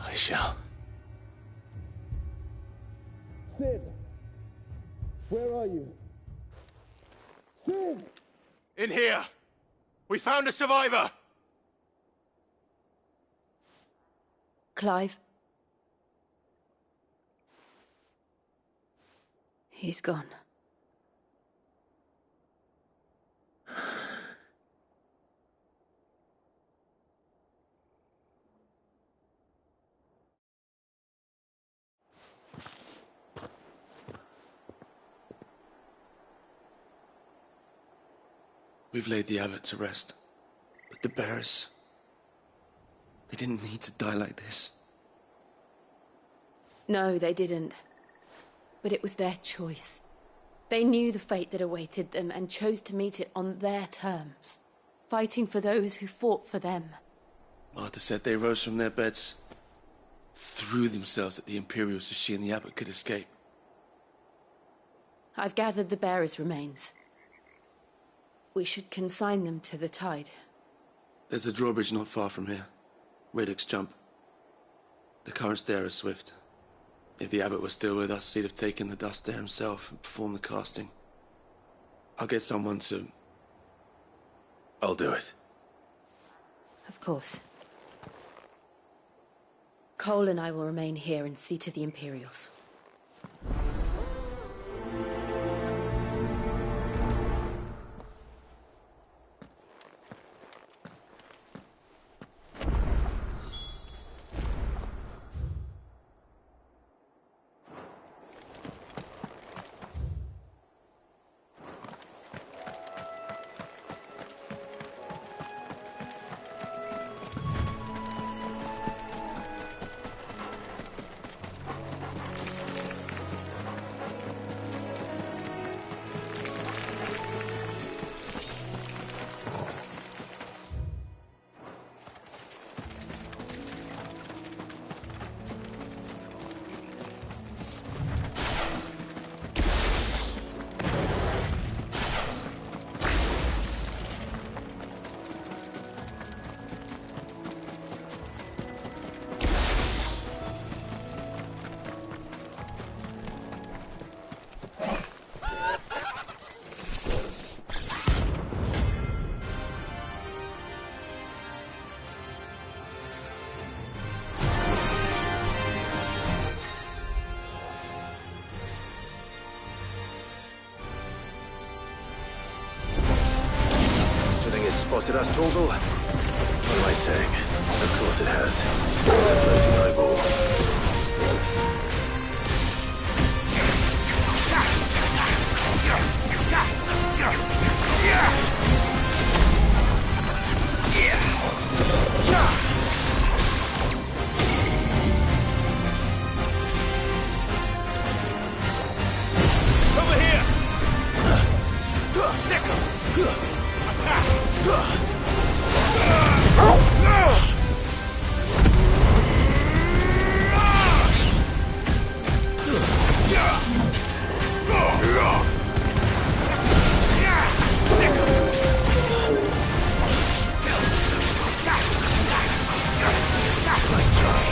I shall.
Sid! Where are you? Sid!
In here! We found a survivor!
Clive? He's gone.
We've laid the abbot to rest. But the bearers... they didn't need to die like this.
No, they didn't. But it was their choice. They knew the fate that awaited them and chose to meet it on their terms, fighting for those who fought for them.
Martha said they rose from their beds, threw themselves at the Imperials so she and the abbot could escape.
I've gathered the bearers' remains. We should consign them to the tide.
There's a drawbridge not far from here. Radix Jump. The currents there are swift. If the abbot was still with us, he'd have taken the dust there himself and performed the casting. I'll get someone to...
I'll do it.
Of course. Cole and I will remain here and see to the Imperials.
Spotted us, Torgal? What am I saying? Of course it has. It's a floating eyeball.
Over here! Sickle! Attack!
Nice try.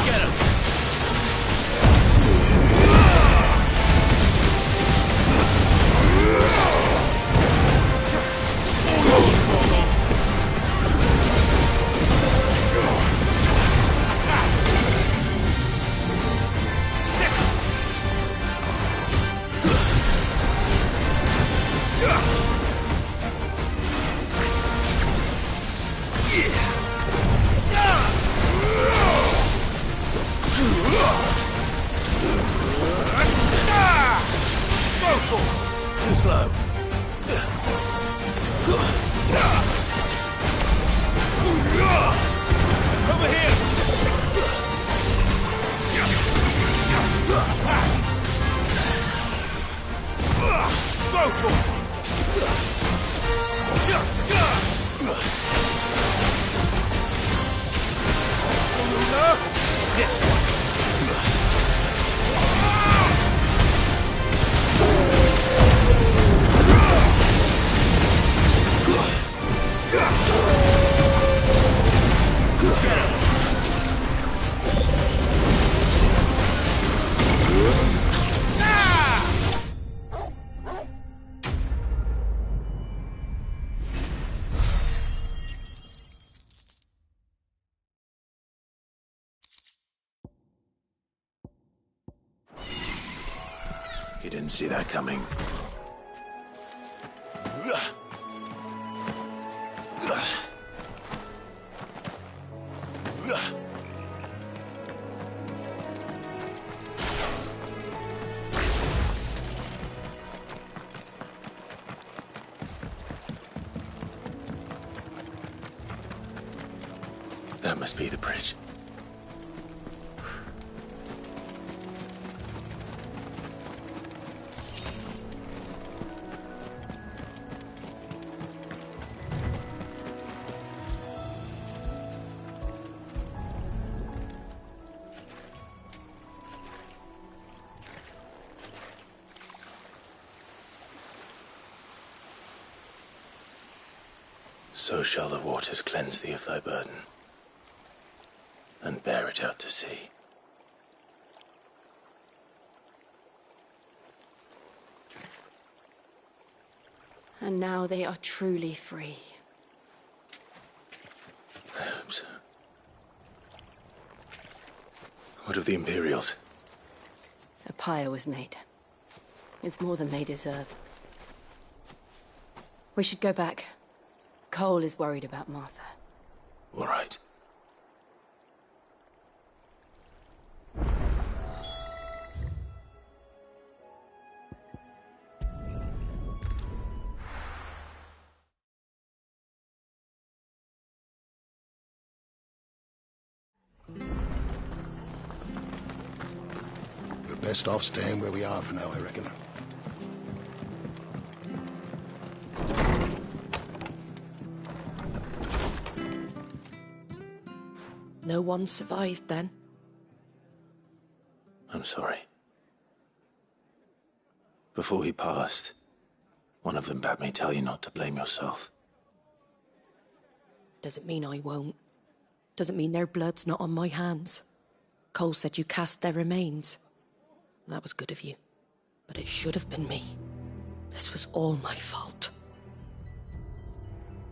Get him!
Too slow.
Over here!
This one. You didn't see that coming. That must be the bridge. So shall the waters cleanse thee of thy burden, and bear it out to sea.
And now they are truly free.
I hope so. What of the Imperials?
A pyre was made. It's more than they deserve. We should go back. Cole is worried about Martha.
All right.
We're best off staying where we are for now, I reckon.
No one survived then?
I'm sorry. Before he passed, one of them bade me tell you not to blame yourself.
Doesn't mean I won't. Doesn't mean their blood's not on my hands. Cole said you cast their remains. That was good of you. But it should have been me. This was all my fault.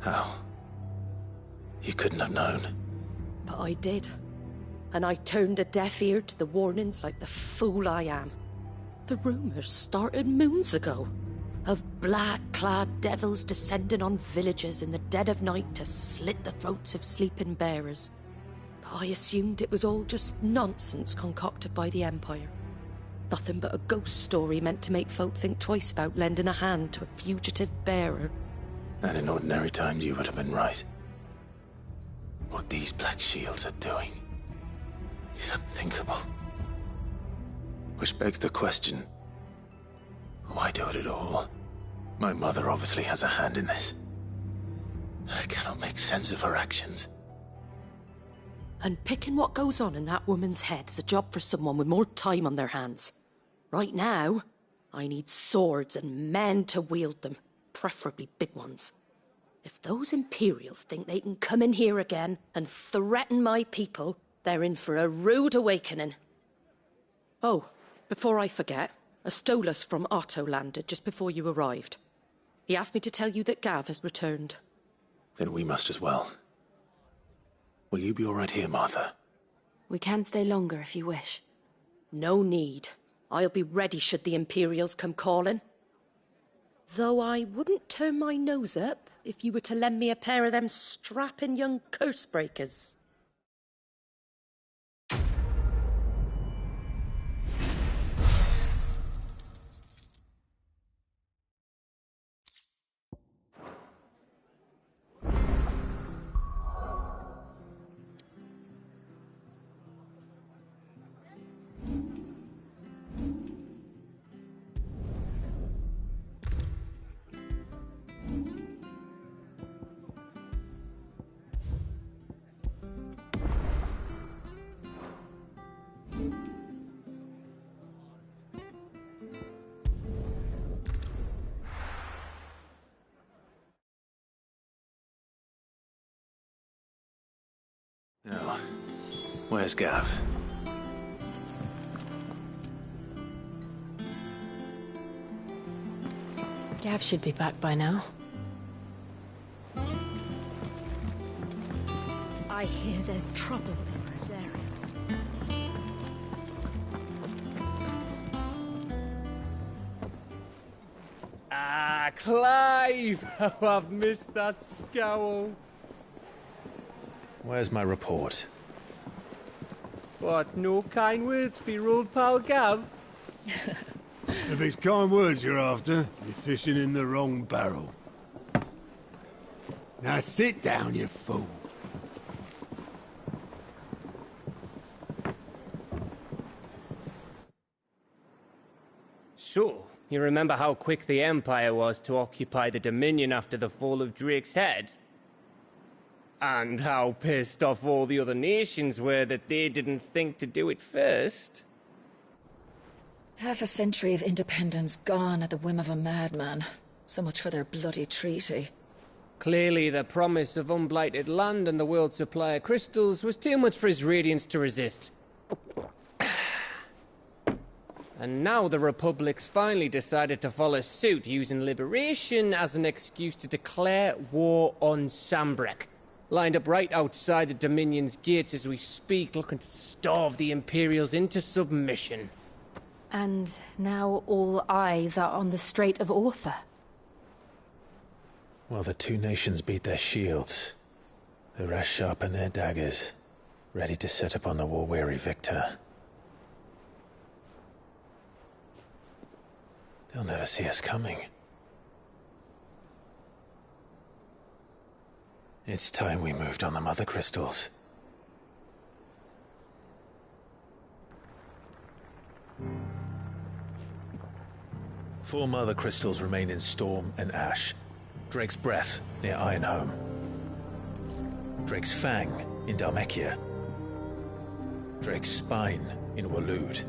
How? You couldn't have known.
But I did. And I turned a deaf ear to the warnings like the fool I am. The rumours started moons ago. Of black-clad devils descending on villages in the dead of night to slit the throats of sleeping bearers. But I assumed it was all just nonsense concocted by the Empire. Nothing but a ghost story meant to make folk think twice about lending a hand to a fugitive bearer.
And in ordinary times you would have been right. What these Black Shields are doing is unthinkable. Which begs the question, why do it at all? My mother obviously has a hand in this. I cannot make sense of her actions.
And picking what goes on in that woman's head is a job for someone with more time on their hands. Right now, I need swords and men to wield them, preferably big ones. If those Imperials think they can come in here again and threaten my people, they're in for a rude awakening. Oh, before I forget, a Stolas from Otto landed just before you arrived. He asked me to tell you that Gav has returned.
Then we must as well. Will you be all right here, Martha?
We can stay longer if you wish.
No need. I'll be ready should the Imperials come calling. Though I wouldn't turn my nose up if you were to lend me a pair of them strapping young curse-breakers.
Now, where's Gav?
Gav should be back by now.
I hear there's trouble in Rosaria.
Clive! Oh, I've missed that scowl.
Where's my report?
What, no kind words for your old pal Gav?
If it's kind words you're after, you're fishing in the wrong barrel. Now sit down, you fool.
So, you remember how quick the Empire was to occupy the Dominion after the fall of Drake's head? And how pissed off all the other nations were that they didn't think to do it first?
Half a century of independence gone at the whim of a madman. So much for their bloody treaty.
Clearly, the promise of unblighted land and the world's supply of crystals was too much for his radiance to resist. And now the Republic's finally decided to follow suit, using liberation as an excuse to declare war on Sambrek. Lined up right outside the Dominion's gates as we speak, looking to starve the Imperials into submission.
And now all eyes are on the Strait of Author.
While the two nations beat their shields, the rest sharpen their daggers, ready to set upon the war-weary victor. They'll never see us coming. It's time we moved on the Mother Crystals. Four Mother Crystals remain in Storm and Ash. Drake's Breath near Ironhome. Drake's Fang in Dhalmekia. Drake's Spine in Waloed.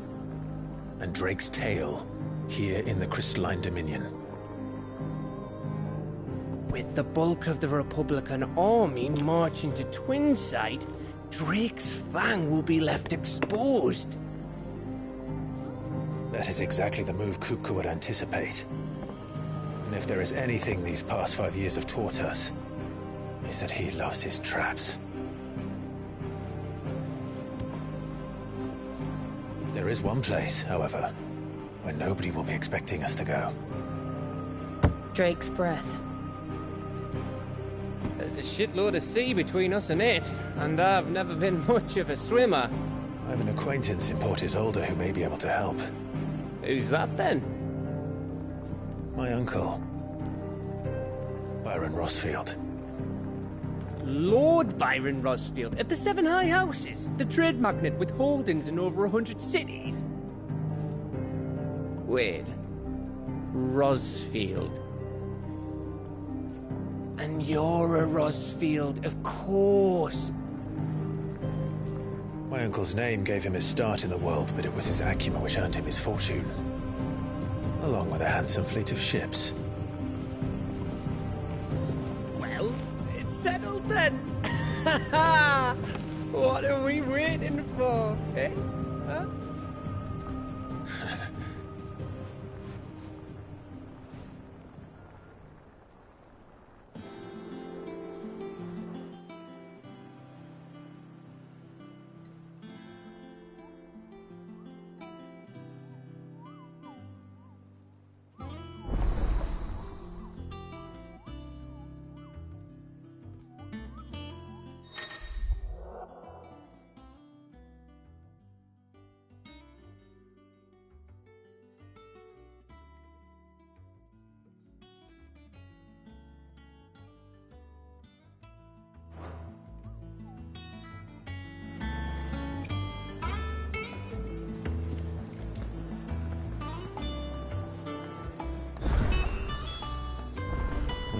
And Drake's Tail here in the Crystalline Dominion.
With the bulk of the Republican army marching to Twinside, Drake's Fang will be left exposed.
That is exactly the move Kupka would anticipate. And if there is anything these past 5 years have taught us, is that he loves his traps. There is one place, however, where nobody will be expecting us to go.
Drake's Breath.
There's a shitload of sea between us and it, and I've never been much of a swimmer.
I have an acquaintance in Port Isolde who may be able to help.
Who's that then?
My uncle, Byron Rosfield.
Lord Byron Rosfield of the Seven High Houses, the trade magnate with holdings in over 100 cities. Wait, Rosfield. And you're a Rosfield, of course.
My uncle's name gave him his start in the world, but it was his acumen which earned him his fortune. Along with a handsome fleet of ships.
Well, it's settled then. What are we waiting for, eh? Huh?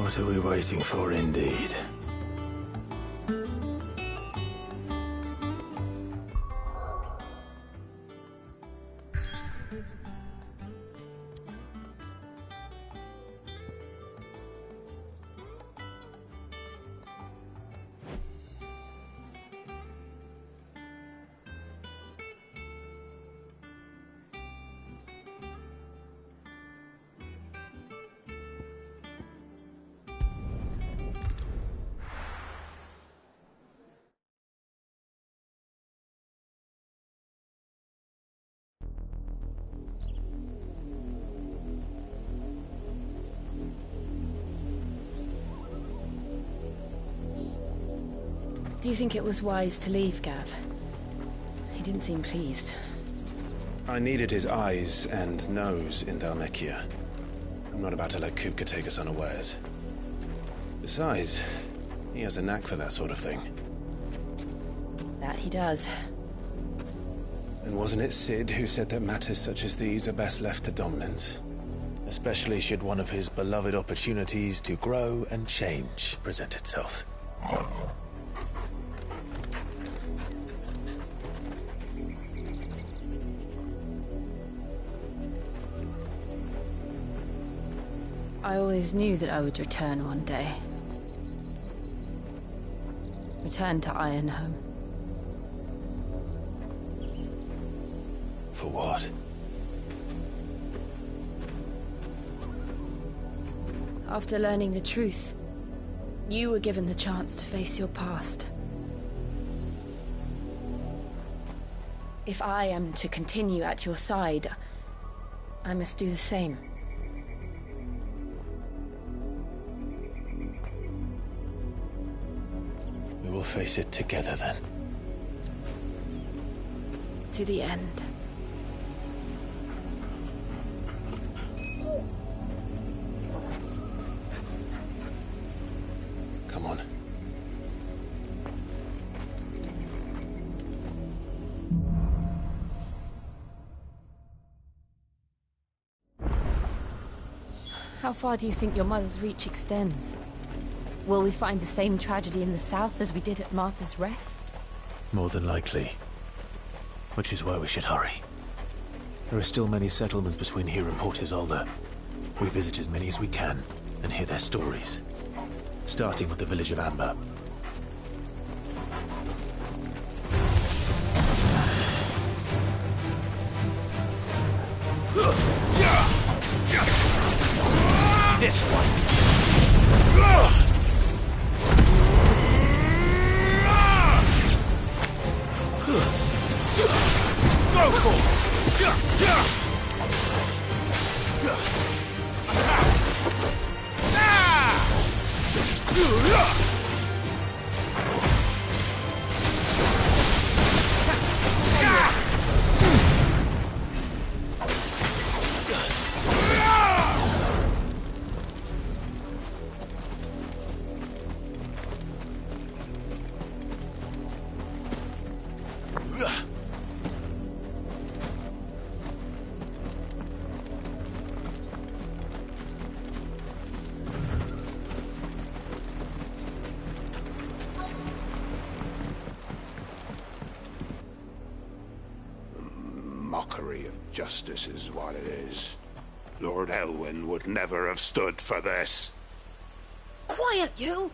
What are we waiting for, indeed?
Do you think it was wise to leave, Gav? He didn't seem pleased.
I needed his eyes and nose in Dhalmekia. I'm not about to let Kupka take us unawares. Besides, he has a knack for that sort of thing.
That he does.
And wasn't it Sid who said that matters such as these are best left to dominance? Especially should one of his beloved opportunities to grow and change present itself.
I always knew that I would return one day. Return to Ironhome.
For what?
After learning the truth, you were given the chance to face your past. If I am to continue at your side, I must do the same.
We will face it together then.
To the end.
Come on.
How far do you think your mother's reach extends? Will we find the same tragedy in the south as we did at Martha's Rest?
More than likely. Which is why we should hurry. There are still many settlements between here and Port Isolde. We visit as many as we can and hear their stories. Starting with the village of Amber.
This one. Go for
Mockery of justice is what it is. Lord Elwyn would never have stood for this.
Quiet, you!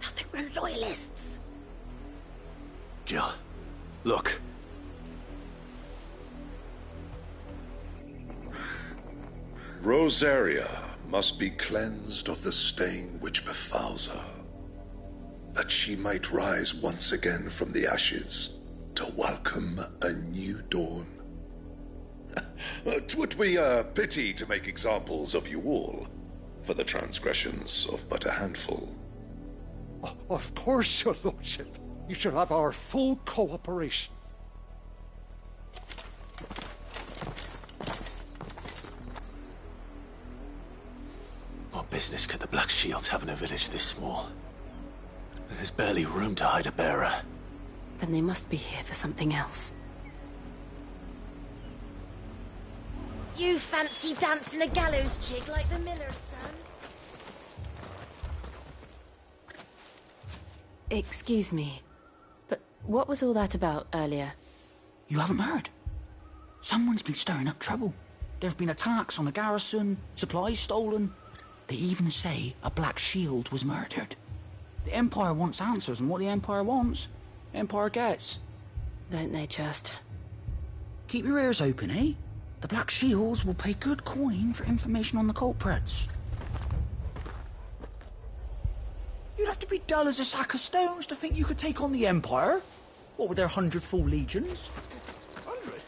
I think we're loyalists.
Jill, look.
Rosaria must be cleansed of the stain which befouls her, that she might rise once again from the ashes to welcome a new dawn. 'Twould be a pity to make examples of you all, for the transgressions of but a handful.
Of course, your lordship. You shall have our full cooperation.
What business could the Black Shields have in a village this small? There's barely room to hide a bearer.
Then they must be here for something else.
You fancy dancing a gallows jig like the miller's son?
Excuse me, but what was all that about earlier?
You haven't heard? Someone's been stirring up trouble. There have been attacks on the garrison, supplies stolen. They even say a Black Shield was murdered. The Empire wants answers, and what the Empire wants, Empire gets.
Don't they just?
Keep your ears open, eh? The Black Shields will pay good coin for information on the culprits. You'd have to be dull as a sack of stones to think you could take on the Empire. What with their 100 full legions? 100?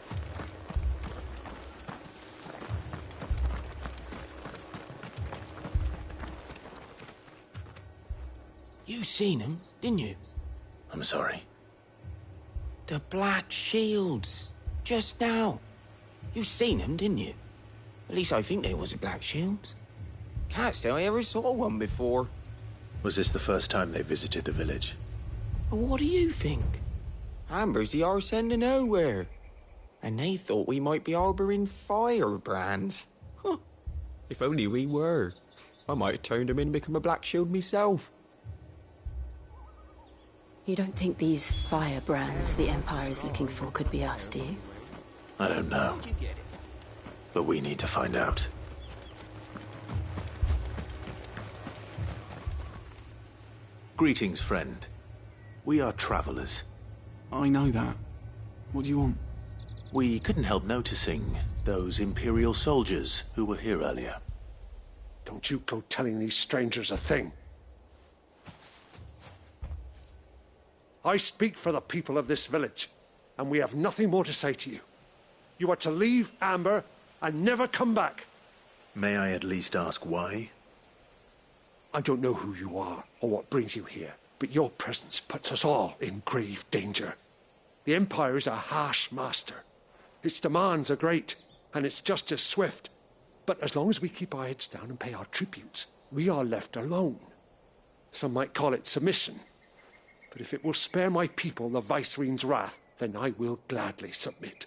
You seen him, didn't you?
I'm sorry.
The Black Shields. Just now. You seen them, didn't you? At least I think they was the Black Shields. Can't say I ever saw one before.
Was this the first time they visited the village?
What do you think? Amber's the arse end of nowhere. And they thought we might be harbouring firebrands. Huh. If only we were. I might have turned them in and become a Black Shield myself.
You don't think these firebrands the Empire is looking for could be us, do you?
I don't know. But we need to find out. Greetings, friend. We are travelers.
I know that. What do you want?
We couldn't help noticing those Imperial soldiers who were here earlier.
Don't you go telling these strangers a thing. I speak for the people of this village, and we have nothing more to say to you. You are to leave Amber and never come back.
May I at least ask why?
I don't know who you are or what brings you here, but your presence puts us all in grave danger. The Empire is a harsh master. Its demands are great, and its justice swift. But as long as we keep our heads down and pay our tributes, we are left alone. Some might call it submission. But if it will spare my people the Viceroy's wrath, then I will gladly submit.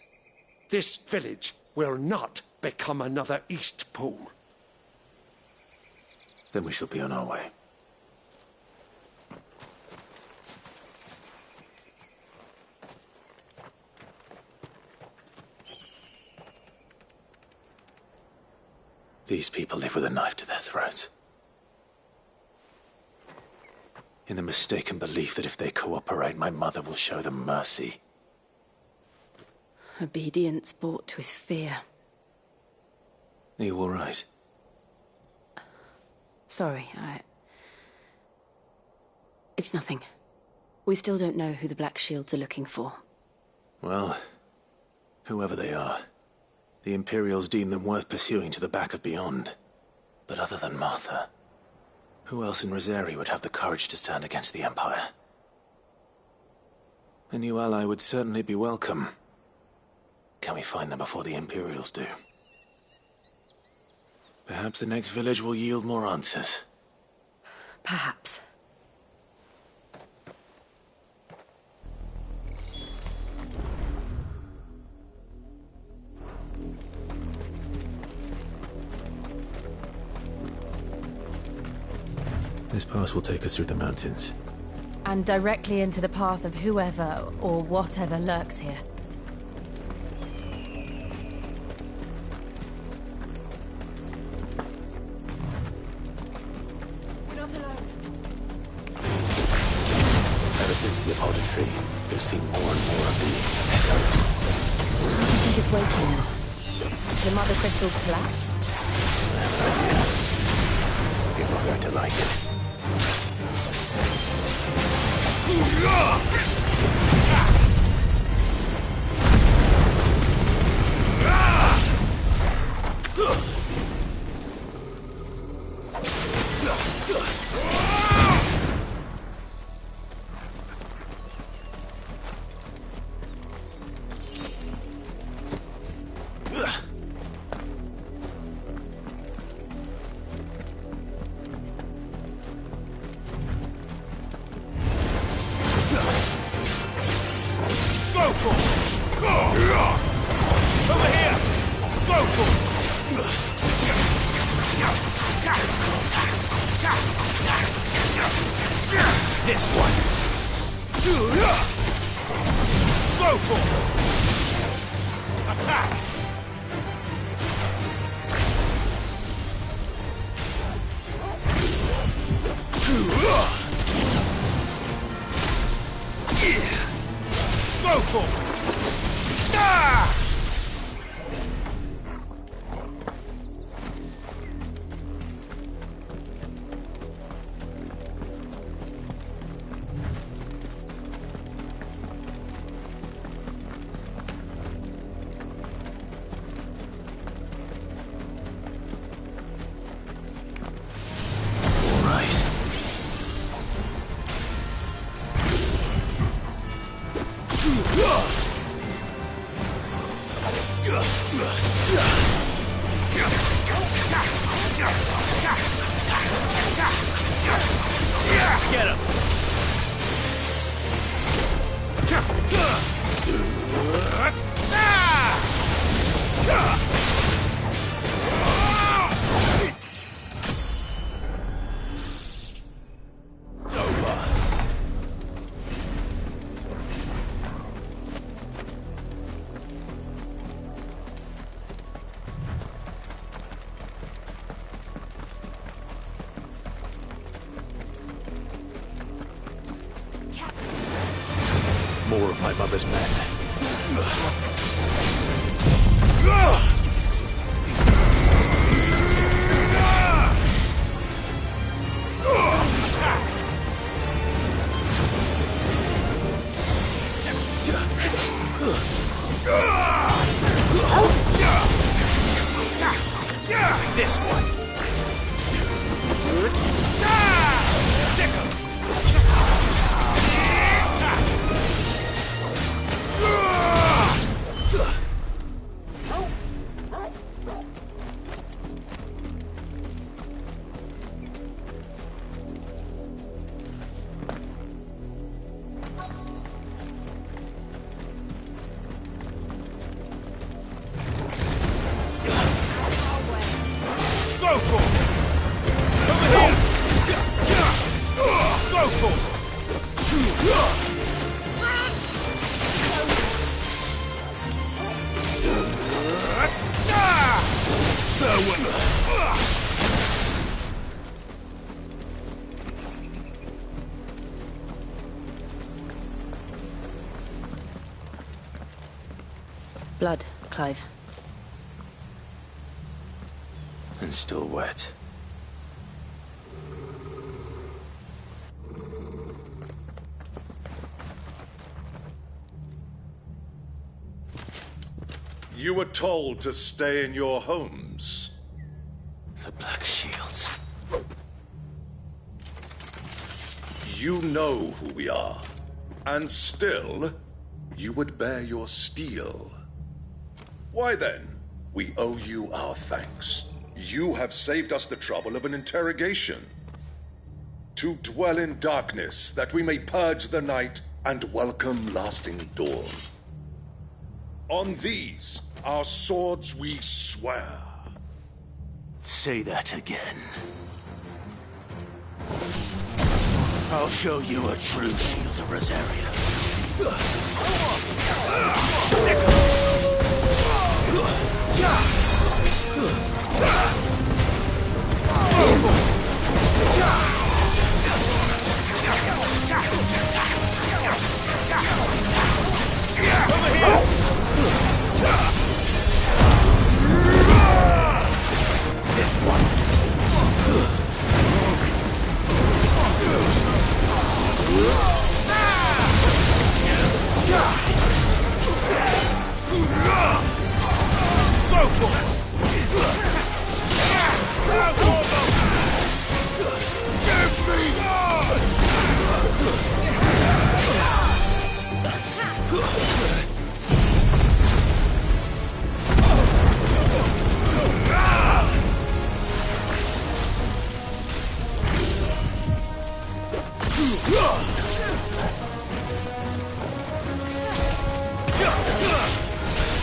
This village will not become another Eastpool.
Then we shall be on our way. These people live with a knife to their throats. In the mistaken belief that if they cooperate, my mother will show them mercy.
Obedience bought with fear.
Are you all right?
Sorry, It's nothing. We still don't know who the Black Shields are looking for.
Well, whoever they are, the Imperials deem them worth pursuing to the back of beyond. But other than Martha, who else in Rosari would have the courage to stand against the Empire? A new ally would certainly be welcome. Can we find them before the Imperials do? Perhaps the next village will yield more answers.
Perhaps.
This pass will take us through the mountains.
And directly into the path of whoever or whatever lurks here.
We're not alone.
Ever since the pt.3, we've seen more and more of these echoes.
What do you think is waking them? The mother crystals collapse?
I have an idea. You're not going to like it.
This one. Go for it. Attack. Go for it. Ah! Get him! It's over.
More of my mother's men.
This one. Go for it! Over here! Go for it!
Blood, Clive.
And still wet.
You were told to stay in your homes.
The Black Shields.
You know who we are. And still, you would bear your steel. Why then, we owe you our thanks. You have saved us the trouble of an interrogation. To dwell in darkness, that we may purge the night and welcome lasting dawn. On these, our swords we swear.
Say that again. I'll show you a true shield of Rosaria.
Over here! This one! Go for it!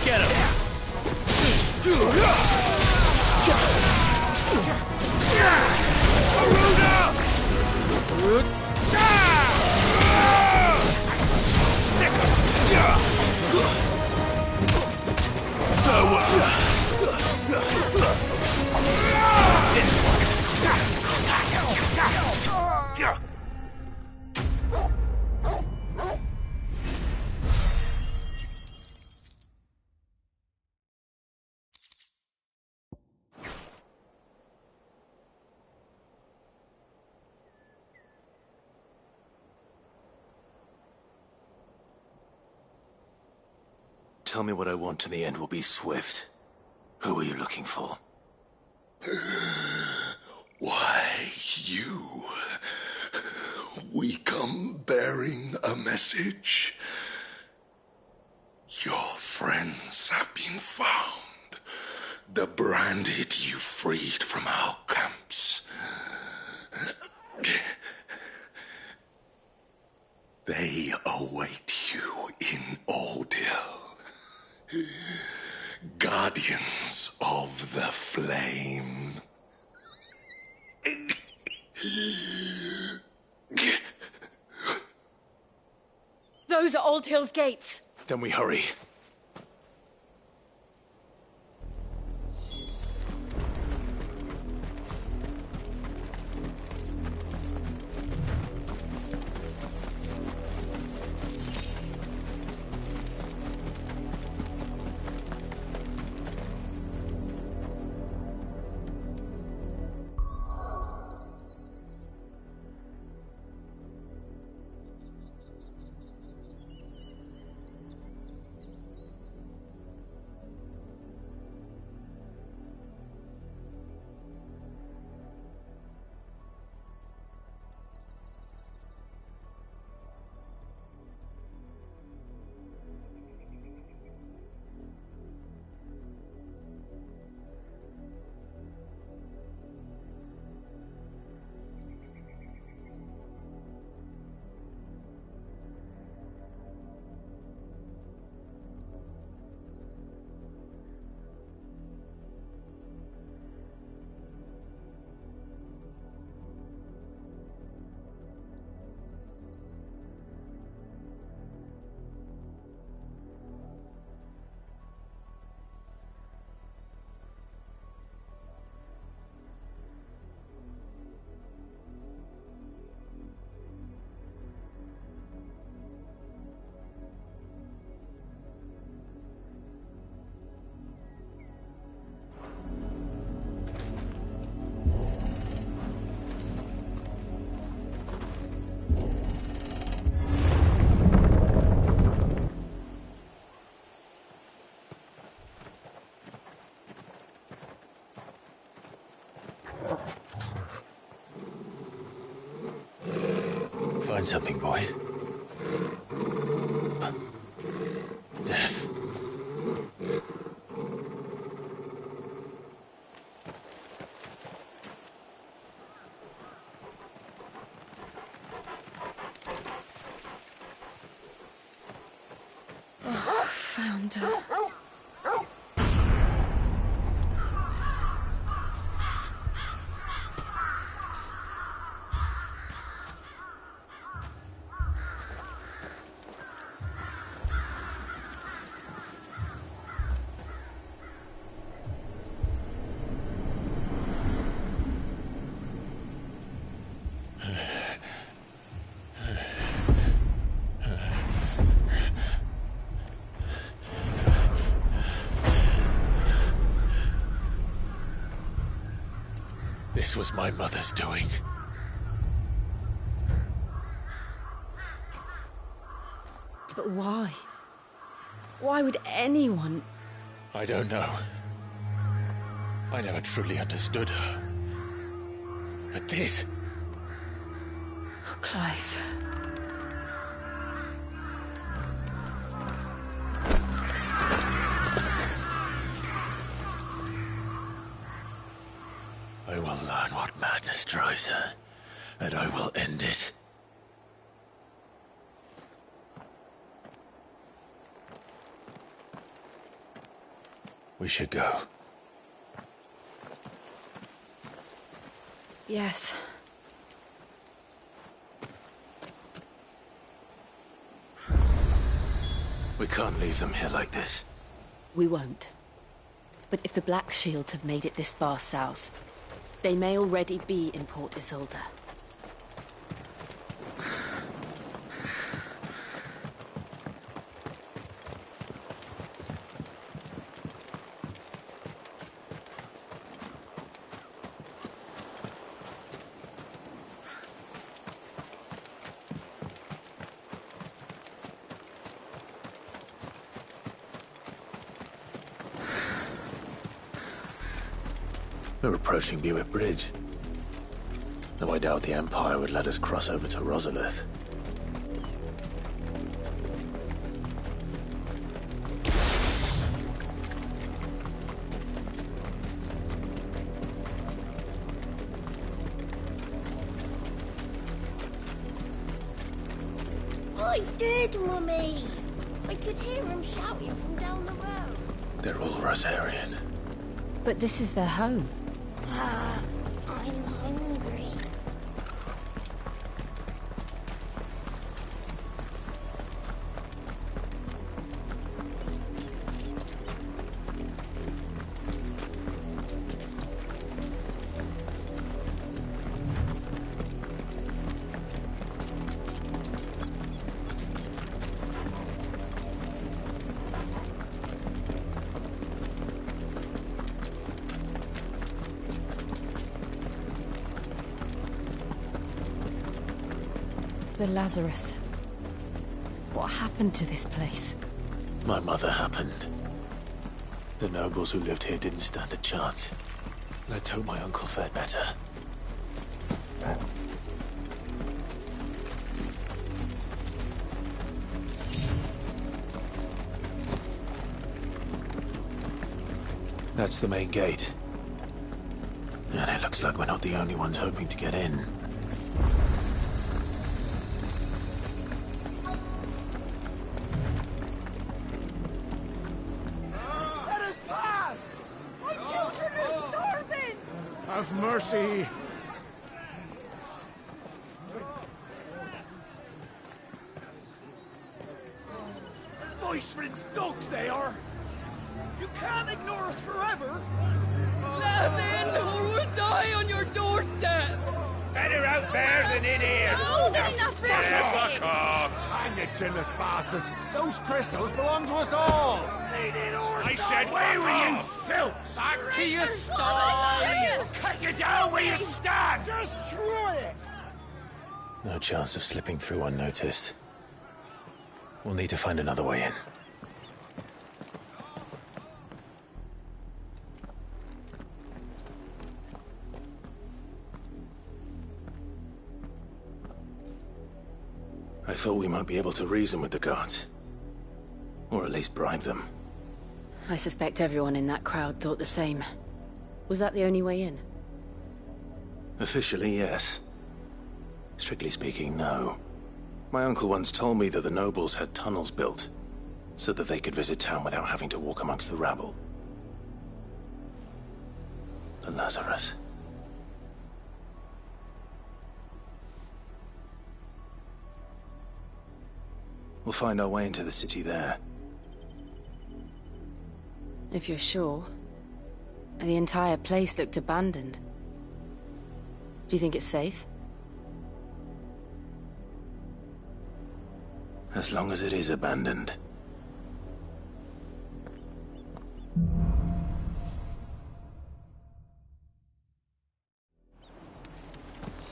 Get him!
Tell me what I want and the end will be swift. Who are you looking for?
Why, you. We come bearing a message. Your friends Guardians have been found. The branded you freed from our camps. They await you in Ordeal. Guardians of the Flame.
Those are Old Hill's gates.
Then we hurry.
Find something, boy. Death.
Oh, found her.
This was my mother's doing.
But why? Why would anyone...
I don't know. I never truly understood her. But this...
Oh, Clive.
I will learn what madness drives her, and I will end it. We should go.
Yes.
We can't leave them here like this.
We won't. But if the Black Shields have made it this far south, they may already be in Port Isolde.
We're approaching Buick Bridge. Though I doubt the Empire would let us cross over to Rosalith.
I did, Mummy. I could hear him shouting from down the road.
They're all Rosarian.
But this is their home.
I'm hungry.
The Lazarus. What happened to this place?
My mother happened. The nobles who lived here didn't stand a chance. Let's hope my uncle fared better. That's the main gate. And it looks like we're not the only ones hoping to get in.
Let us pass! My children are starving!
Have mercy.
Voice for dogs they are! You can't ignore us forever!
Let us in, or we'll die on your doorstep!
Better out there than in here!
More than enough room to sit!
Fuck off!
Hang it, Jimmers bastards. Those crystals belong to us all.
I said, away with you, filth! Back to your sties! Cut you down where you stand! Destroy it!
No chance of slipping through unnoticed. We'll need to find another way in. I thought we might be able to reason with the guards. Or at least bribe them.
I suspect everyone in that crowd thought the same. Was that the only way in?
Officially, yes. Strictly speaking, no. My uncle once told me that the nobles had tunnels built, so that they could visit town without having to walk amongst the rabble. The Lazarus. We'll find our way into the city there.
If you're sure. The entire place looked abandoned. Do you think it's safe?
As long as it is abandoned.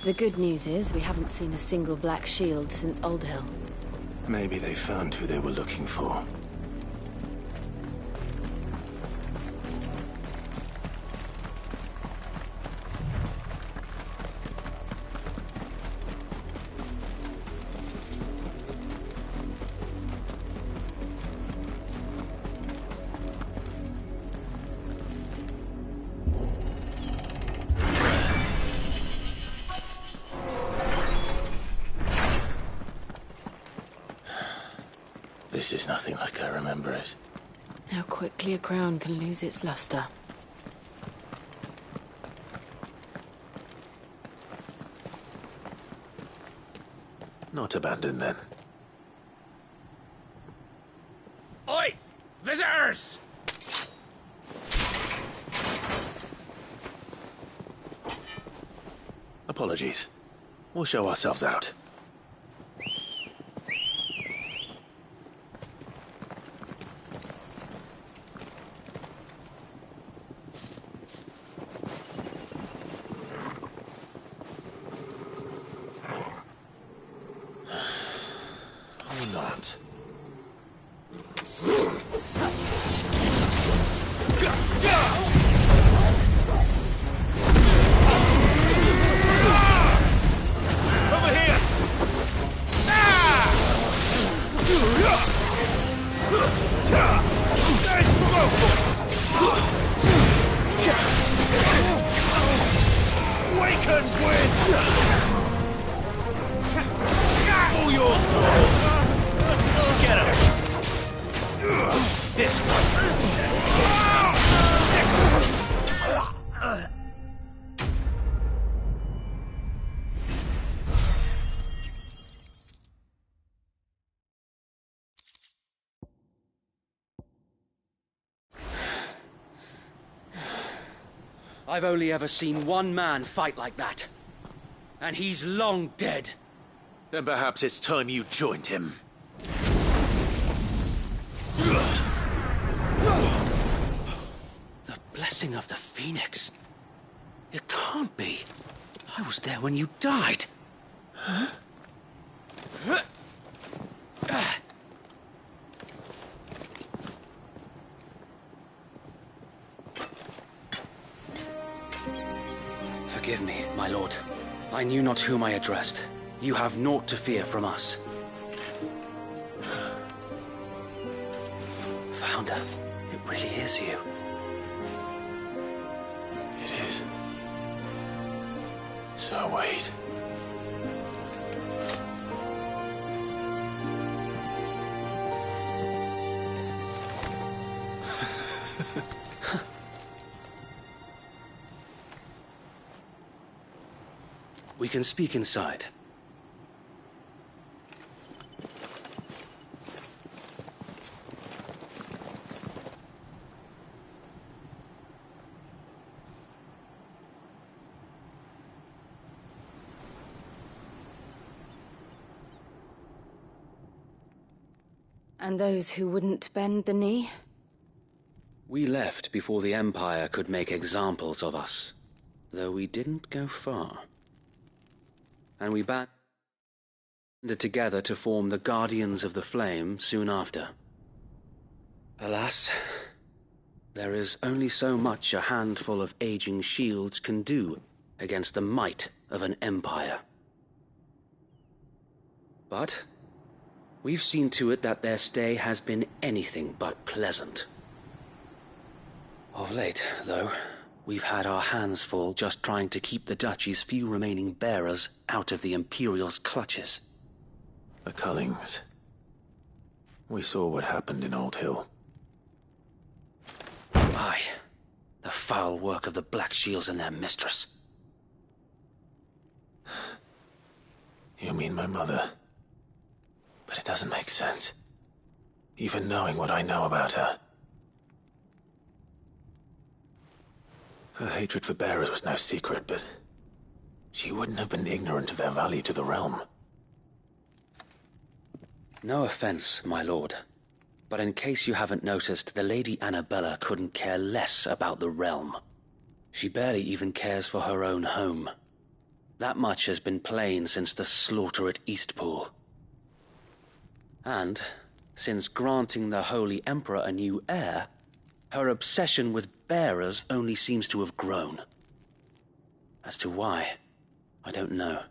The good news is we haven't seen a single black shield since Old Hill.
Maybe they found who they were looking for. This is nothing like I remember it.
How quickly a crown can lose its luster.
Not abandoned, then.
Oi! Visitors!
Apologies. We'll show ourselves out. Or not.
Over here! Waken, Gwyn! All yours, Tom! this one!
I've only ever seen one man fight like that. And he's long dead.
Then perhaps it's time you joined him.
The blessing of the Phoenix. It can't be. I was there when you died. Huh? Forgive me, my lord. I knew not whom I addressed. You have naught to fear from us. Founder, it really is you.
It is. So wait.
We can speak inside.
And those who wouldn't bend the knee?
We left before the Empire could make examples of us, though we didn't go far. And we banded together to form the Guardians of the Flame soon after. Alas, there is only so much a handful of aging shields can do against the might of an empire. But we've seen to it that their stay has been anything but pleasant. Of late, though, we've had our hands full just trying to keep the Duchy's few remaining bearers out of the Imperial's clutches.
The Cullings. We saw what happened in Old Hill.
Aye. The foul work of the Black Shields and their mistress.
You mean my mother? But it doesn't make sense. Even knowing what I know about her. Her hatred for bearers was no secret, but she wouldn't have been ignorant of their value to the realm.
No offense, my lord, but in case you haven't noticed, the Lady Annabella couldn't care less about the realm. She barely even cares for her own home. That much has been plain since the slaughter at Eastpool. And, since granting the Holy Emperor a new heir, her obsession with bearers only seems to have grown. As to why, I don't know.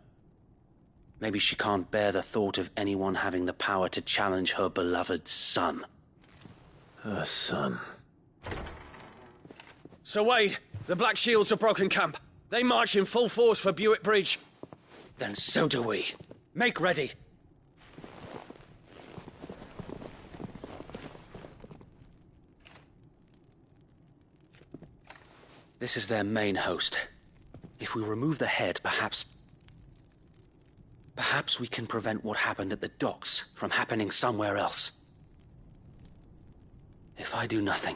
Maybe she can't bear the thought of anyone having the power to challenge her beloved son.
Her son.
Sir Wade, the Black Shields have broken camp. They march in full force for Buick Bridge. Then so do we. Make ready. This is their main host. If we remove the head, perhaps we can prevent what happened at the docks from happening somewhere else. If I do nothing,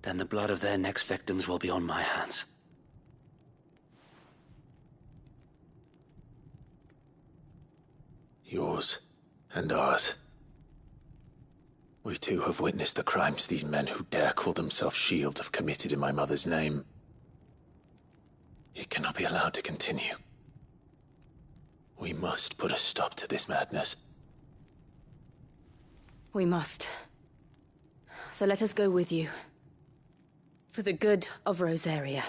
then the blood of their next victims will be on my hands.
Yours and ours. We too have witnessed the crimes these men who dare call themselves shields have committed in my mother's name. It cannot be allowed to continue. We must put a stop to this madness.
We must. So let us go with you. For the good of Rosaria.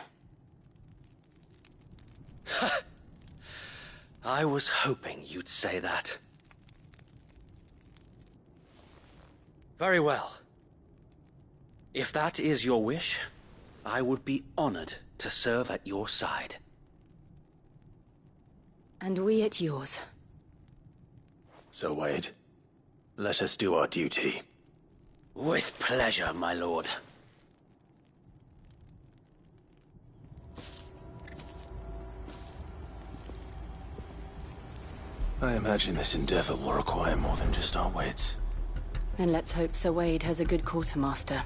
I was hoping you'd say that. Very well. If that is your wish, I would be honored to serve at your side.
And we at yours.
So, Wade, let us do our duty.
With pleasure, my lord.
I imagine this endeavor will require more than just our wits.
Then let's hope Sir Wade has a good quartermaster.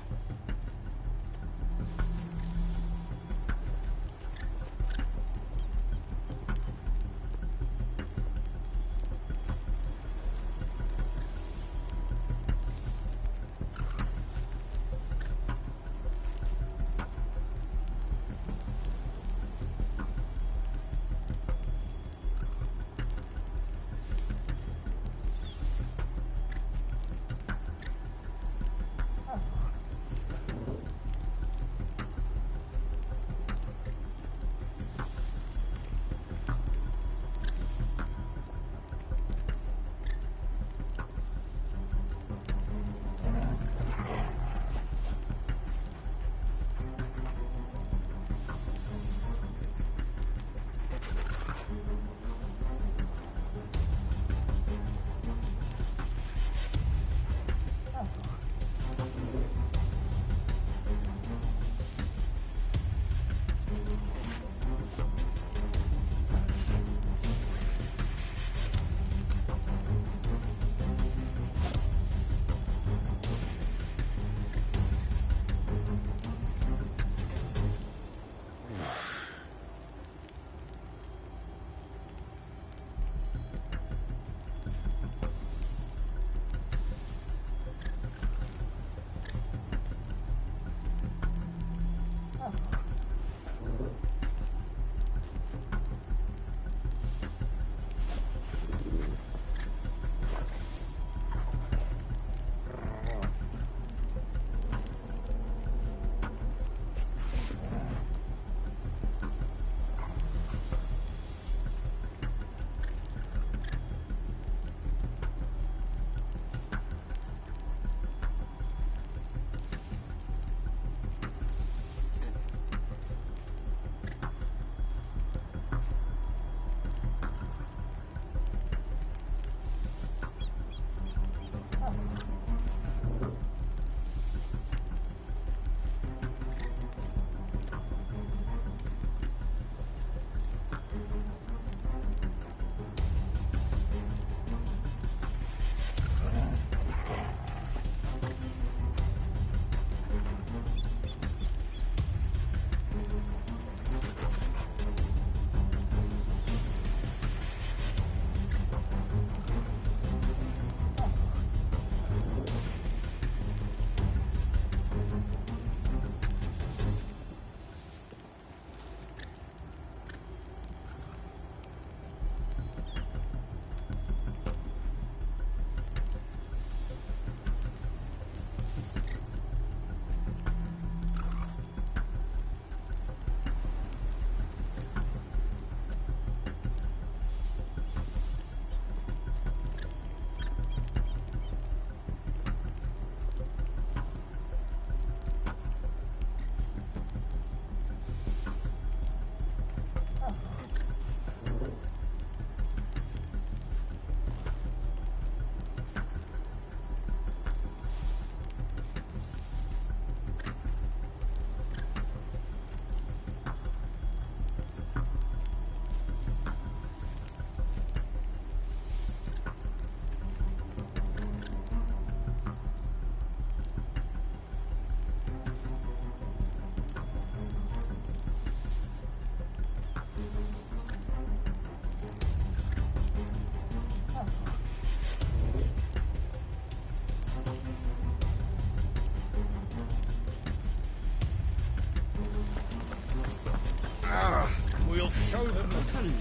We'll show them the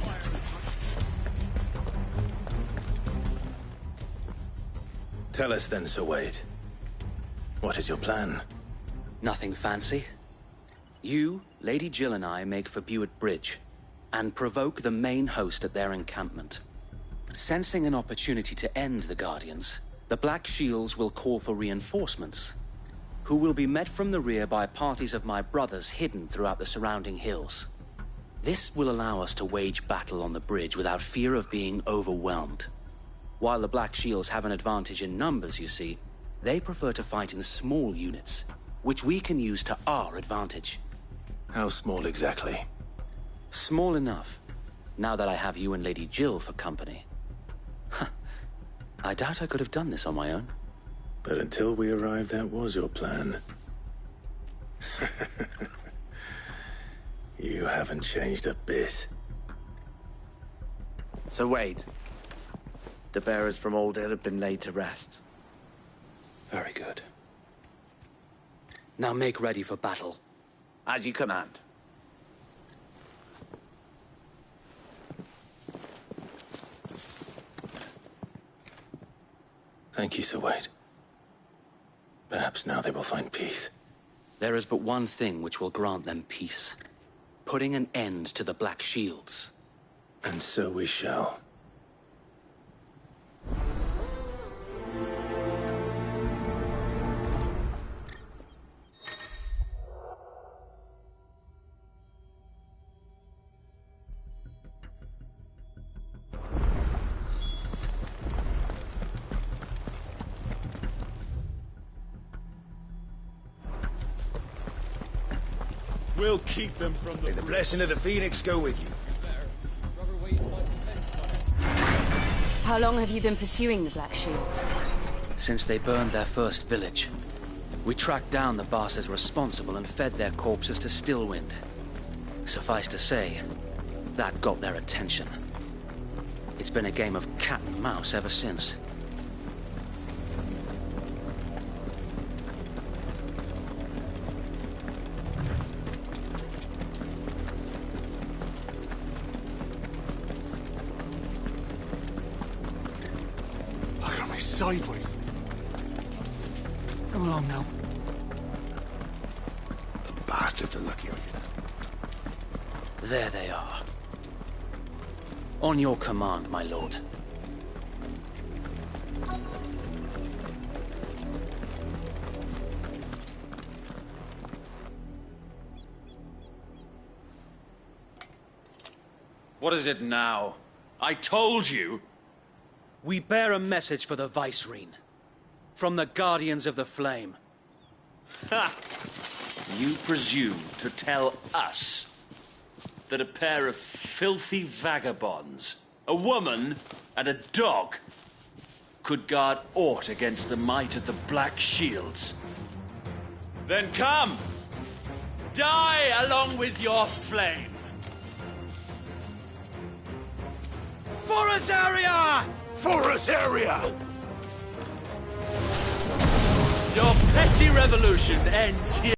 Tell us then, Sir Wade. What is your plan?
Nothing fancy. You, Lady Jill and I make for Buett Bridge, and provoke the main host at their encampment. Sensing an opportunity to end the Guardians, the Black Shields will call for reinforcements, who will be met from the rear by parties of my brothers hidden throughout the surrounding hills. This will allow us to wage battle on the bridge without fear of being overwhelmed. While the Black Shields have an advantage in numbers, you see, They prefer to fight in small units, which we can use to our advantage.
How small exactly?
Small enough, now that I have you and Lady Jill for company. I doubt I could have done this on my own.
But until we arrived, that was your plan. You haven't changed a bit.
So Wade, the bearers from Old Hill have been laid to rest.
Very good. Now make ready for battle.
As you command.
Thank you, Sir Wade. Perhaps now they will find peace.
There is but one thing which will grant them peace. Putting an end to the Black Shields.
And so we shall.
We'll keep them from the... May the blessing of the Phoenix go with you.
How long have you been pursuing the Black Shields?
Since they burned their first village. We tracked down the bastards responsible and fed their corpses to Stillwind. Suffice to say, that got their attention. It's been a game of cat and mouse ever since.
Sideways.
Come along now.
The bastards are lucky on you.
There they are. On your command, my lord.
What is it now? I told you!
We bear a message for the Vicereine. From the Guardians of the Flame.
Ha! You presume to tell us that a pair of filthy vagabonds, a woman and a dog, could guard aught against the might of the Black Shields? Then come! Die along with your flame! For Azaria!
For us area!
Your petty revolution ends here.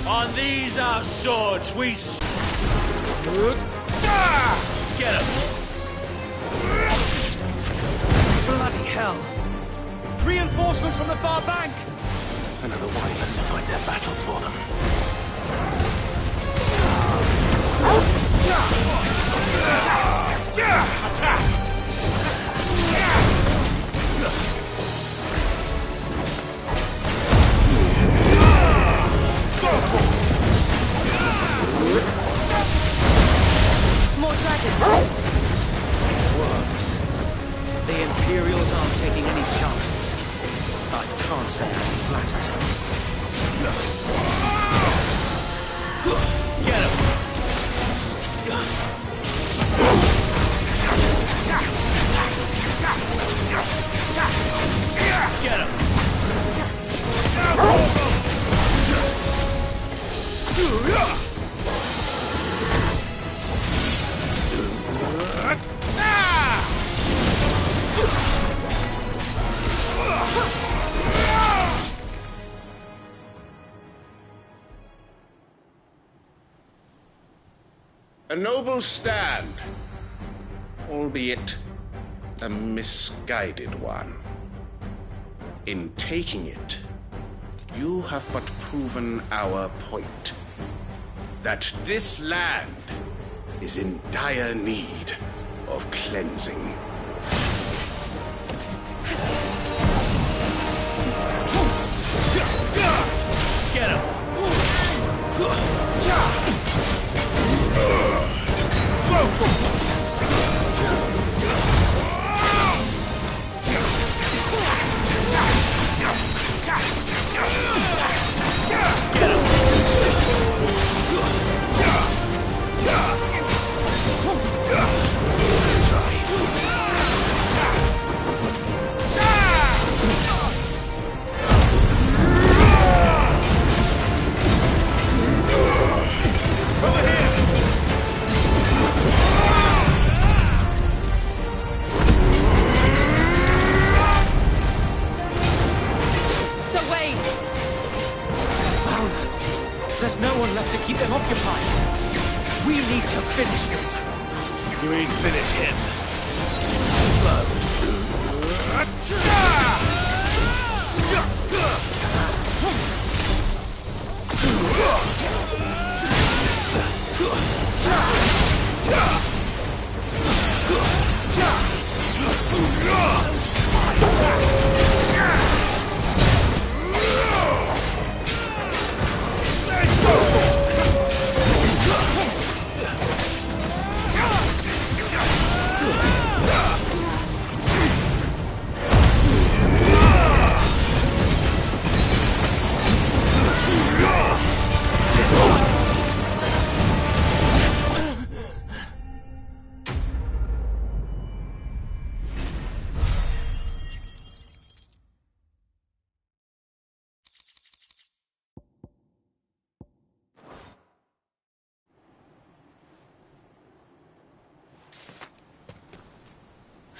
On these our swords we get him!
Bloody hell! Reinforcements from the far bank!
Another wyvern to fight their battles for them.
Attack!
More dragons!
Worms. The Imperials aren't taking any chances. I can't say I'm flattered.
Get him! Get him!
A noble stand, albeit a misguided one. In taking it, you have but proven our point. That this land is in dire need of cleansing.
Get him!
long enough to keep them occupied. We need to finish this.
You ain't finish him. Slow.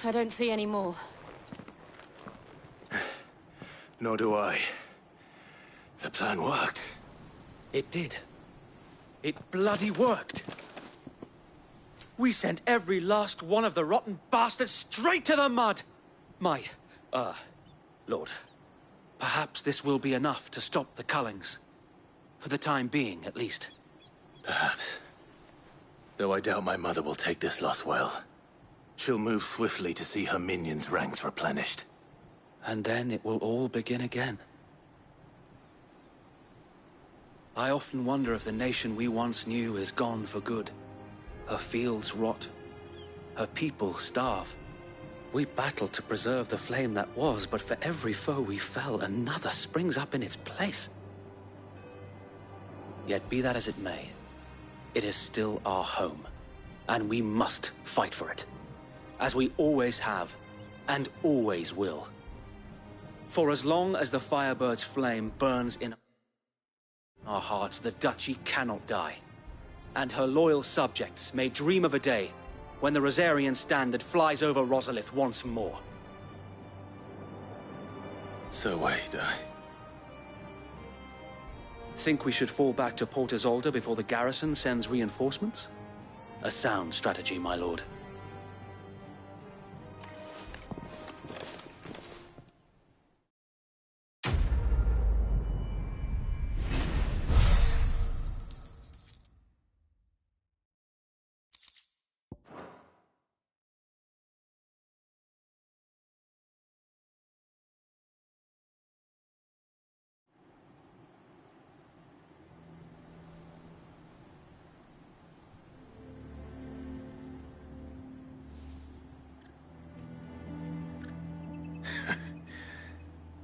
I don't see any more.
Nor do I. The plan worked.
It did. It bloody worked. We sent every last one of the rotten bastards straight to the mud! Lord, perhaps this will be enough to stop the Cullings. For the time being, at least.
Perhaps. Though I doubt my mother will take this loss well. She'll move swiftly to see her minions' ranks replenished.
And then it will all begin again. I often wonder if the nation we once knew is gone for good. Her fields rot. Her people starve. We battled to preserve the flame that was, but for every foe we fell, another springs up in its place. Yet be that as it may, it is still our home, and we must fight for it. As we always have, and always will. For as long as the Firebird's flame burns in our hearts, the Duchy cannot die. And her loyal subjects may dream of a day when the Rosarian standard flies over Rosalith once more.
So wait,
Think we should fall back to Port Isolde before the garrison sends reinforcements? A sound strategy, my lord.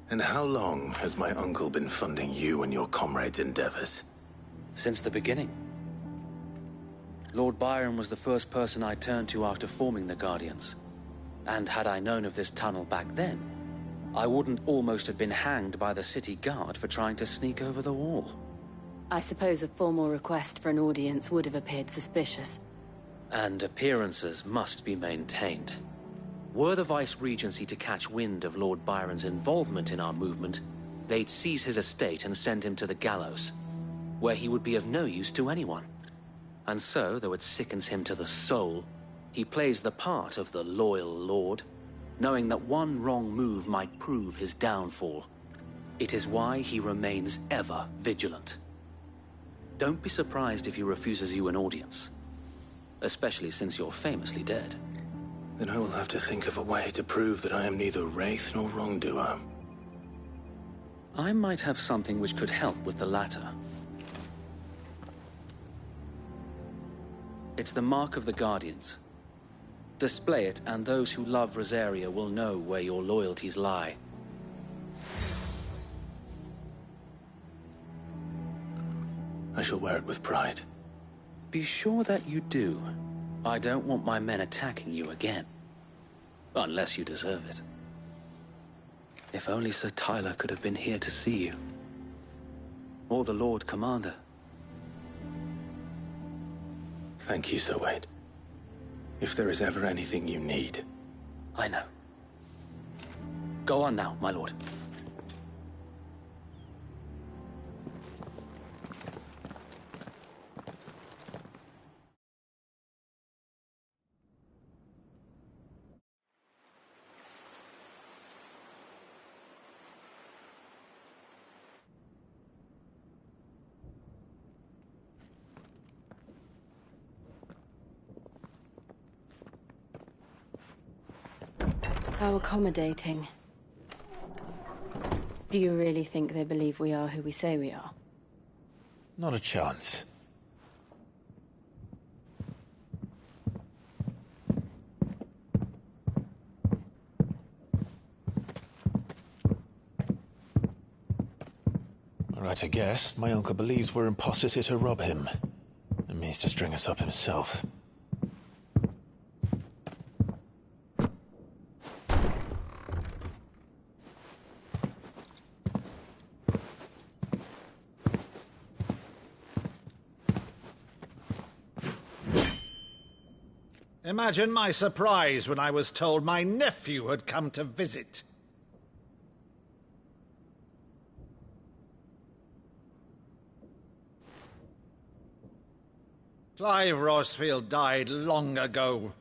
And how long has my uncle been funding you and your comrades' endeavors?
Since the beginning. Lord Byron was the first person I turned to after forming the Guardians. And had I known of this tunnel back then, I wouldn't almost have been hanged by the city guard for trying to sneak over the wall.
I suppose a formal request for an audience would have appeared suspicious.
And appearances must be maintained. Were the Vice-Regency to catch wind of Lord Byron's involvement in our movement, they'd seize his estate and send him to the gallows, where he would be of no use to anyone. And so, though it sickens him to the soul, he plays the part of the loyal lord, knowing that one wrong move might prove his downfall. It is why he remains ever vigilant. Don't be surprised if he refuses you an audience, especially since you're famously dead.
Then I will have to think of a way to prove that I am neither wraith nor wrongdoer.
I might have something which could help with the latter. It's the mark of the Guardians. Display it, and those who love Rosaria will know where your loyalties lie.
I shall wear it with pride.
Be sure that you do. I don't want my men attacking you again. Unless you deserve it. If only Sir Tyler could have been here to see you. Or the Lord Commander.
Thank you, Sir Wade. If there is ever anything you need.
I know. Go on now, my lord.
How accommodating. Do you really think they believe we are who we say we are?
Not a chance. Right, I guess. My uncle believes we're imposters here to rob him. And means to string us up himself.
Imagine my surprise when I was told my nephew had come to visit. Clive Rosfield died long ago.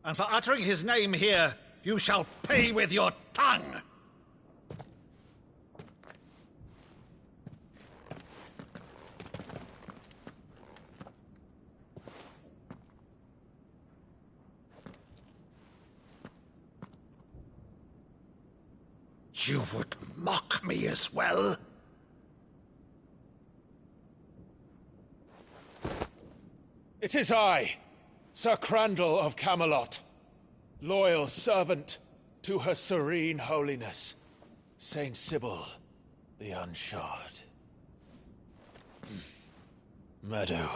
And for uttering his name here, you shall pay with your tongue! You would mock me as well?
It is I, Sir Crandall of Camelot, loyal servant to Her Serene Holiness, Saint Sybil the Unshod. Meadow,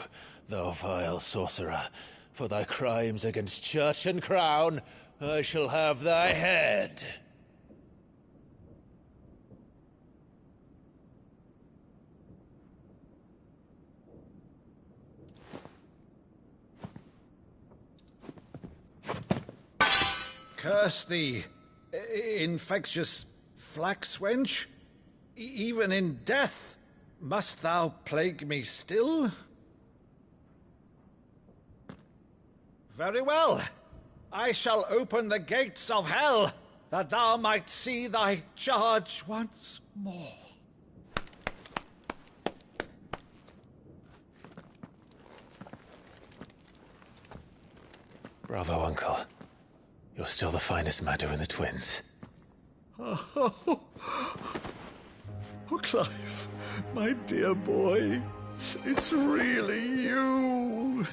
thou vile sorcerer, for thy crimes against church and crown, I shall have thy head.
Curse thee, infectious flax wench. Even in death, must thou plague me still? Very well. I shall open the gates of hell, that thou might see thy charge once more.
Bravo, Uncle. You're still the finest Maddo in the twins.
Oh, Clive, my dear boy, it's really you.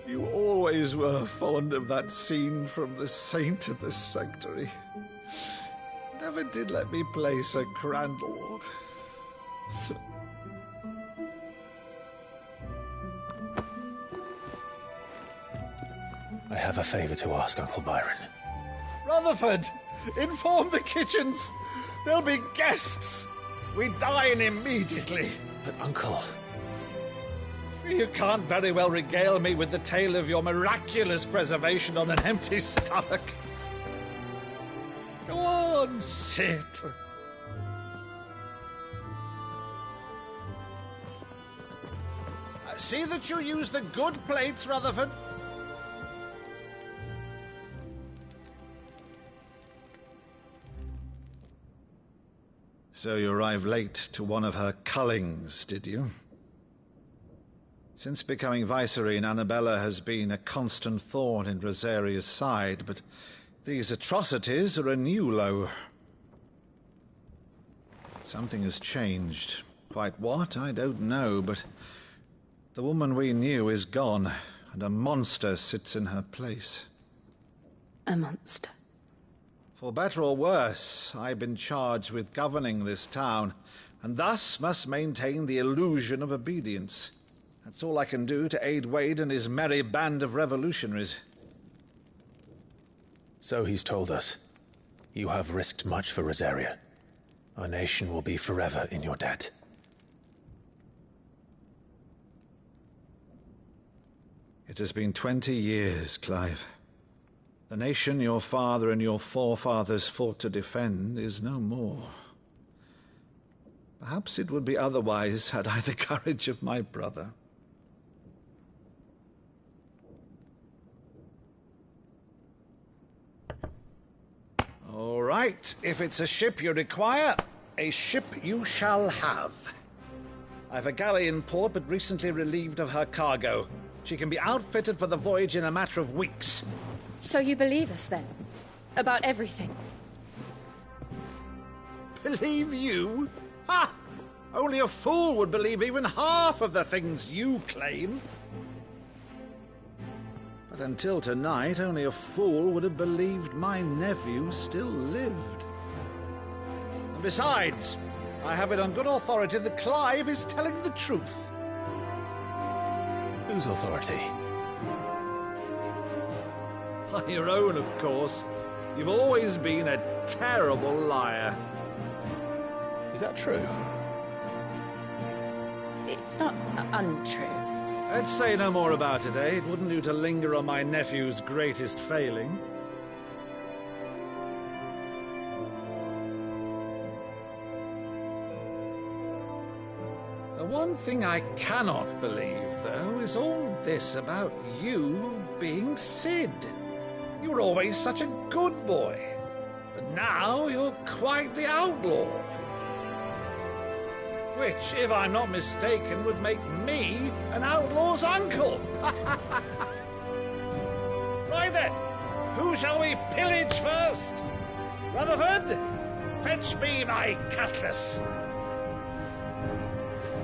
You always were fond of that scene from The Saint in the Sanctuary. Never did let me play Sir Crandall.
I have a favor to ask, Uncle Byron.
Rutherford, inform the kitchens. There'll be guests. We dine immediately.
But, Uncle...
You can't very well regale me with the tale of your miraculous preservation on an empty stomach. Go on, sit. See that you use the good plates, Rutherford. So you arrived late to one of her cullings, did you? Since becoming Vicereine, Annabella has been a constant thorn in Rosaria's side, but these atrocities are a new low. Something has changed. Quite what, I don't know, but the woman we knew is gone, and a monster sits in her place.
A monster?
For better or worse, I've been charged with governing this town, and thus must maintain the illusion of obedience. That's all I can do to aid Wade and his merry band of revolutionaries.
So he's told us. You have risked much for Rosaria. Our nation will be forever in your debt.
It has been 20 years, Clive. The nation your father and your forefathers fought to defend is no more. Perhaps it would be otherwise had I the courage of my brother. All right, if it's a ship you require, a ship you shall have. I've a galley in port, but recently relieved of her cargo. She can be outfitted for the voyage in a matter of weeks.
So you believe us, then? About everything?
Believe you? Ha! Only a fool would believe even half of the things you claim. But until tonight, only a fool would have believed my nephew still lived. And besides, I have it on good authority that Clive is telling the truth.
Whose authority?
By your own, of course. You've always been a terrible liar.
Is that true?
It's not untrue.
Let's say no more about it, eh? It wouldn't do to linger on my nephew's greatest failing. The one thing I cannot believe, though, is all this about you being Sid. You were always such a good boy, but now you're quite the outlaw. Which, if I'm not mistaken, would make me an outlaw's uncle. Right then, who shall we pillage first? Rutherford, fetch me my cutlass.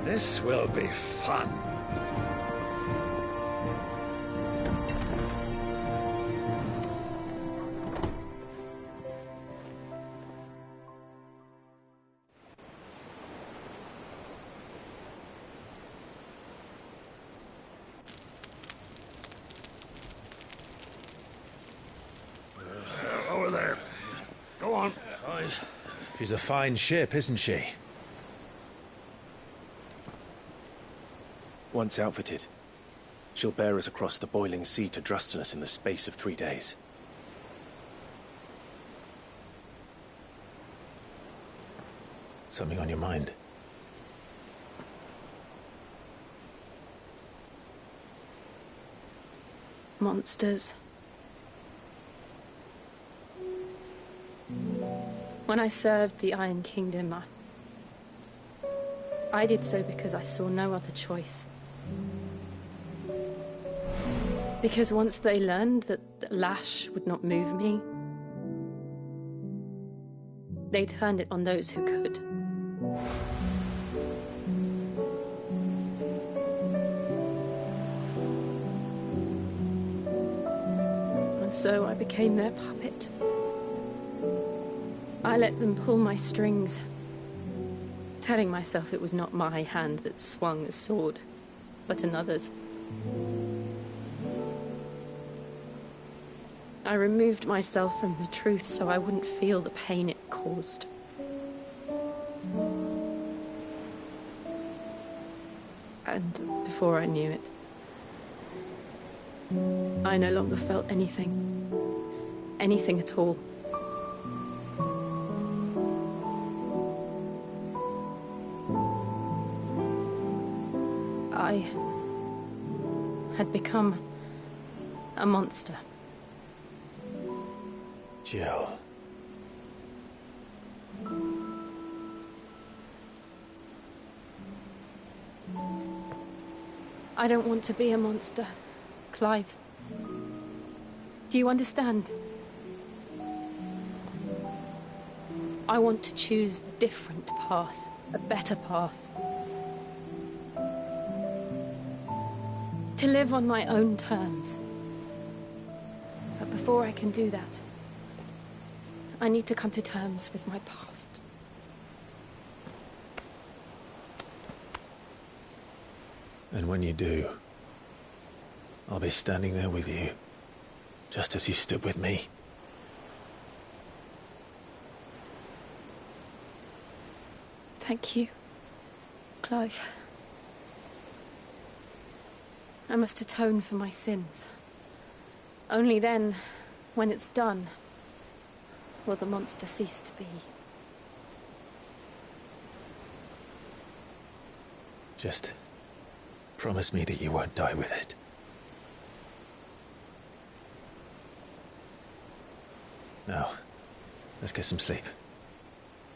This will be fun.
Over there. Go on.
She's a fine ship, isn't she?
Once outfitted, she'll bear us across the boiling sea to Drustinus in the space of 3 days.
Something on your mind?
Monsters. When I served the Iron Kingdom, I did so because I saw no other choice. Because once they learned that the lash would not move me, they turned it on those who could. And so I became their puppet. I let them pull my strings, telling myself it was not my hand that swung a sword, but another's. I removed myself from the truth so I wouldn't feel the pain it caused. And before I knew it, I no longer felt anything. Anything at all. I had become a monster.
Jill.
I don't want to be a monster, Clive. Do you understand? I want to choose a different path, a better path. To live on my own terms. But before I can do that, I need to come to terms with my past.
And when you do, I'll be standing there with you, just as you stood with me.
Thank you, Clive. I must atone for my sins. Only then, when it's done, will the monster cease to be.
Just promise me that you won't die with it. Now, let's get some sleep.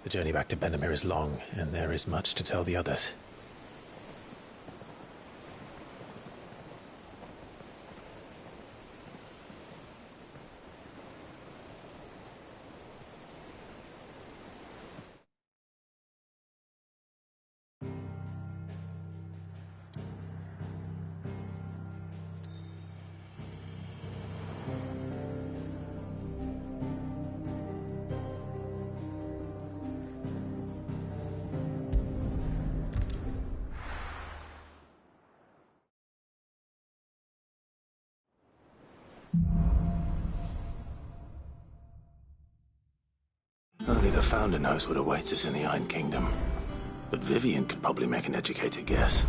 The journey back to Benamir is long, and there is much to tell the others.
the Founder knows what awaits us in the Iron Kingdom. But Vivian could probably make an educated guess.